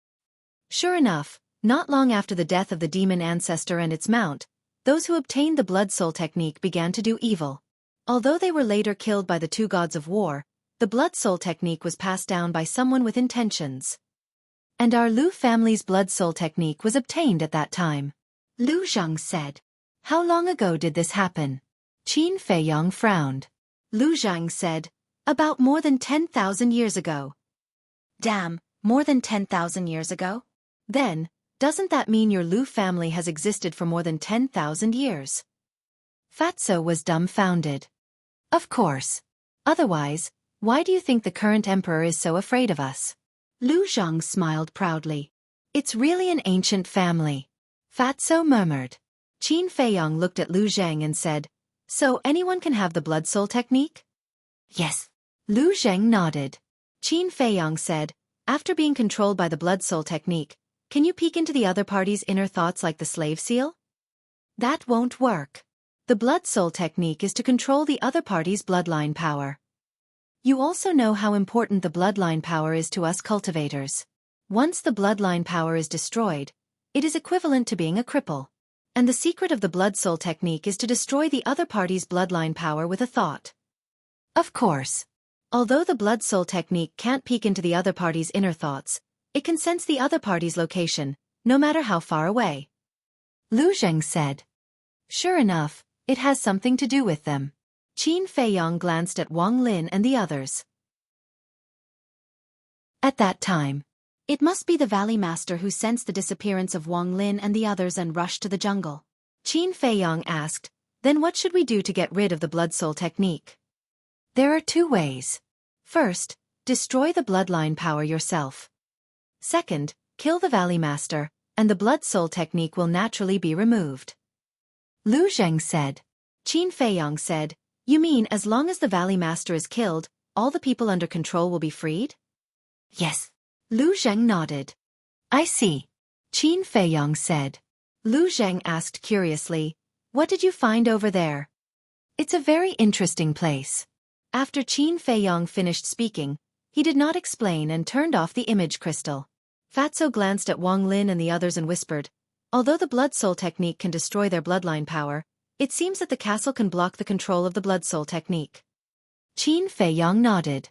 Sure enough, not long after the death of the demon ancestor and its mount, those who obtained the Blood Soul technique began to do evil. Although they were later killed by the two gods of war, the Blood Soul technique was passed down by someone with intentions. And our Lu family's Blood Soul technique was obtained at that time. Lu Zheng said. How long ago did this happen? Qin Feiyong frowned. Lu Zheng said, about more than 10,000 years ago. Damn, more than 10,000 years ago? Then, doesn't that mean your Lu family has existed for more than 10,000 years? Fatso was dumbfounded. Of course. Otherwise, why do you think the current emperor is so afraid of us? Lu Zheng smiled proudly. It's really an ancient family. Fatso murmured. Qin Feiyong looked at Lu Zheng and said, So anyone can have the Blood Soul technique? Yes. Lu Zheng nodded. Qin Feiyong said, after being controlled by the Blood Soul technique, can you peek into the other party's inner thoughts like the slave seal? That won't work. The Blood Soul technique is to control the other party's bloodline power. You also know how important the bloodline power is to us cultivators. Once the bloodline power is destroyed, it is equivalent to being a cripple. And the secret of the Blood Soul technique is to destroy the other party's bloodline power with a thought. Of course. Although the Blood Soul technique can't peek into the other party's inner thoughts, it can sense the other party's location, no matter how far away. Lu Zheng said. Sure enough, it has something to do with them. Qin Feiyong glanced at Wang Lin and the others. At that time, it must be the Valley Master who sensed the disappearance of Wang Lin and the others and rushed to the jungle. Qin Feiyong asked, then what should we do to get rid of the Blood Soul technique? There are 2 ways. First, destroy the bloodline power yourself. Second, kill the Valley Master, and the Blood Soul technique will naturally be removed. Lu Zheng said. Qin Feiyong said, you mean as long as the Valley Master is killed, all the people under control will be freed? Yes. Lu Zheng nodded. I see. Qin Feiyong said. Lu Zheng asked curiously, what did you find over there? It's a very interesting place. After Qin Feiyong finished speaking, he did not explain and turned off the image crystal. Fatso glanced at Wang Lin and the others and whispered, although the Blood Soul technique can destroy their bloodline power, it seems that the castle can block the control of the Blood Soul technique. Qin Feiyong nodded.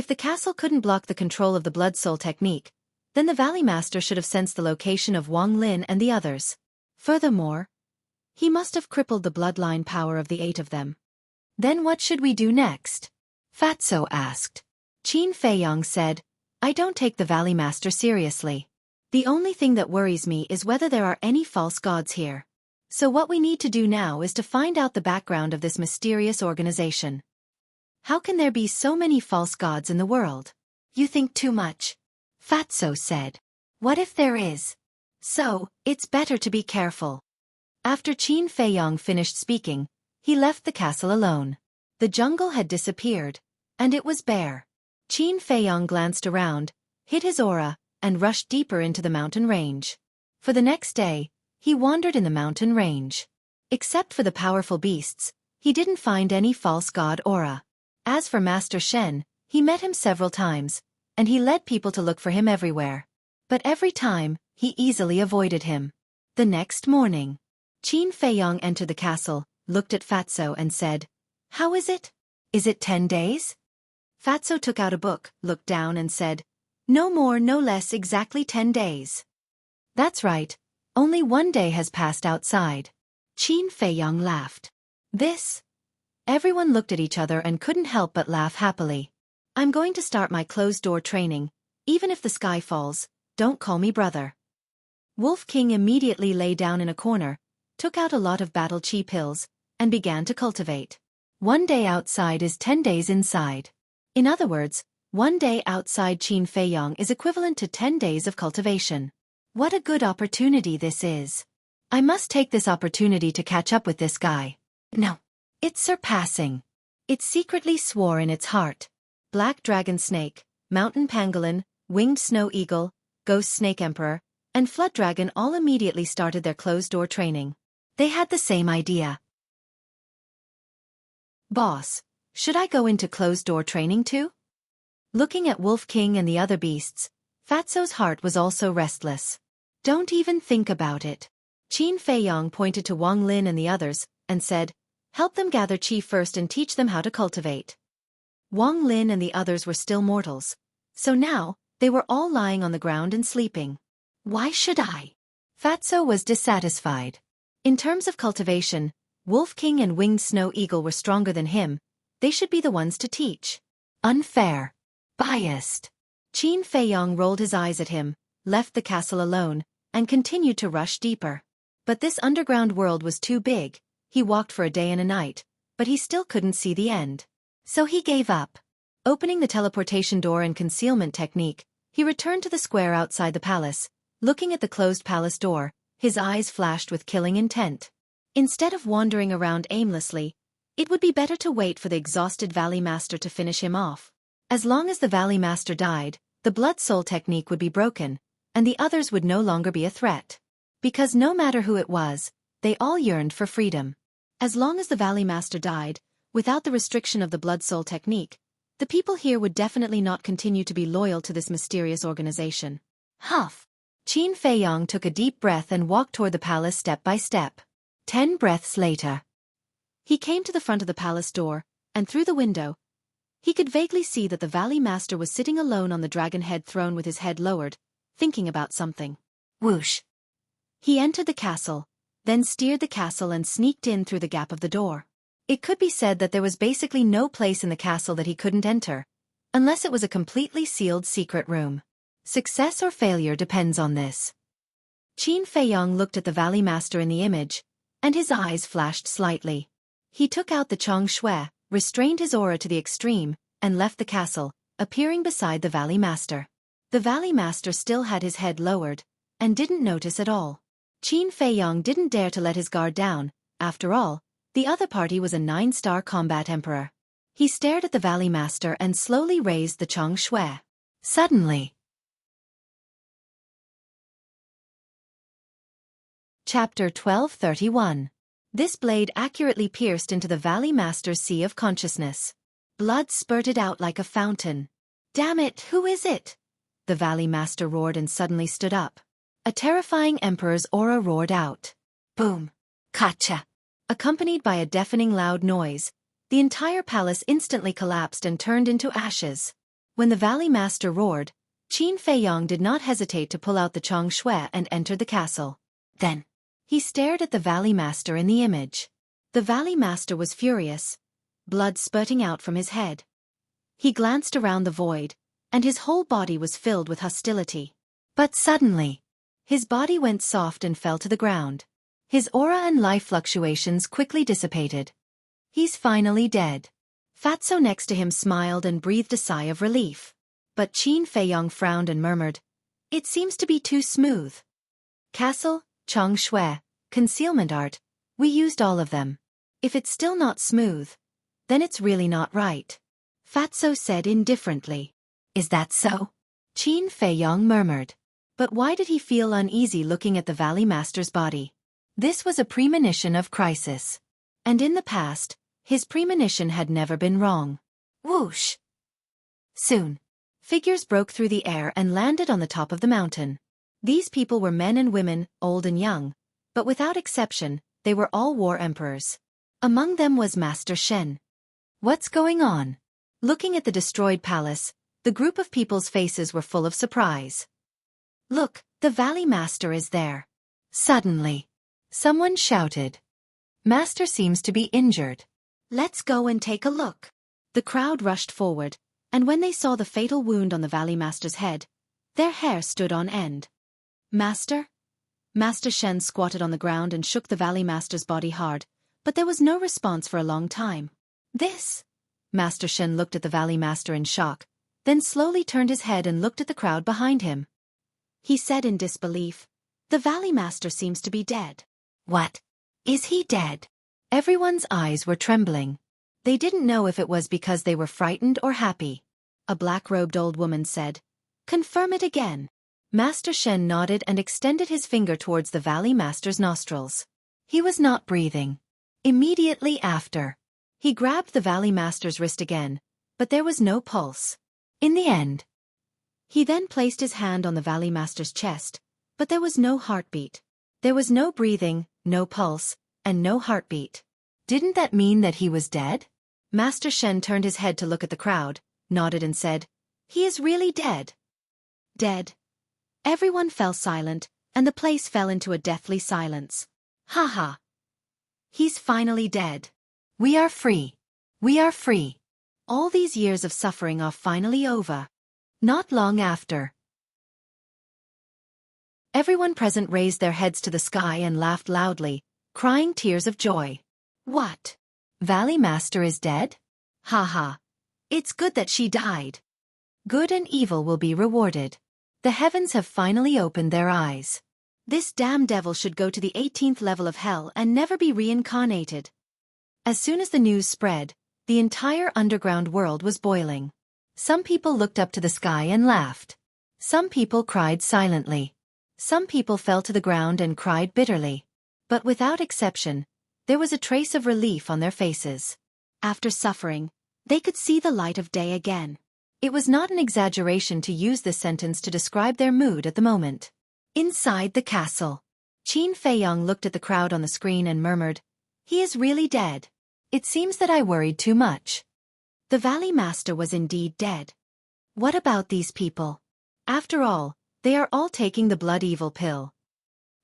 If the castle couldn't block the control of the Blood Soul technique, then the Valley Master should have sensed the location of Wang Lin and the others. Furthermore, he must have crippled the bloodline power of the 8 of them. Then what should we do next? Fatso asked. Qin Feiyong said, I don't take the Valley Master seriously. The only thing that worries me is whether there are any false gods here. So what we need to do now is to find out the background of this mysterious organization. How can there be so many false gods in the world? You think too much. Fatso said. What if there is? So, it's better to be careful. After Qin Feiyong finished speaking, he left the castle alone. The jungle had disappeared, and it was bare. Qin Feiyong glanced around, hid his aura, and rushed deeper into the mountain range. For the next day, he wandered in the mountain range. Except for the powerful beasts, he didn't find any false god aura. As for Master Shen, he met him several times, and he led people to look for him everywhere. But every time, he easily avoided him. The next morning, Qin Feiyong entered the castle, looked at Fatso and said, How is it? Is it 10 days? Fatso took out a book, looked down and said, No more, no less, exactly 10 days. That's right, only 1 day has passed outside. Qin Feiyong laughed. This? Everyone looked at each other and couldn't help but laugh happily. I'm going to start my closed-door training. Even if the sky falls, don't call me brother. Wolf King immediately lay down in a corner, took out a lot of battle chi pills, and began to cultivate. 1 day outside is 10 days inside. In other words, 1 day outside Qin Feiyong is equivalent to 10 days of cultivation. What a good opportunity this is. I must take this opportunity to catch up with this guy. No. It's surpassing. It secretly swore in its heart. Black Dragon Snake, Mountain Pangolin, Winged Snow Eagle, Ghost Snake Emperor, and Flood Dragon all immediately started their closed-door training. They had the same idea. Boss, should I go into closed-door training too? Looking at Wolf King and the other beasts, Fatso's heart was also restless. Don't even think about it. Qin Feiyong pointed to Wang Lin and the others, and said, Help them gather chi first and teach them how to cultivate. Wang Lin and the others were still mortals, so now, they were all lying on the ground and sleeping. Why should I? Fatso was dissatisfied. In terms of cultivation, Wolf King and Winged Snow Eagle were stronger than him. They should be the ones to teach. Unfair. Biased. Qin Feiyong rolled his eyes at him, left the castle alone, and continued to rush deeper. But this underground world was too big. He walked for a day and a night, but he still couldn't see the end. So he gave up. Opening the teleportation door and concealment technique, he returned to the square outside the palace. Looking at the closed palace door, his eyes flashed with killing intent. Instead of wandering around aimlessly, it would be better to wait for the exhausted Valley Master to finish him off. As long as the Valley Master died, the Blood Soul technique would be broken, and the others would no longer be a threat. Because no matter who it was, they all yearned for freedom. As long as the Valley Master died, without the restriction of the Blood Soul technique, the people here would definitely not continue to be loyal to this mysterious organization. Huff! Qin Feiyong took a deep breath and walked toward the palace step by step. 10 breaths later, he came to the front of the palace door, and through the window, he could vaguely see that the Valley Master was sitting alone on the dragon head throne with his head lowered, thinking about something. Whoosh! He entered the castle, then steered the castle and sneaked in through the gap of the door. It could be said that there was basically no place in the castle that he couldn't enter, unless it was a completely sealed secret room. Success or failure depends on this. Qin Feiyong looked at the Valley Master in the image, and his eyes flashed slightly. He took out the Chong Shui, restrained his aura to the extreme, and left the castle, appearing beside the Valley Master. The Valley Master still had his head lowered, and didn't notice at all. Qin Feiyong didn't dare to let his guard down. After all, the other party was a 9-star combat emperor. He stared at the Valley Master and slowly raised the Chong Shui. Suddenly. Chapter 1231. This blade accurately pierced into the Valley Master's sea of consciousness. Blood spurted out like a fountain. Damn it, who is it? The Valley Master roared and suddenly stood up. A terrifying emperor's aura roared out. Boom! Kacha! Accompanied by a deafening loud noise, the entire palace instantly collapsed and turned into ashes. When the Valley Master roared, Qin Feiyong did not hesitate to pull out the Chong Shui and enter the castle. Then, he stared at the Valley Master in the image. The Valley Master was furious, blood spurting out from his head. He glanced around the void, and his whole body was filled with hostility. But suddenly, his body went soft and fell to the ground. His aura and life fluctuations quickly dissipated. He's finally dead. Fatso next to him smiled and breathed a sigh of relief. But Qin Feiyong frowned and murmured, "It seems to be too smooth." Castle, Chong Shui, concealment art, we used all of them. If it's still not smooth, then it's really not right. Fatso said indifferently. Is that so? Qin Feiyong murmured. But why did he feel uneasy looking at the Valley Master's body? This was a premonition of crisis. And in the past, his premonition had never been wrong. Whoosh! Soon, figures broke through the air and landed on the top of the mountain. These people were men and women, old and young, but without exception, they were all war emperors. Among them was Master Shen. What's going on? Looking at the destroyed palace, the group of people's faces were full of surprise. Look, the Valley Master is there. Suddenly, someone shouted. Master seems to be injured. Let's go and take a look. The crowd rushed forward, and when they saw the fatal wound on the Valley Master's head, their hair stood on end. Master? Master Shen squatted on the ground and shook the Valley Master's body hard, but there was no response for a long time. This? Master Shen looked at the Valley Master in shock, then slowly turned his head and looked at the crowd behind him. He said in disbelief, "The Valley Master seems to be dead." What? Is he dead? Everyone's eyes were trembling. They didn't know if it was because they were frightened or happy. A black-robed old woman said, "Confirm it again." Master Shen nodded and extended his finger towards the Valley Master's nostrils. He was not breathing. Immediately after, he grabbed the Valley Master's wrist again, but there was no pulse. In the end, he then placed his hand on the Valley Master's chest, but there was no heartbeat. There was no breathing, no pulse, and no heartbeat. Didn't that mean that he was dead? Master Shen turned his head to look at the crowd, nodded and said, "He is really dead." Dead. Everyone fell silent, and the place fell into a deathly silence. Ha ha. He's finally dead. We are free. We are free. All these years of suffering are finally over. Not long after, everyone present raised their heads to the sky and laughed loudly, crying tears of joy. What? Valley Master is dead? Ha ha. It's good that she died. Good and evil will be rewarded. The heavens have finally opened their eyes. This damn devil should go to the 18th level of hell and never be reincarnated. As soon as the news spread, the entire underground world was boiling. Some people looked up to the sky and laughed. Some people cried silently. Some people fell to the ground and cried bitterly. But without exception, there was a trace of relief on their faces. After suffering, they could see the light of day again. It was not an exaggeration to use this sentence to describe their mood at the moment. Inside the castle, Qin Feiyong looked at the crowd on the screen and murmured, "He is really dead. It seems that I worried too much." The Valley Master was indeed dead. What about these people? After all, they are all taking the blood evil pill.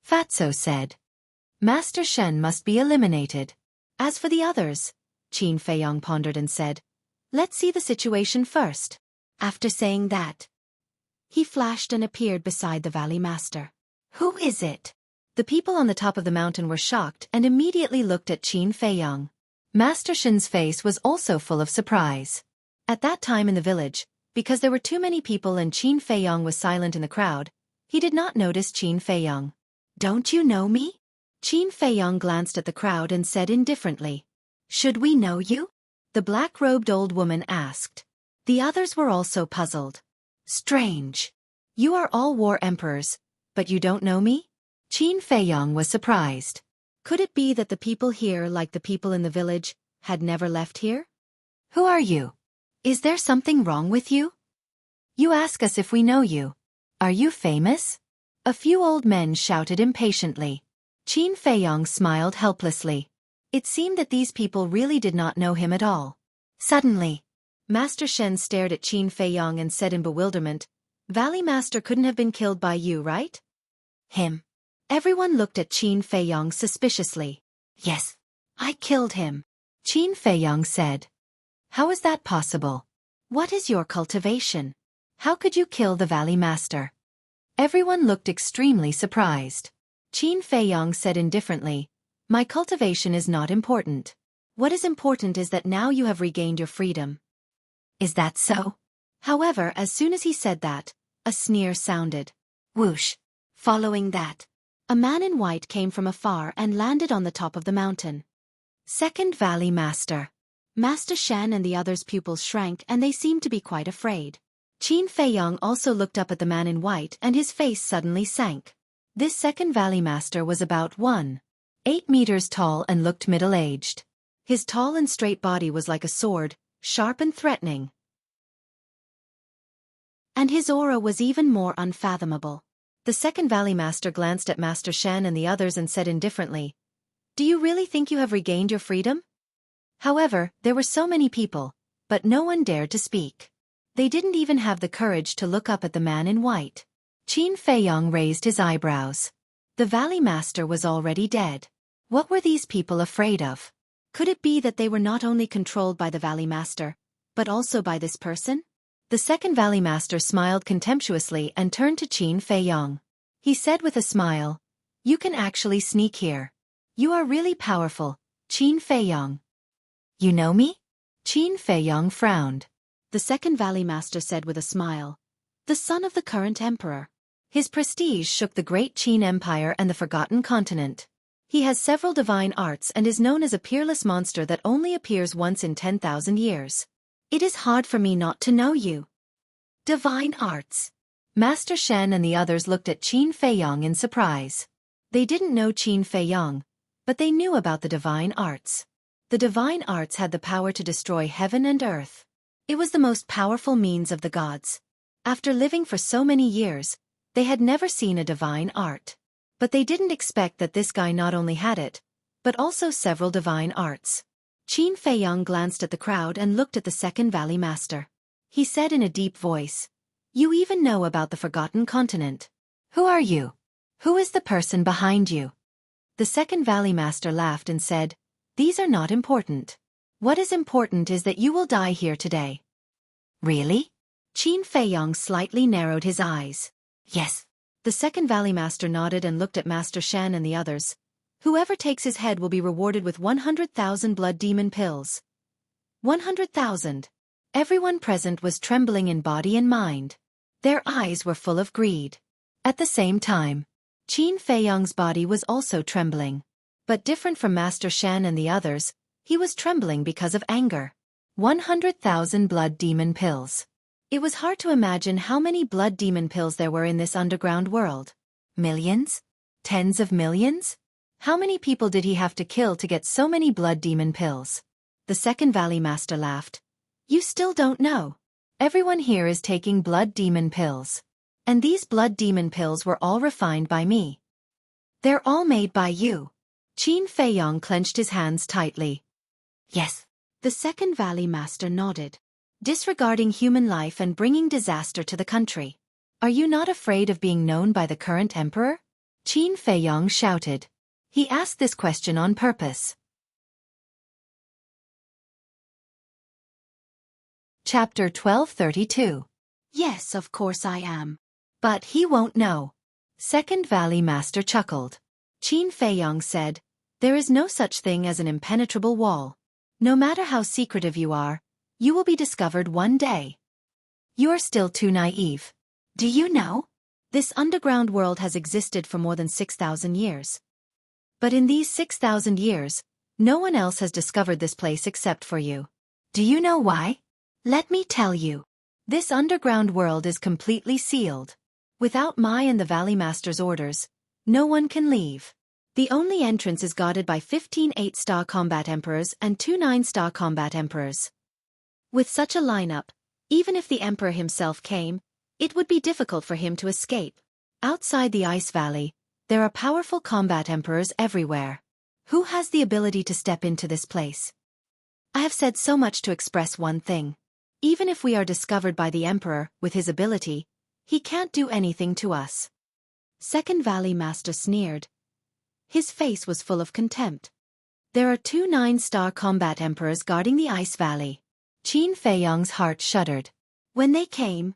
Fatso said. Master Shen must be eliminated. As for the others, Qin Feiyong pondered and said, "Let's see the situation first." After saying that, he flashed and appeared beside the Valley Master. Who is it? The people on the top of the mountain were shocked and immediately looked at Qin Feiyong. Master Shen's face was also full of surprise. At that time in the village, because there were too many people and Qin Feiyong was silent in the crowd, he did not notice Qin Feiyong. "Don't you know me?" Qin Feiyong glanced at the crowd and said indifferently, "Should we know you?" The black-robed old woman asked. The others were also puzzled. "Strange. You are all war emperors, but you don't know me?" Qin Feiyong was surprised. Could it be that the people here, like the people in the village, had never left here? "Who are you? Is there something wrong with you? You ask us if we know you. Are you famous?" A few old men shouted impatiently. Qin Feiyong smiled helplessly. It seemed that these people really did not know him at all. Suddenly, Master Shen stared at Qin Feiyong and said in bewilderment, Valley Master couldn't have been killed by you, right? Him. Everyone looked at Qin Feiyong suspiciously. Yes. I killed him. Qin Feiyong said. How is that possible? What is your cultivation? How could you kill the Valley Master? Everyone looked extremely surprised. Qin Feiyong said indifferently, My cultivation is not important. What is important is that now you have regained your freedom. Is that so? However, as soon as he said that, a sneer sounded. Whoosh. Following that, a man in white came from afar and landed on the top of the mountain. Second Valley Master. Master Shen and the others' pupils shrank and they seemed to be quite afraid. Qin Feiyong also looked up at the man in white and his face suddenly sank. This second Valley Master was about 1.8 meters tall and looked middle-aged. His tall and straight body was like a sword, sharp and threatening. And his aura was even more unfathomable. The second Valley Master glanced at Master Shen and the others and said indifferently, Do you really think you have regained your freedom? However, there were so many people, but no one dared to speak. They didn't even have the courage to look up at the man in white. Qin Feiyong raised his eyebrows. The Valley Master was already dead. What were these people afraid of? Could it be that they were not only controlled by the Valley Master, but also by this person? The second Valley Master smiled contemptuously and turned to Qin Feiyong. He said with a smile, You can actually sneak here. You are really powerful, Qin Feiyong. You know me? Qin Feiyong frowned. The second Valley Master said with a smile, The son of the current emperor. His prestige shook the great Qin Empire and the Forgotten Continent. He has several divine arts and is known as a peerless monster that only appears once in 10,000 years. It is hard for me not to know you. Divine arts. Master Shen and the others looked at Qin Feiyong in surprise. They didn't know Qin Feiyong, but they knew about the divine arts. The divine arts had the power to destroy heaven and earth. It was the most powerful means of the gods. After living for so many years, they had never seen a divine art. But they didn't expect that this guy not only had it, but also several divine arts. Qin Feiyong glanced at the crowd and looked at the second Valley Master. He said in a deep voice, You even know about the Forgotten Continent. Who are you? Who is the person behind you? The second Valley Master laughed and said, These are not important. What is important is that you will die here today. Really? Qin Feiyong slightly narrowed his eyes. Yes. The second Valley Master nodded and looked at Master Shen and the others. Whoever takes his head will be rewarded with 100,000 blood demon pills. 100,000. Everyone present was trembling in body and mind. Their eyes were full of greed. At the same time, Qin Feiyong's body was also trembling. But different from Master Shen and the others, he was trembling because of anger. 100,000 blood demon pills. It was hard to imagine how many blood demon pills there were in this underground world. Millions? Tens of millions? How many people did he have to kill to get so many blood demon pills? The second Valley Master laughed. You still don't know. Everyone here is taking blood demon pills. And these blood demon pills were all refined by me. They're all made by you. Qin Feiyong clenched his hands tightly. Yes. The second Valley Master nodded. Disregarding human life and bringing disaster to the country. Are you not afraid of being known by the current emperor? Qin Feiyong shouted. He asked this question on purpose. Chapter 1232. Yes, of course I am. But he won't know. Second Valley Master chuckled. Qin Feiyong said, There is no such thing as an impenetrable wall. No matter how secretive you are, you will be discovered one day. You are still too naive. Do you know? This underground world has existed for more than 6,000 years. But in these 6,000 years, no one else has discovered this place except for you. Do you know why? Let me tell you. This underground world is completely sealed. Without my and the Valley Master's orders, no one can leave. The only entrance is guarded by 15 8-star combat emperors and 2 9-star combat emperors. With such a lineup, even if the emperor himself came, it would be difficult for him to escape. Outside the Ice Valley, there are powerful combat emperors everywhere. Who has the ability to step into this place? I have said so much to express one thing. Even if we are discovered by the Emperor with his ability, he can't do anything to us. Second Valley Master sneered. His face was full of contempt. There are 2 9-star combat emperors guarding the Ice Valley. Qin Feiyong's heart shuddered. When they came,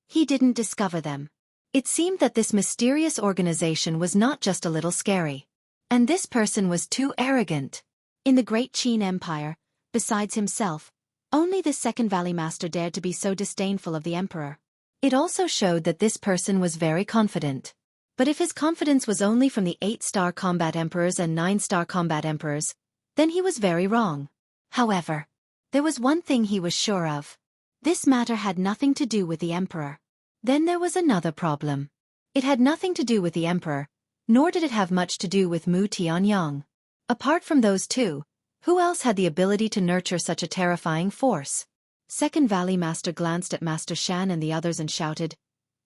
he didn't discover them. It seemed that this mysterious organization was not just a little scary. And this person was too arrogant. In the great Qin Empire, besides himself, only this Second Valley Master dared to be so disdainful of the Emperor. It also showed that this person was very confident. But if his confidence was only from the 8-star combat emperors and 9-star combat emperors, then he was very wrong. However, there was one thing he was sure of. This matter had nothing to do with the Emperor. Then there was another problem. It had nothing to do with the Emperor, nor did it have much to do with Mu Tianyang. Apart from those two, who else had the ability to nurture such a terrifying force? Second Valley Master glanced at Master Shan and the others and shouted,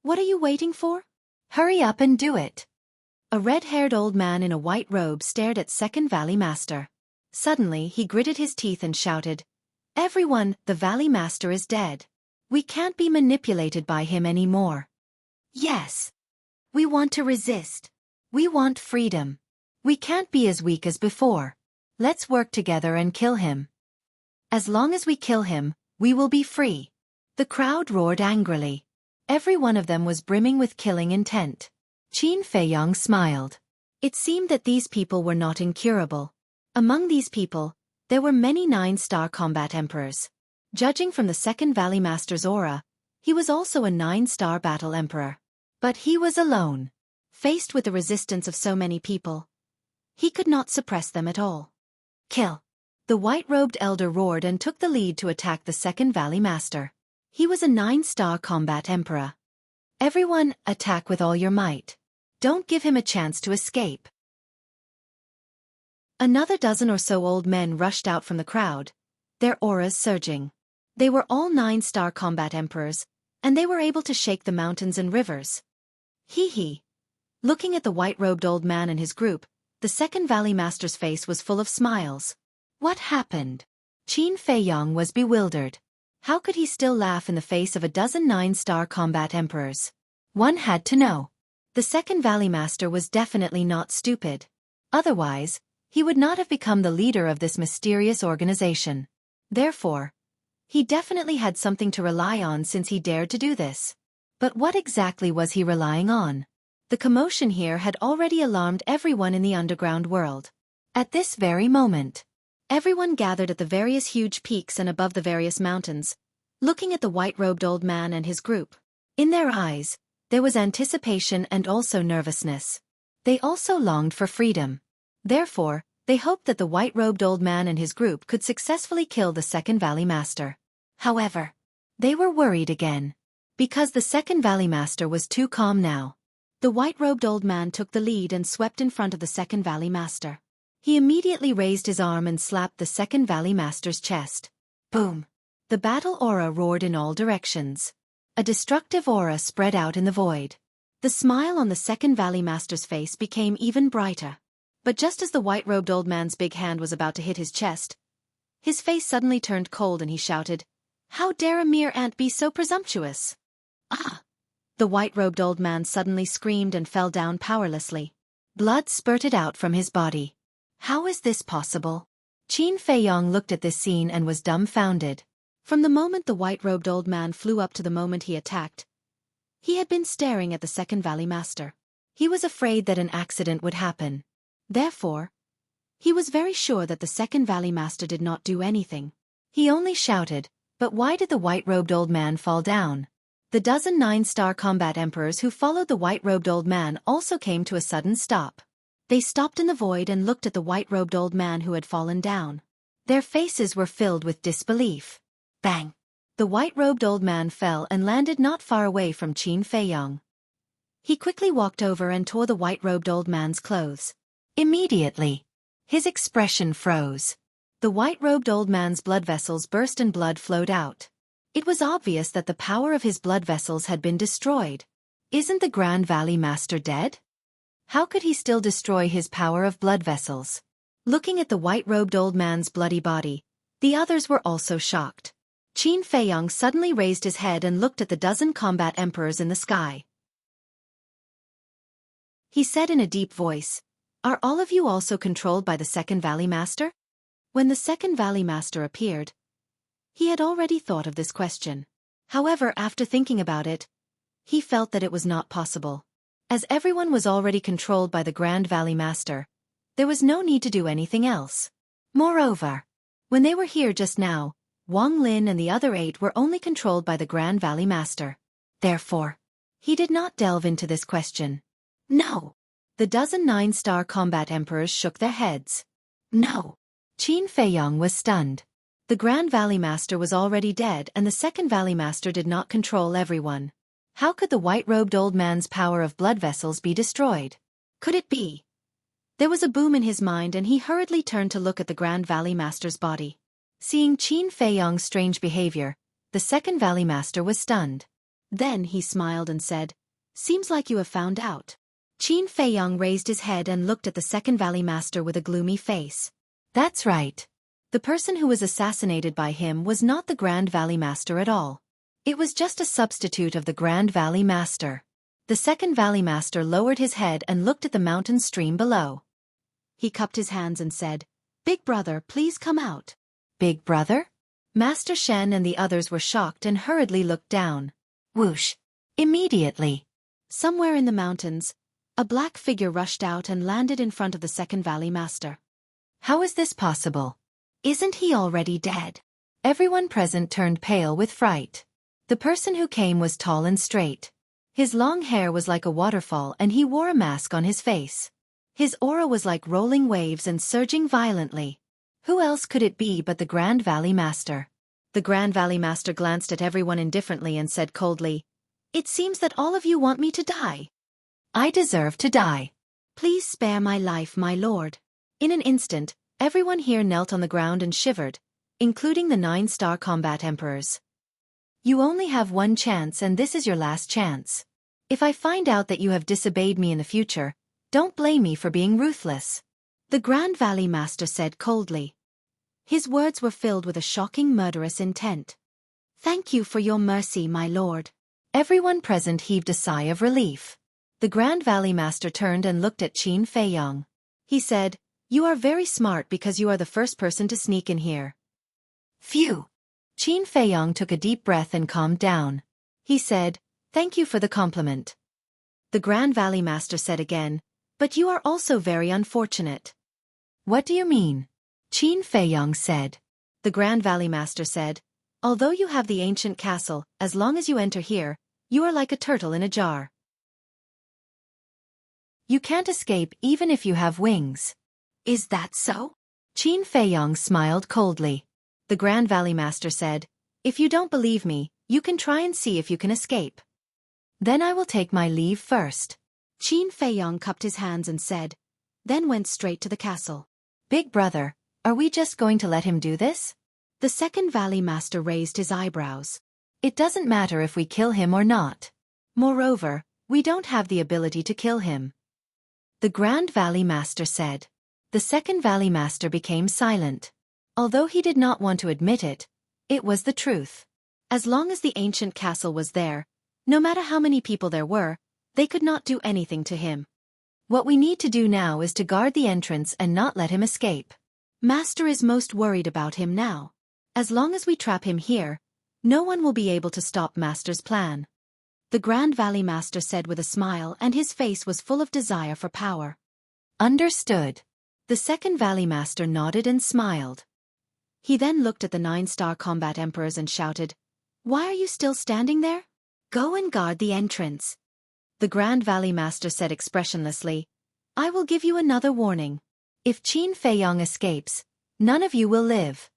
"What are you waiting for? Hurry up and do it." A red-haired old man in a white robe stared at Second Valley Master. Suddenly he gritted his teeth and shouted, "Everyone, the Valley Master is dead. We can't be manipulated by him anymore. Yes. We want to resist. We want freedom. We can't be as weak as before. Let's work together and kill him. As long as we kill him, we will be free." The crowd roared angrily. Every one of them was brimming with killing intent. Qin Feiyong smiled. It seemed that these people were not incurable. Among these people, there were many 9-star combat emperors. Judging from the Second Valley Master's aura, he was also a 9-star battle emperor. But he was alone. Faced with the resistance of so many people, he could not suppress them at all. "Kill!" The white-robed elder roared and took the lead to attack the Second Valley Master. He was a 9-star combat emperor. "Everyone, attack with all your might. Don't give him a chance to escape." Another dozen or so old men rushed out from the crowd, their auras surging. They were all 9-star combat emperors, and they were able to shake the mountains and rivers. Hee. Looking at the white-robed old man and his group, the Second Valley Master's face was full of smiles. What happened? Qin Feiyong was bewildered. How could he still laugh in the face of a dozen 9-star combat emperors? One had to know. The Second Valley Master was definitely not stupid. Otherwise, he would not have become the leader of this mysterious organization. Therefore, he definitely had something to rely on since he dared to do this. But what exactly was he relying on? The commotion here had already alarmed everyone in the underground world. At this very moment, everyone gathered at the various huge peaks and above the various mountains, looking at the white-robed old man and his group. In their eyes, there was anticipation and also nervousness. They also longed for freedom. Therefore, they hoped that the white-robed old man and his group could successfully kill the Second Valley Master. However, they were worried again. Because the Second Valley Master was too calm now. The white-robed old man took the lead and swept in front of the Second Valley Master. He immediately raised his arm and slapped the Second Valley Master's chest. Boom! The battle aura roared in all directions. A destructive aura spread out in the void. The smile on the Second Valley Master's face became even brighter. But just as the white-robed old man's big hand was about to hit his chest, his face suddenly turned cold and he shouted, "How dare a mere ant be so presumptuous?" "Ah!" The white-robed old man suddenly screamed and fell down powerlessly. Blood spurted out from his body. How is this possible? Qin Feiyong looked at this scene and was dumbfounded. From the moment the white-robed old man flew up to the moment he attacked, he had been staring at the Second Valley Master. He was afraid that an accident would happen. Therefore, he was very sure that the Second Valley Master did not do anything. He only shouted, "But why did the white-robed old man fall down?" The dozen 9-star combat emperors who followed the white-robed old man also came to a sudden stop. They stopped in the void and looked at the white-robed old man who had fallen down. Their faces were filled with disbelief. Bang! The white-robed old man fell and landed not far away from Qin Feiyong. He quickly walked over and tore the white-robed old man's clothes. Immediately, his expression froze. The white-robed old man's blood vessels burst and blood flowed out. It was obvious that the power of his blood vessels had been destroyed. Isn't the Grand Valley Master dead? How could he still destroy his power of blood vessels? Looking at the white-robed old man's bloody body, the others were also shocked. Qin Feiyong suddenly raised his head and looked at the dozen combat emperors in the sky. He said in a deep voice, "Are all of you also controlled by the Second Valley Master?" When the Second Valley Master appeared, he had already thought of this question. However, after thinking about it, he felt that it was not possible. As everyone was already controlled by the Grand Valley Master, there was no need to do anything else. Moreover, when they were here just now, Wang Lin and the other 8 were only controlled by the Grand Valley Master. Therefore, he did not delve into this question. No. The dozen 9-star combat emperors shook their heads. No. Qin Feiyong was stunned. The Grand Valley Master was already dead and the Second Valley Master did not control everyone. How could the white-robed old man's power of blood vessels be destroyed? Could it be? There was a boom in his mind and he hurriedly turned to look at the Grand Valley Master's body. Seeing Qin Feiyong's strange behavior, the Second Valley Master was stunned. Then he smiled and said, "Seems like you have found out." Qin Feiyong raised his head and looked at the Second Valley Master with a gloomy face. That's right. The person who was assassinated by him was not the Grand Valley Master at all. It was just a substitute of the Grand Valley Master. The Second Valley Master lowered his head and looked at the mountain stream below. He cupped his hands and said, "Big brother, please come out." Big brother? Master Shen and the others were shocked and hurriedly looked down. Whoosh! Immediately, somewhere in the mountains, a black figure rushed out and landed in front of the Second Valley Master. How is this possible? Isn't he already dead? Everyone present turned pale with fright. The person who came was tall and straight. His long hair was like a waterfall and he wore a mask on his face. His aura was like rolling waves and surging violently. Who else could it be but the Grand Valley Master? The Grand Valley Master glanced at everyone indifferently and said coldly, "It seems that all of you want me to die. I deserve to die. Please spare my life, my lord." In an instant, everyone here knelt on the ground and shivered, including the 9-star combat emperors. You only have one chance and this is your last chance. If I find out that you have disobeyed me in the future, don't blame me for being ruthless. The Grand Valley Master said coldly. His words were filled with a shocking murderous intent. "Thank you for your mercy, my lord." Everyone present heaved a sigh of relief. The Grand Valley Master turned and looked at Qin Feiyong. He said, "You are very smart because you are the first person to sneak in here." Phew! Qin Feiyong took a deep breath and calmed down. He said, "Thank you for the compliment." The Grand Valley Master said again, "But you are also very unfortunate." What do you mean? Qin Feiyong said. The Grand Valley Master said, "Although you have the ancient castle, as long as you enter here, you are like a turtle in a jar. You can't escape even if you have wings." Is that so? Qin Feiyong smiled coldly. The Grand Valley Master said, "If you don't believe me, you can try and see if you can escape. Then I will take my leave first." Qin Feiyong cupped his hands and said, then went straight to the castle. "Big brother, are we just going to let him do this?" The Second Valley Master raised his eyebrows. "It doesn't matter if we kill him or not. Moreover, we don't have the ability to kill him." The Grand Valley Master said. The Second Valley Master became silent. Although he did not want to admit it, it was the truth. As long as the ancient castle was there, no matter how many people there were, they could not do anything to him. What we need to do now is to guard the entrance and not let him escape. Master is most worried about him now. As long as we trap him here, no one will be able to stop Master's plan. The Grand Valley Master said with a smile and his face was full of desire for power. Understood. The Second Valley Master nodded and smiled. He then looked at the 9-star combat emperors and shouted, "Why are you still standing there? Go and guard the entrance." The Grand Valley Master said expressionlessly, "I will give you another warning. If Qin Feiyong escapes, none of you will live."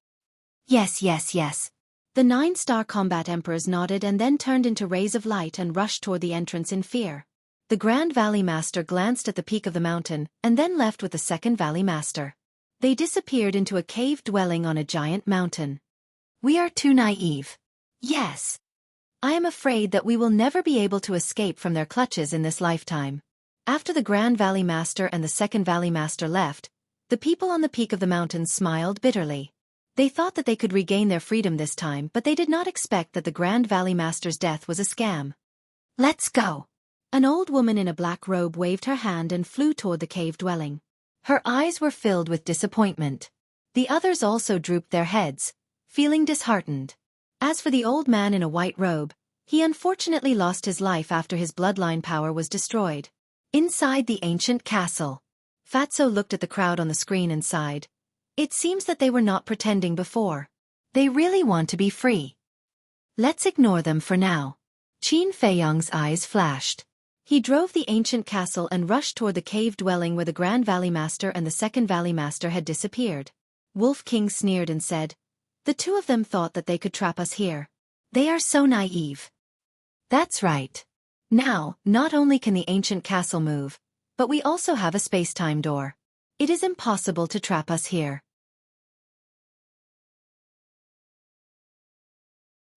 Yes, yes, yes. The 9-star combat emperors nodded and then turned into rays of light and rushed toward the entrance in fear. The Grand Valley Master glanced at the peak of the mountain and then left with the Second Valley Master. They disappeared into a cave dwelling on a giant mountain. We are too naive. Yes. I am afraid that we will never be able to escape from their clutches in this lifetime. After the Grand Valley Master and the Second Valley Master left, the people on the peak of the mountain smiled bitterly. They thought that they could regain their freedom this time, but they did not expect that the Grand Valley Master's death was a scam. Let's go. An old woman in a black robe waved her hand and flew toward the cave dwelling. Her eyes were filled with disappointment. The others also drooped their heads, feeling disheartened. As for the old man in a white robe, he unfortunately lost his life after his bloodline power was destroyed. Inside the ancient castle, Fatso looked at the crowd on the screen and sighed. It seems that they were not pretending before. They really want to be free. Let's ignore them for now. Qin Feiyang's eyes flashed. He drove the ancient castle and rushed toward the cave dwelling where the Grand Valley Master and the Second Valley Master had disappeared. Wolf King sneered and said, "The two of them thought that they could trap us here. They are so naive." That's right. Now, not only can the ancient castle move, but we also have a space-time door. It is impossible to trap us here.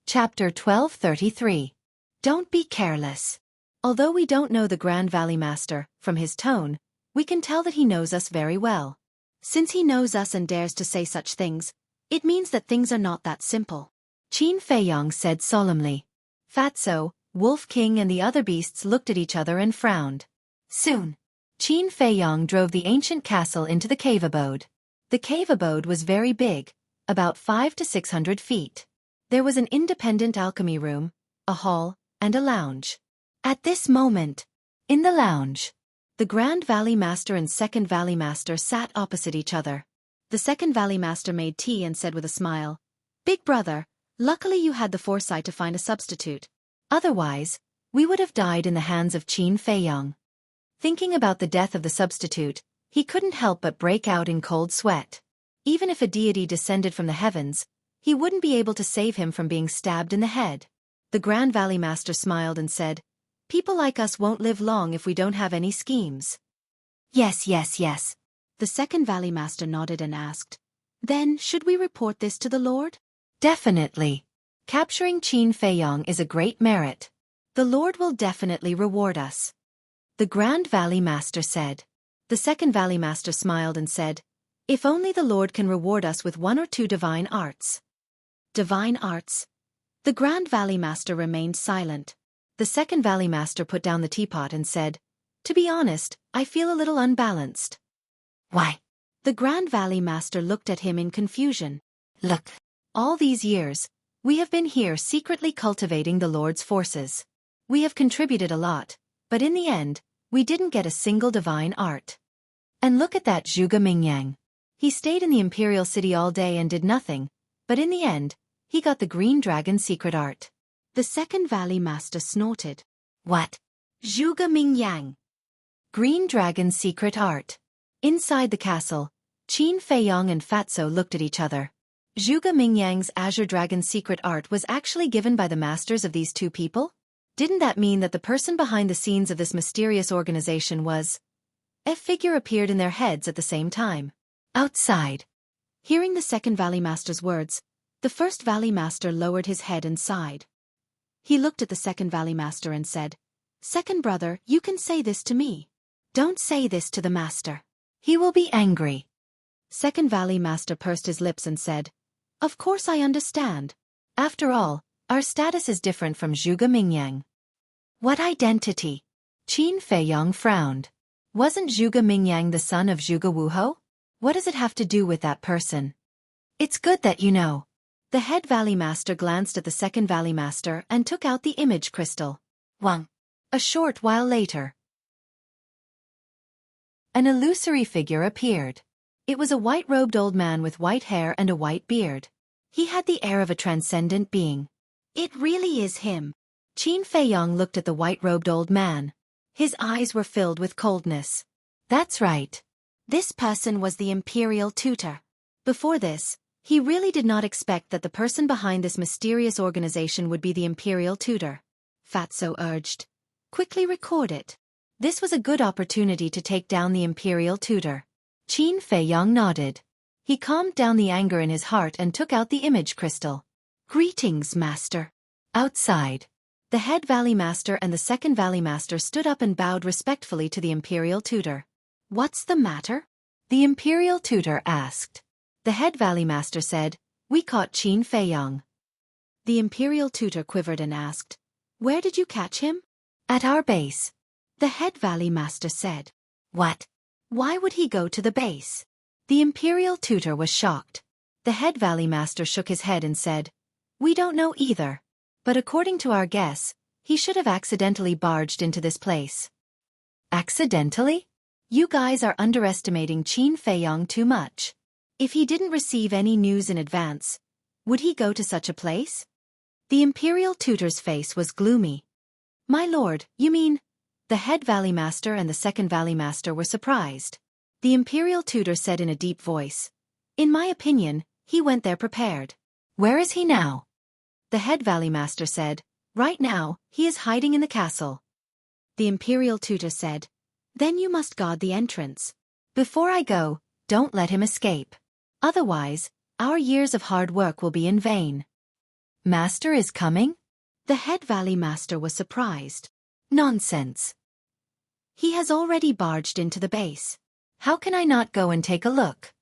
Chapter 1233. Don't be careless. Although we don't know the Grand Valley Master, from his tone, we can tell that he knows us very well. Since he knows us and dares to say such things, it means that things are not that simple. Qin Feiyang said solemnly. Fatso, Wolf King and the other beasts looked at each other and frowned. Soon, Qin Feiyang drove the ancient castle into the cave abode. The cave abode was very big, about 500 to 600 feet. There was an independent alchemy room, a hall, and a lounge. At this moment, in the lounge, the Grand Valley Master and Second Valley Master sat opposite each other. The Second Valley Master made tea and said with a smile, "Big brother, luckily you had the foresight to find a substitute. Otherwise, we would have died in the hands of Qin Feiyang." Thinking about the death of the substitute, he couldn't help but break out in cold sweat. Even if a deity descended from the heavens, he wouldn't be able to save him from being stabbed in the head. The Grand Valley Master smiled and said, "People like us won't live long if we don't have any schemes." Yes. The Second Valley Master nodded and asked, "Then, should we report this to the Lord?" Definitely. Capturing Qin Feiyang is a great merit. The Lord will definitely reward us. The Grand Valley Master said. The Second Valley Master smiled and said, "If only the Lord can reward us with 1 or 2 divine arts." Divine arts? The Grand Valley Master remained silent. The Second Valley Master put down the teapot and said, "To be honest, I feel a little unbalanced." Why? The Grand Valley Master looked at him in confusion. Look. All these years, we have been here secretly cultivating the Lord's forces. We have contributed a lot, but in the end, we didn't get a single divine art. And look at that Zhuge Mingyang. He stayed in the Imperial City all day and did nothing, but in the end, he got the Green Dragon secret art. The Second Valley Master snorted. What? Zhuge Mingyang. Green Dragon secret art. Inside the castle, Qin Feiyang and Fatso looked at each other. Zhuge Mingyang's Azure Dragon secret art was actually given by the masters of these two people? Didn't that mean that the person behind the scenes of this mysterious organization was... A figure appeared in their heads at the same time. Outside. Hearing the Second Valley Master's words, the First Valley Master lowered his head and sighed. He looked at the Second Valley Master and said, "Second brother, you can say this to me. Don't say this to the Master. He will be angry." Second Valley Master pursed his lips and said, "Of course I understand. After all, our status is different from Zhuge Mingyang." What identity? Qin Feiyang frowned. Wasn't Zhuge Mingyang the son of Zhuge Wuhou? What does it have to do with that person? It's good that you know. The Head Valley Master glanced at the Second Valley Master and took out the image crystal. Wang. A short while later, an illusory figure appeared. It was a white-robed old man with white hair and a white beard. He had the air of a transcendent being. It really is him. Qin Feiyang looked at the white-robed old man. His eyes were filled with coldness. That's right. This person was the Imperial Tutor. Before this, he really did not expect that the person behind this mysterious organization would be the Imperial Tutor. Fatso urged. Quickly record it. This was a good opportunity to take down the Imperial Tutor. Qin Feiyang nodded. He calmed down the anger in his heart and took out the image crystal. Greetings, Master. Outside, the Head Valley Master and the Second Valley Master stood up and bowed respectfully to the Imperial Tutor. What's the matter? The Imperial Tutor asked. The Head Valley Master said, We caught Qin Feiyang. The imperial tutor quivered and asked, "Where did you catch him?" "At our base." The head valley master said. "What? Why would he go to the base?" The imperial tutor was shocked. The head valley master shook his head and said, "We don't know either. But according to our guess, he should have accidentally barged into this place." Accidentally? You guys are underestimating Qin Feiyang too much. If he didn't receive any news in advance, would he go to such a place? The imperial tutor's face was gloomy. "My lord, you mean..." The head valley master and the second valley master were surprised. The imperial tutor said in a deep voice, "In my opinion, he went there prepared." "Where is he now?" The head valley master said, "Right now, he is hiding in the castle." The imperial tutor said, "Then you must guard the entrance. Before I go, don't let him escape. Otherwise, our years of hard work will be in vain." "Master is coming?" The head valley master was surprised. "Nonsense. He has already barged into the base. How can I not go and take a look?"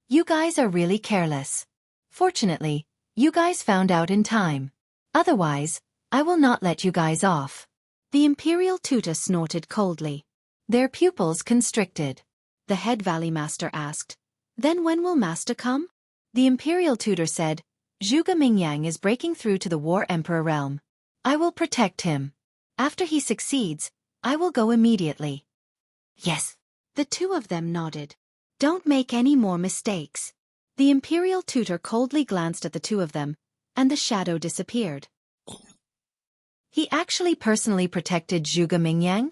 "You guys are really careless. Fortunately, you guys found out in time. Otherwise, I will not let you guys off." The imperial tutor snorted coldly. Their pupils constricted. The head valley master asked, "Then when will master come?" The imperial tutor said, "Zhuge Mingyang is breaking through to the War Emperor realm. I will protect him. After he succeeds, I will go immediately." "Yes." The two of them nodded. "Don't make any more mistakes." The imperial tutor coldly glanced at the two of them, and the shadow disappeared. He actually personally protected Zhuge Mingyang?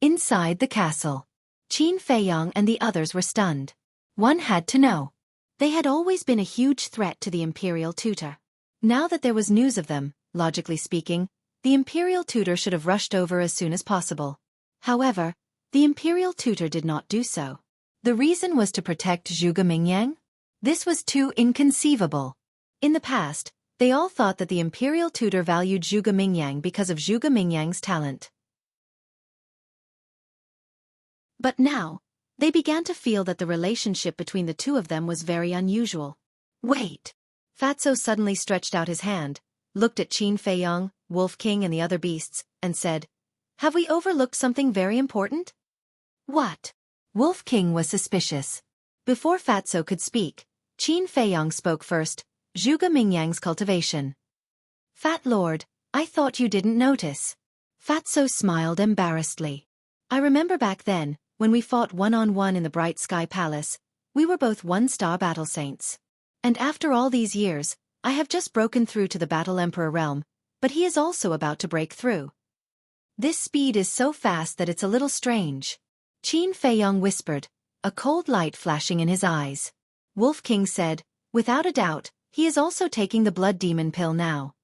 Inside the castle, Qin Feiyang and the others were stunned. One had to know. They had always been a huge threat to the imperial tutor. Now that there was news of them, logically speaking, the imperial tutor should have rushed over as soon as possible. However, the imperial tutor did not do so. The reason was to protect Zhuge Mingyang? This was too inconceivable. In the past, they all thought that the imperial tutor valued Zhuge Mingyang because of Zhuge Mingyang's talent. But now, they began to feel that the relationship between the two of them was very unusual. "Wait!" Fatso suddenly stretched out his hand, looked at Qin Feiyang, Wolf King and the other beasts, and said, "Have we overlooked something very important?" "What?" Wolf King was suspicious. Before Fatso could speak, Qin Feiyang spoke first, "Zhuge Mingyang's cultivation." "Fat Lord, I thought you didn't notice." Fatso smiled embarrassedly. "I remember back then, when we fought one-on-one in the Bright Sky Palace, we were both one-star battle saints. And after all these years, I have just broken through to the Battle Emperor realm, but he is also about to break through. This speed is so fast that it's a little strange." Qin Feiyang whispered, a cold light flashing in his eyes. Wolf King said, "Without a doubt, he is also taking the blood demon pill now."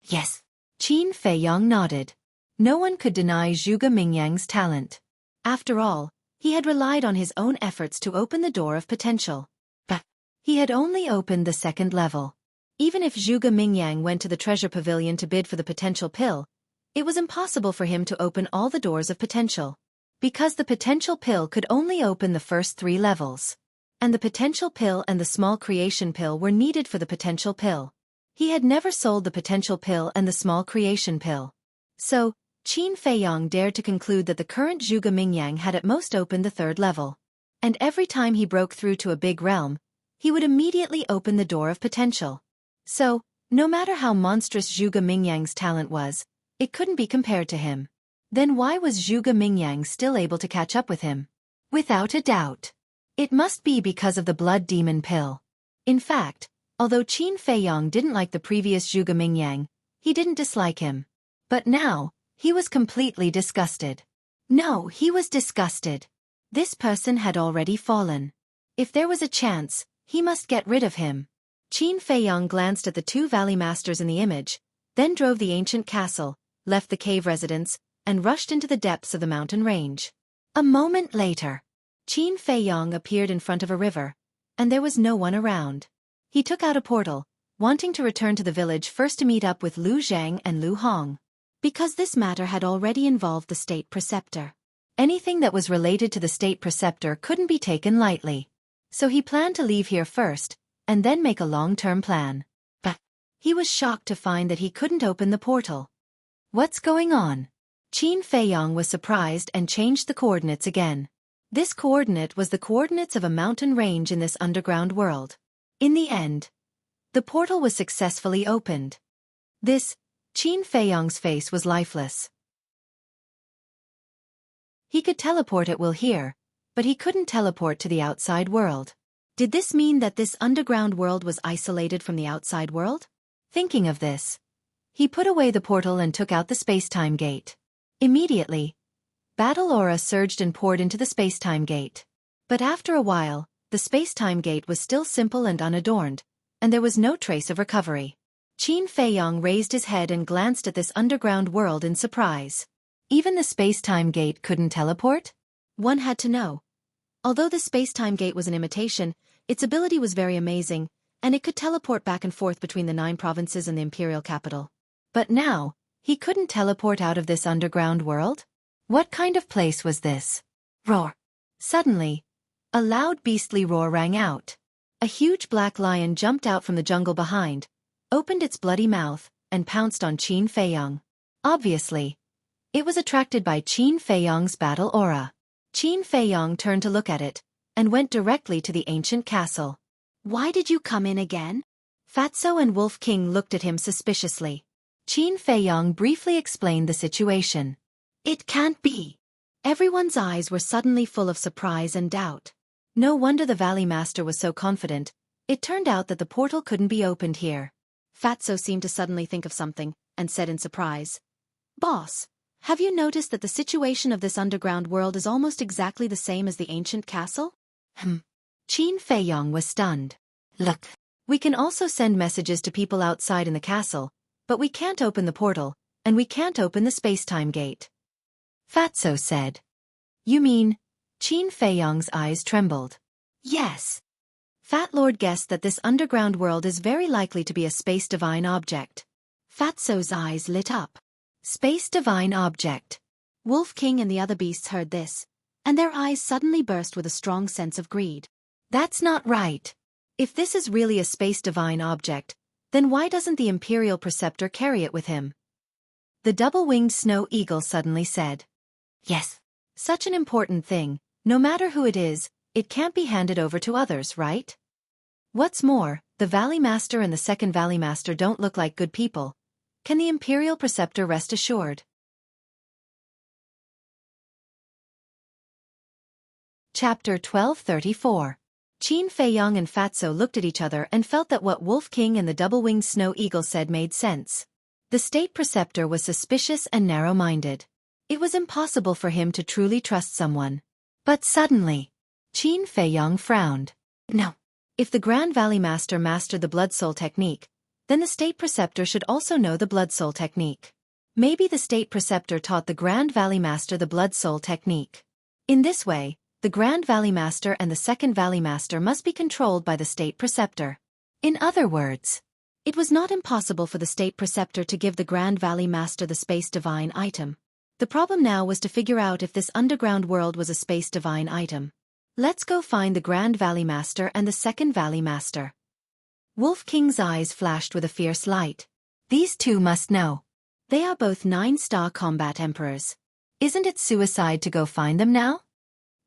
"Yes." Qin Feiyang nodded. No one could deny Zhuge Mingyang's talent. After all, he had relied on his own efforts to open the door of potential. But he had only opened the second level. Even if Zhuge Mingyang went to the treasure pavilion to bid for the potential pill, it was impossible for him to open all the doors of potential. Because the potential pill could only open the first 3 levels. And the potential pill and the small creation pill were needed for the potential pill. He had never sold the potential pill and the small creation pill. So, Qin Feiyang dared to conclude that the current Zhuge Mingyang had at most opened the 3rd level. And every time he broke through to a big realm, he would immediately open the door of potential. So, no matter how monstrous Zhuge Mingyang's talent was, it couldn't be compared to him. Then why was Zhuge Mingyang still able to catch up with him? Without a doubt, it must be because of the blood demon pill. In fact, although Qin Feiyang didn't like the previous Zhuge Mingyang, he didn't dislike him. But now, he was completely disgusted. No, he was disgusted. This person had already fallen. If there was a chance, he must get rid of him. Qin Feiyang glanced at the 2 valley masters in the image, then drove the ancient castle, left the cave residence, and rushed into the depths of the mountain range. A moment later, Qin Feiyang appeared in front of a river, and there was no one around. He took out a portal, wanting to return to the village first to meet up with Lu Zhang and Lu Hong. Because this matter had already involved the state preceptor. Anything that was related to the state preceptor couldn't be taken lightly. So he planned to leave here first, and then make a long-term plan. But he was shocked to find that he couldn't open the portal. What's going on? Qin Feiyong was surprised and changed the coordinates again. This coordinate was the coordinates of a mountain range in this underground world. In the end, the portal was successfully opened. Qin Feiyong's face was lifeless. He could teleport at will here, but he couldn't teleport to the outside world. Did this mean that this underground world was isolated from the outside world? Thinking of this, he put away the portal and took out the space-time gate. Immediately, battle aura surged and poured into the space-time gate. But after a while, the space-time gate was still simple and unadorned, and there was no trace of recovery. Qin Feiyong raised his head and glanced at this underground world in surprise. Even the space-time gate couldn't teleport? One had to know. Although the space-time gate was an imitation, its ability was very amazing, and it could teleport back and forth between the 9 provinces and the imperial capital. But now, he couldn't teleport out of this underground world? What kind of place was this? Roar! Suddenly, a loud beastly roar rang out. A huge black lion jumped out from the jungle behind, opened its bloody mouth, and pounced on Qin Feiyong. Obviously, it was attracted by Qin Feiyong's battle aura. Qin Feiyong turned to look at it, and went directly to the ancient castle. Why did you come in again? Fatso and Wolf King looked at him suspiciously. Qin Feiyong briefly explained the situation. It can't be. Everyone's eyes were suddenly full of surprise and doubt. No wonder the Valley Master was so confident. It turned out that the portal couldn't be opened here. Fatso seemed to suddenly think of something, and said in surprise, "Boss, have you noticed that the situation of this underground world is almost exactly the same as the ancient castle?" Qin Feiyong was stunned. "Look, we can also send messages to people outside in the castle, but we can't open the portal, and we can't open the space-time gate." Fatso said. "You mean?" Qin Feiyong's eyes trembled. "Yes." Fat Lord guessed that this underground world is very likely to be a space divine object. Fatso's eyes lit up. Space divine object. Wolf King and the other beasts heard this, and their eyes suddenly burst with a strong sense of greed. That's not right. If this is really a space divine object, then why doesn't the Imperial Preceptor carry it with him? The double-winged snow eagle suddenly said. Yes. Such an important thing, no matter who it is, it can't be handed over to others, right? What's more, the Valley Master and the second Valley Master don't look like good people. Can the Imperial Preceptor rest assured? Chapter 1234. Qin Feiyong and Fatso looked at each other and felt that what Wolf King and the double-winged snow eagle said made sense. The State Preceptor was suspicious and narrow-minded. It was impossible for him to truly trust someone. But suddenly, Qin Feiyong frowned. No. If the Grand Valley Master mastered the Blood Soul technique, then the State Preceptor should also know the Blood Soul technique. Maybe the State Preceptor taught the Grand Valley Master the Blood Soul technique. In this way, the Grand Valley Master and the Second Valley Master must be controlled by the State Preceptor. In other words, it was not impossible for the State Preceptor to give the Grand Valley Master the Space Divine item. The problem now was to figure out if this underground world was a Space Divine item. Let's go find the Grand Valley Master and the Second Valley Master. Wolf King's eyes flashed with a fierce light. These two must know. They are both 9-star combat emperors. Isn't it suicide to go find them now?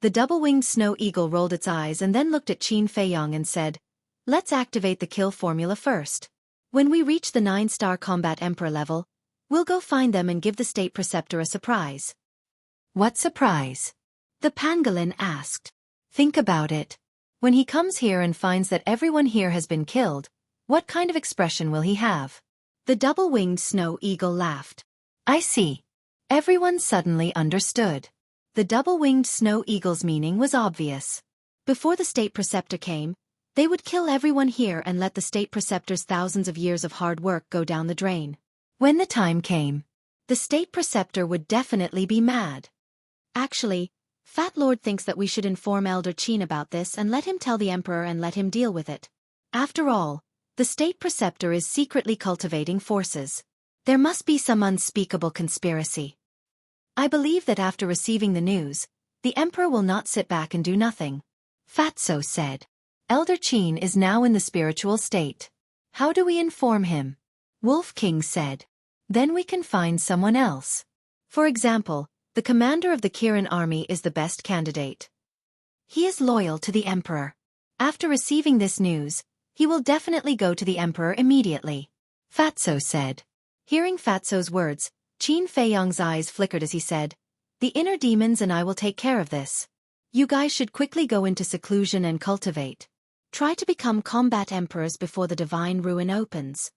The double-winged snow eagle rolled its eyes and then looked at Qin Feiyong and said, "Let's activate the kill formula first. When we reach the 9-star combat emperor level, we'll go find them and give the State Preceptor a surprise." What surprise? The pangolin asked. Think about it. When he comes here and finds that everyone here has been killed, what kind of expression will he have? The double-winged snow eagle laughed. I see. Everyone suddenly understood. The double-winged snow eagle's meaning was obvious. Before the State Preceptor came, they would kill everyone here and let the State Preceptor's thousands of years of hard work go down the drain. When the time came, the State Preceptor would definitely be mad. Actually, Fat Lord thinks that we should inform Elder Qin about this and let him tell the Emperor and let him deal with it. After all, the State Preceptor is secretly cultivating forces. There must be some unspeakable conspiracy. I believe that after receiving the news, the Emperor will not sit back and do nothing. Fatso said. Elder Qin is now in the spiritual state. How do we inform him? Wolf King said. Then we can find someone else. For example, the commander of the Kirin army is the best candidate. He is loyal to the emperor. After receiving this news, he will definitely go to the emperor immediately. Fatso said. Hearing Fatso's words, Qin Feiyong's eyes flickered as he said, "The inner demons and I will take care of this. You guys should quickly go into seclusion and cultivate. Try to become combat emperors before the divine ruin opens."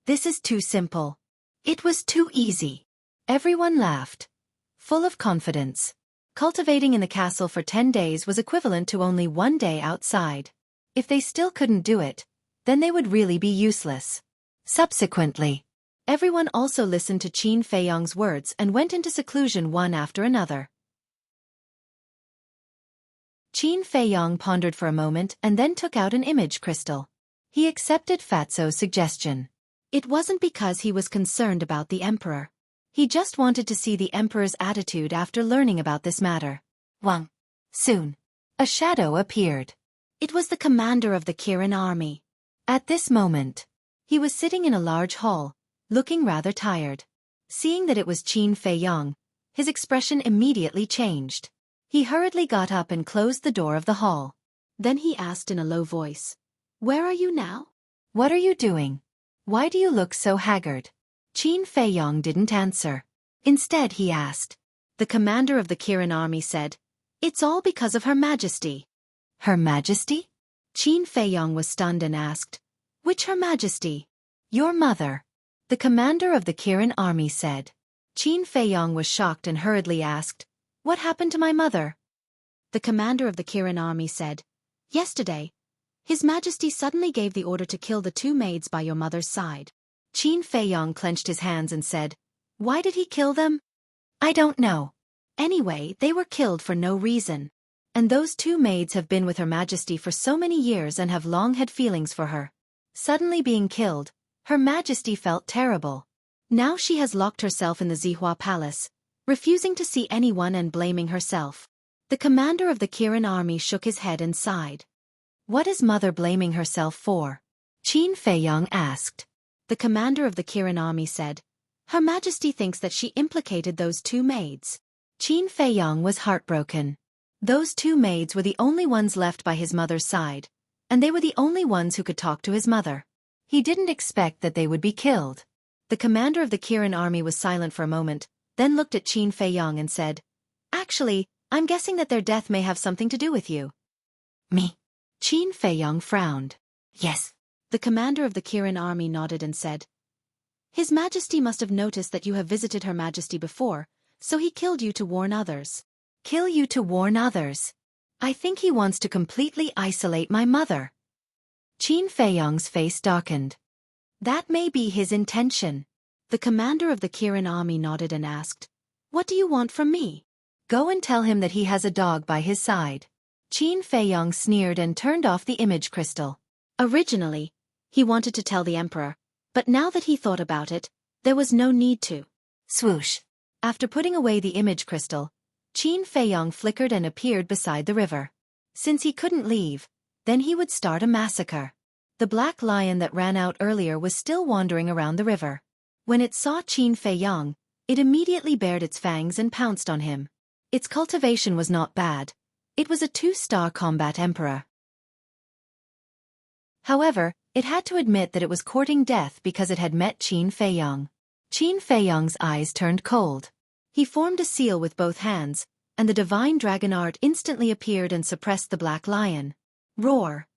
This is too simple. It was too easy. Everyone laughed. Full of confidence. Cultivating in the castle for 10 days was equivalent to only 1 day outside. If they still couldn't do it, then they would really be useless. Subsequently, everyone also listened to Qin Feiyong's words and went into seclusion one after another. Qin Feiyong pondered for a moment and then took out an image crystal. He accepted Fatso's suggestion. It wasn't because he was concerned about the emperor. He just wanted to see the emperor's attitude after learning about this matter. Wang. Soon, a shadow appeared. It was the commander of the Kirin army. At this moment, he was sitting in a large hall, looking rather tired. Seeing that it was Qin Feiyong, his expression immediately changed. He hurriedly got up and closed the door of the hall. Then he asked in a low voice, "Where are you now? What are you doing? Why do you look so haggard?" Qin Feiyong didn't answer. Instead he asked. The commander of the Kirin army said, "It's all because of Her Majesty." Her Majesty? Qin Feiyong was stunned and asked, "Which Her Majesty?" "Your mother." The commander of the Kirin army said. Qin Feiyong was shocked and hurriedly asked, "What happened to my mother?" The commander of the Kirin army said, "Yesterday, His Majesty suddenly gave the order to kill the 2 maids by your mother's side." Qin Feiyong clenched his hands and said, "Why did he kill them?" "I don't know. Anyway, they were killed for no reason. And those 2 maids have been with Her Majesty for so many years and have long had feelings for her. Suddenly being killed, Her Majesty felt terrible. Now she has locked herself in the Zihua Palace, refusing to see anyone and blaming herself." The commander of the Kirin army shook his head and sighed. "What is mother blaming herself for?" Qin Feiyong asked. The commander of the Kirin army said, "Her Majesty thinks that she implicated those 2 maids." Qin Feiyong was heartbroken. Those 2 maids were the only ones left by his mother's side, and they were the only ones who could talk to his mother. He didn't expect that they would be killed. The commander of the Kirin army was silent for a moment, then looked at Qin Feiyong and said, "Actually, I'm guessing that their death may have something to do with you." "Me?" Qin Feiyong frowned. "Yes." The commander of the Kirin army nodded and said, "His Majesty must have noticed that you have visited Her Majesty before, so he killed you to warn others." "Kill you to warn others? I think he wants to completely isolate my mother." Qin Feiyong's face darkened. "That may be his intention." The commander of the Kirin army nodded and asked, "What do you want from me?" "Go and tell him that he has a dog by his side." Qin Feiyong sneered and turned off the image crystal. Originally, he wanted to tell the emperor, but now that he thought about it, there was no need to. Swoosh. After putting away the image crystal, Qin Feiyong flickered and appeared beside the river. Since he couldn't leave, then he would start a massacre. The black lion that ran out earlier was still wandering around the river. When it saw Qin Feiyong, it immediately bared its fangs and pounced on him. Its cultivation was not bad. It was a 2-star combat emperor. However, it had to admit that it was courting death because it had met Qin Feiyong. Qin Feiyong's eyes turned cold. He formed a seal with both hands, and the divine dragon art instantly appeared and suppressed the black lion. Roar!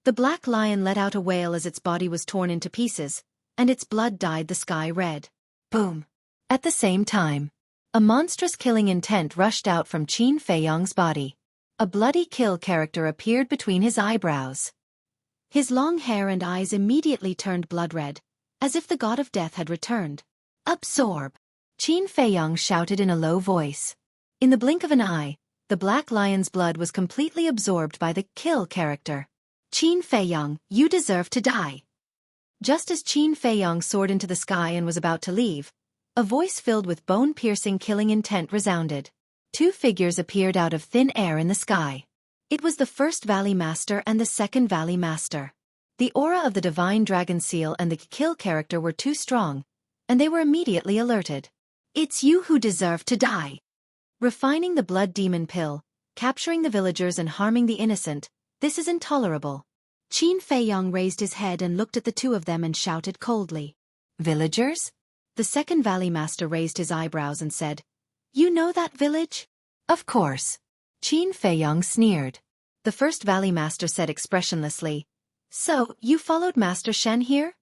The black lion let out a wail as its body was torn into pieces, and its blood dyed the sky red. Boom! At the same time, a monstrous killing intent rushed out from Qin Feiyong's body. A bloody kill character appeared between his eyebrows. His long hair and eyes immediately turned blood red, as if the god of death had returned. "Absorb!" Qin Feiyong shouted in a low voice. In the blink of an eye, the black lion's blood was completely absorbed by the kill character. "Qin Feiyong, you deserve to die." Just as Qin Feiyong soared into the sky and was about to leave, a voice filled with bone-piercing killing intent resounded. 2 figures appeared out of thin air in the sky. It was the first Valley Master and the second Valley Master. The aura of the Divine Dragon Seal and the kill character were too strong, and they were immediately alerted. It's you who deserve to die. Refining the blood demon pill, capturing the villagers and harming the innocent, this is intolerable. Qin Feiyong raised his head and looked at the two of them and shouted coldly. Villagers? The second Valley Master raised his eyebrows and said, You know that village? Of course. Qin Feiyong sneered. The first Valley Master said expressionlessly, So, you followed Master Shen here?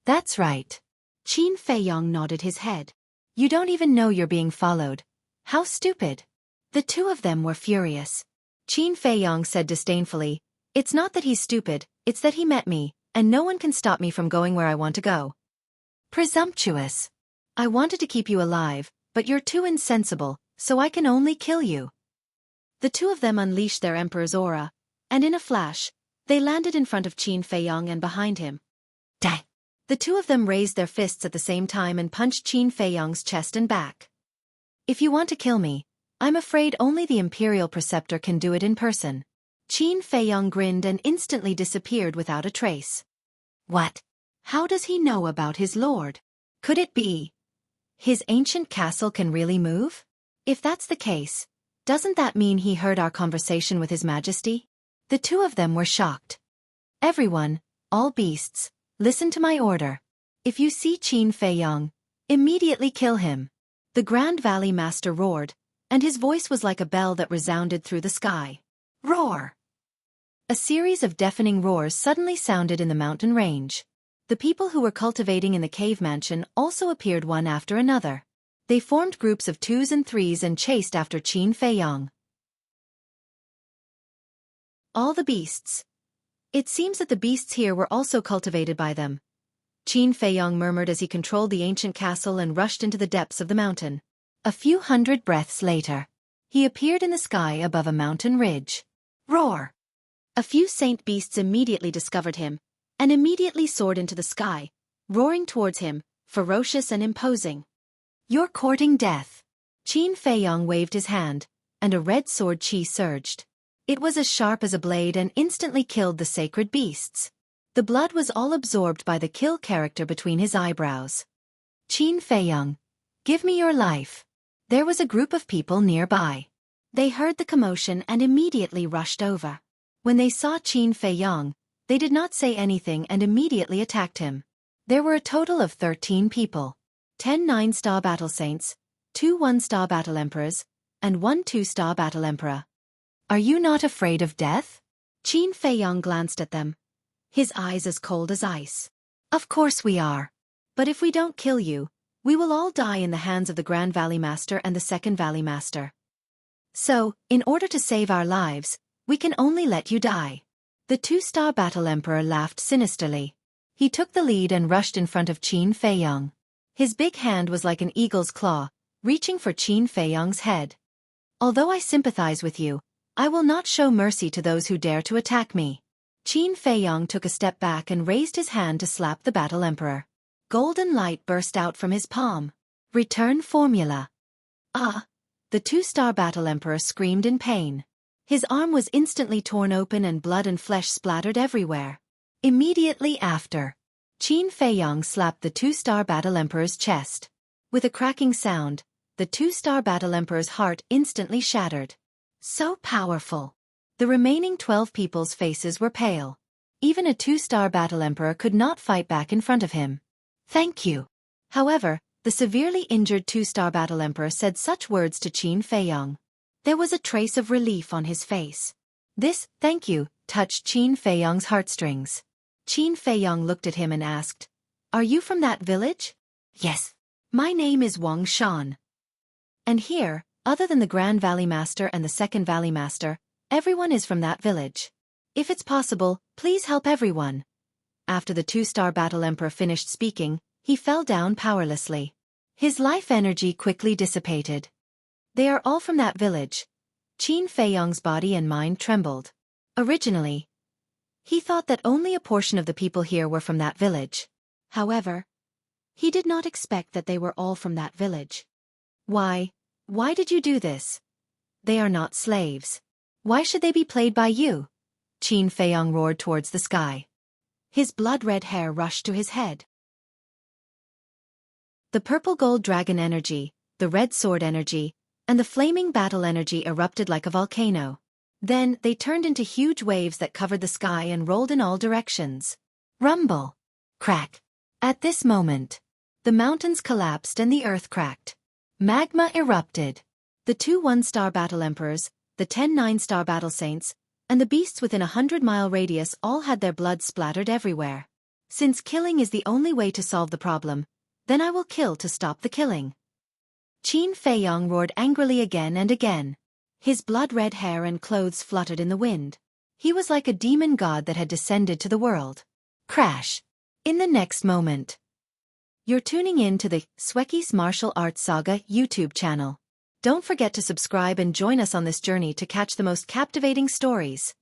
That's right. Qin Feiyong nodded his head. You don't even know you're being followed. How stupid. The two of them were furious. Qin Feiyong said disdainfully, It's not that he's stupid, it's that he met me, and no one can stop me from going where I want to go. Presumptuous. I wanted to keep you alive, but you're too insensible, so I can only kill you. The two of them unleashed their Emperor's aura, and in a flash, they landed in front of Qin Feiyong and behind him. Dang! The two of them raised their fists at the same time and punched Qin Feiyong's chest and back. If you want to kill me, I'm afraid only the Imperial Preceptor can do it in person. Qin Feiyong grinned and instantly disappeared without a trace. What? How does he know about his lord? Could it be his ancient castle can really move? If that's the case, doesn't that mean he heard our conversation with His Majesty? The two of them were shocked. Everyone, all beasts, listen to my order. If you see Qin Feiyong, immediately kill him. The Grand Valley Master roared, and his voice was like a bell that resounded through the sky. Roar! A series of deafening roars suddenly sounded in the mountain range. The people who were cultivating in the cave mansion also appeared one after another. They formed groups of 2s and 3s and chased after Qin Feiyong. All the beasts. It seems that the beasts here were also cultivated by them. Qin Feiyong murmured as he controlled the ancient castle and rushed into the depths of the mountain. A few hundred breaths later, he appeared in the sky above a mountain ridge. Roar! A few saint beasts immediately discovered him, and immediately soared into the sky, roaring towards him, ferocious and imposing. You're courting death. Qin Feiyong waved his hand, and a red sword qi surged. It was as sharp as a blade and instantly killed the sacred beasts. The blood was all absorbed by the kill character between his eyebrows. Qin Feiyong, give me your life. There was a group of people nearby. They heard the commotion and immediately rushed over. When they saw Qin Feiyong, they did not say anything and immediately attacked him. There were a total of 13 people. 10 9-star battle saints, 2 1-star battle emperors, and 1 2-star battle emperor. Are you not afraid of death? Qin Feiyong glanced at them, his eyes as cold as ice. Of course we are. But if we don't kill you, we will all die in the hands of the Grand Valley Master and the Second Valley Master. So, in order to save our lives, we can only let you die. The 2-star battle emperor laughed sinisterly. He took the lead and rushed in front of Qin Feiyong. His big hand was like an eagle's claw, reaching for Qin Feiyong's head. Although I sympathize with you, I will not show mercy to those who dare to attack me. Qin Feiyong took a step back and raised his hand to slap the battle emperor. Golden light burst out from his palm. Return formula. Ah! The 2-star battle emperor screamed in pain. His arm was instantly torn open and blood and flesh splattered everywhere. Immediately after, Qin Feiyong slapped the 2-star battle emperor's chest. With a cracking sound, the 2-star battle emperor's heart instantly shattered. So powerful. The remaining 12 people's faces were pale. Even a 2-star battle emperor could not fight back in front of him. Thank you. However, the severely injured 2-star battle emperor said such words to Qin Feiyong. There was a trace of relief on his face. This, thank you, touched Qin Feiyong's heartstrings. Qin Feiyong looked at him and asked, Are you from that village? Yes. My name is Wang Shan. And here, other than the Grand Valley Master and the Second Valley Master, everyone is from that village. If it's possible, please help everyone. After the 2-star battle emperor finished speaking, he fell down powerlessly. His life energy quickly dissipated. They are all from that village. Qin Feiyong's body and mind trembled. Originally, he thought that only a portion of the people here were from that village. However, he did not expect that they were all from that village. Why did you do this? They are not slaves. Why should they be played by you? Qin Feiyong roared towards the sky. His blood-red hair rushed to his head. The purple gold dragon energy, the red sword energy, and the flaming battle energy erupted like a volcano. Then, they turned into huge waves that covered the sky and rolled in all directions. Rumble. Crack. At this moment, the mountains collapsed and the earth cracked. Magma erupted. The 2 1-star battle emperors, the 10 9-star battle saints, and the beasts within a 100-mile radius all had their blood splattered everywhere. Since killing is the only way to solve the problem, then I will kill to stop the killing. Qin Feiyong roared angrily again and again. His blood-red hair and clothes fluttered in the wind. He was like a demon god that had descended to the world. Crash. In the next moment. You're tuning in to the Xueqi's Martial Arts Saga YouTube channel. Don't forget to subscribe and join us on this journey to catch the most captivating stories.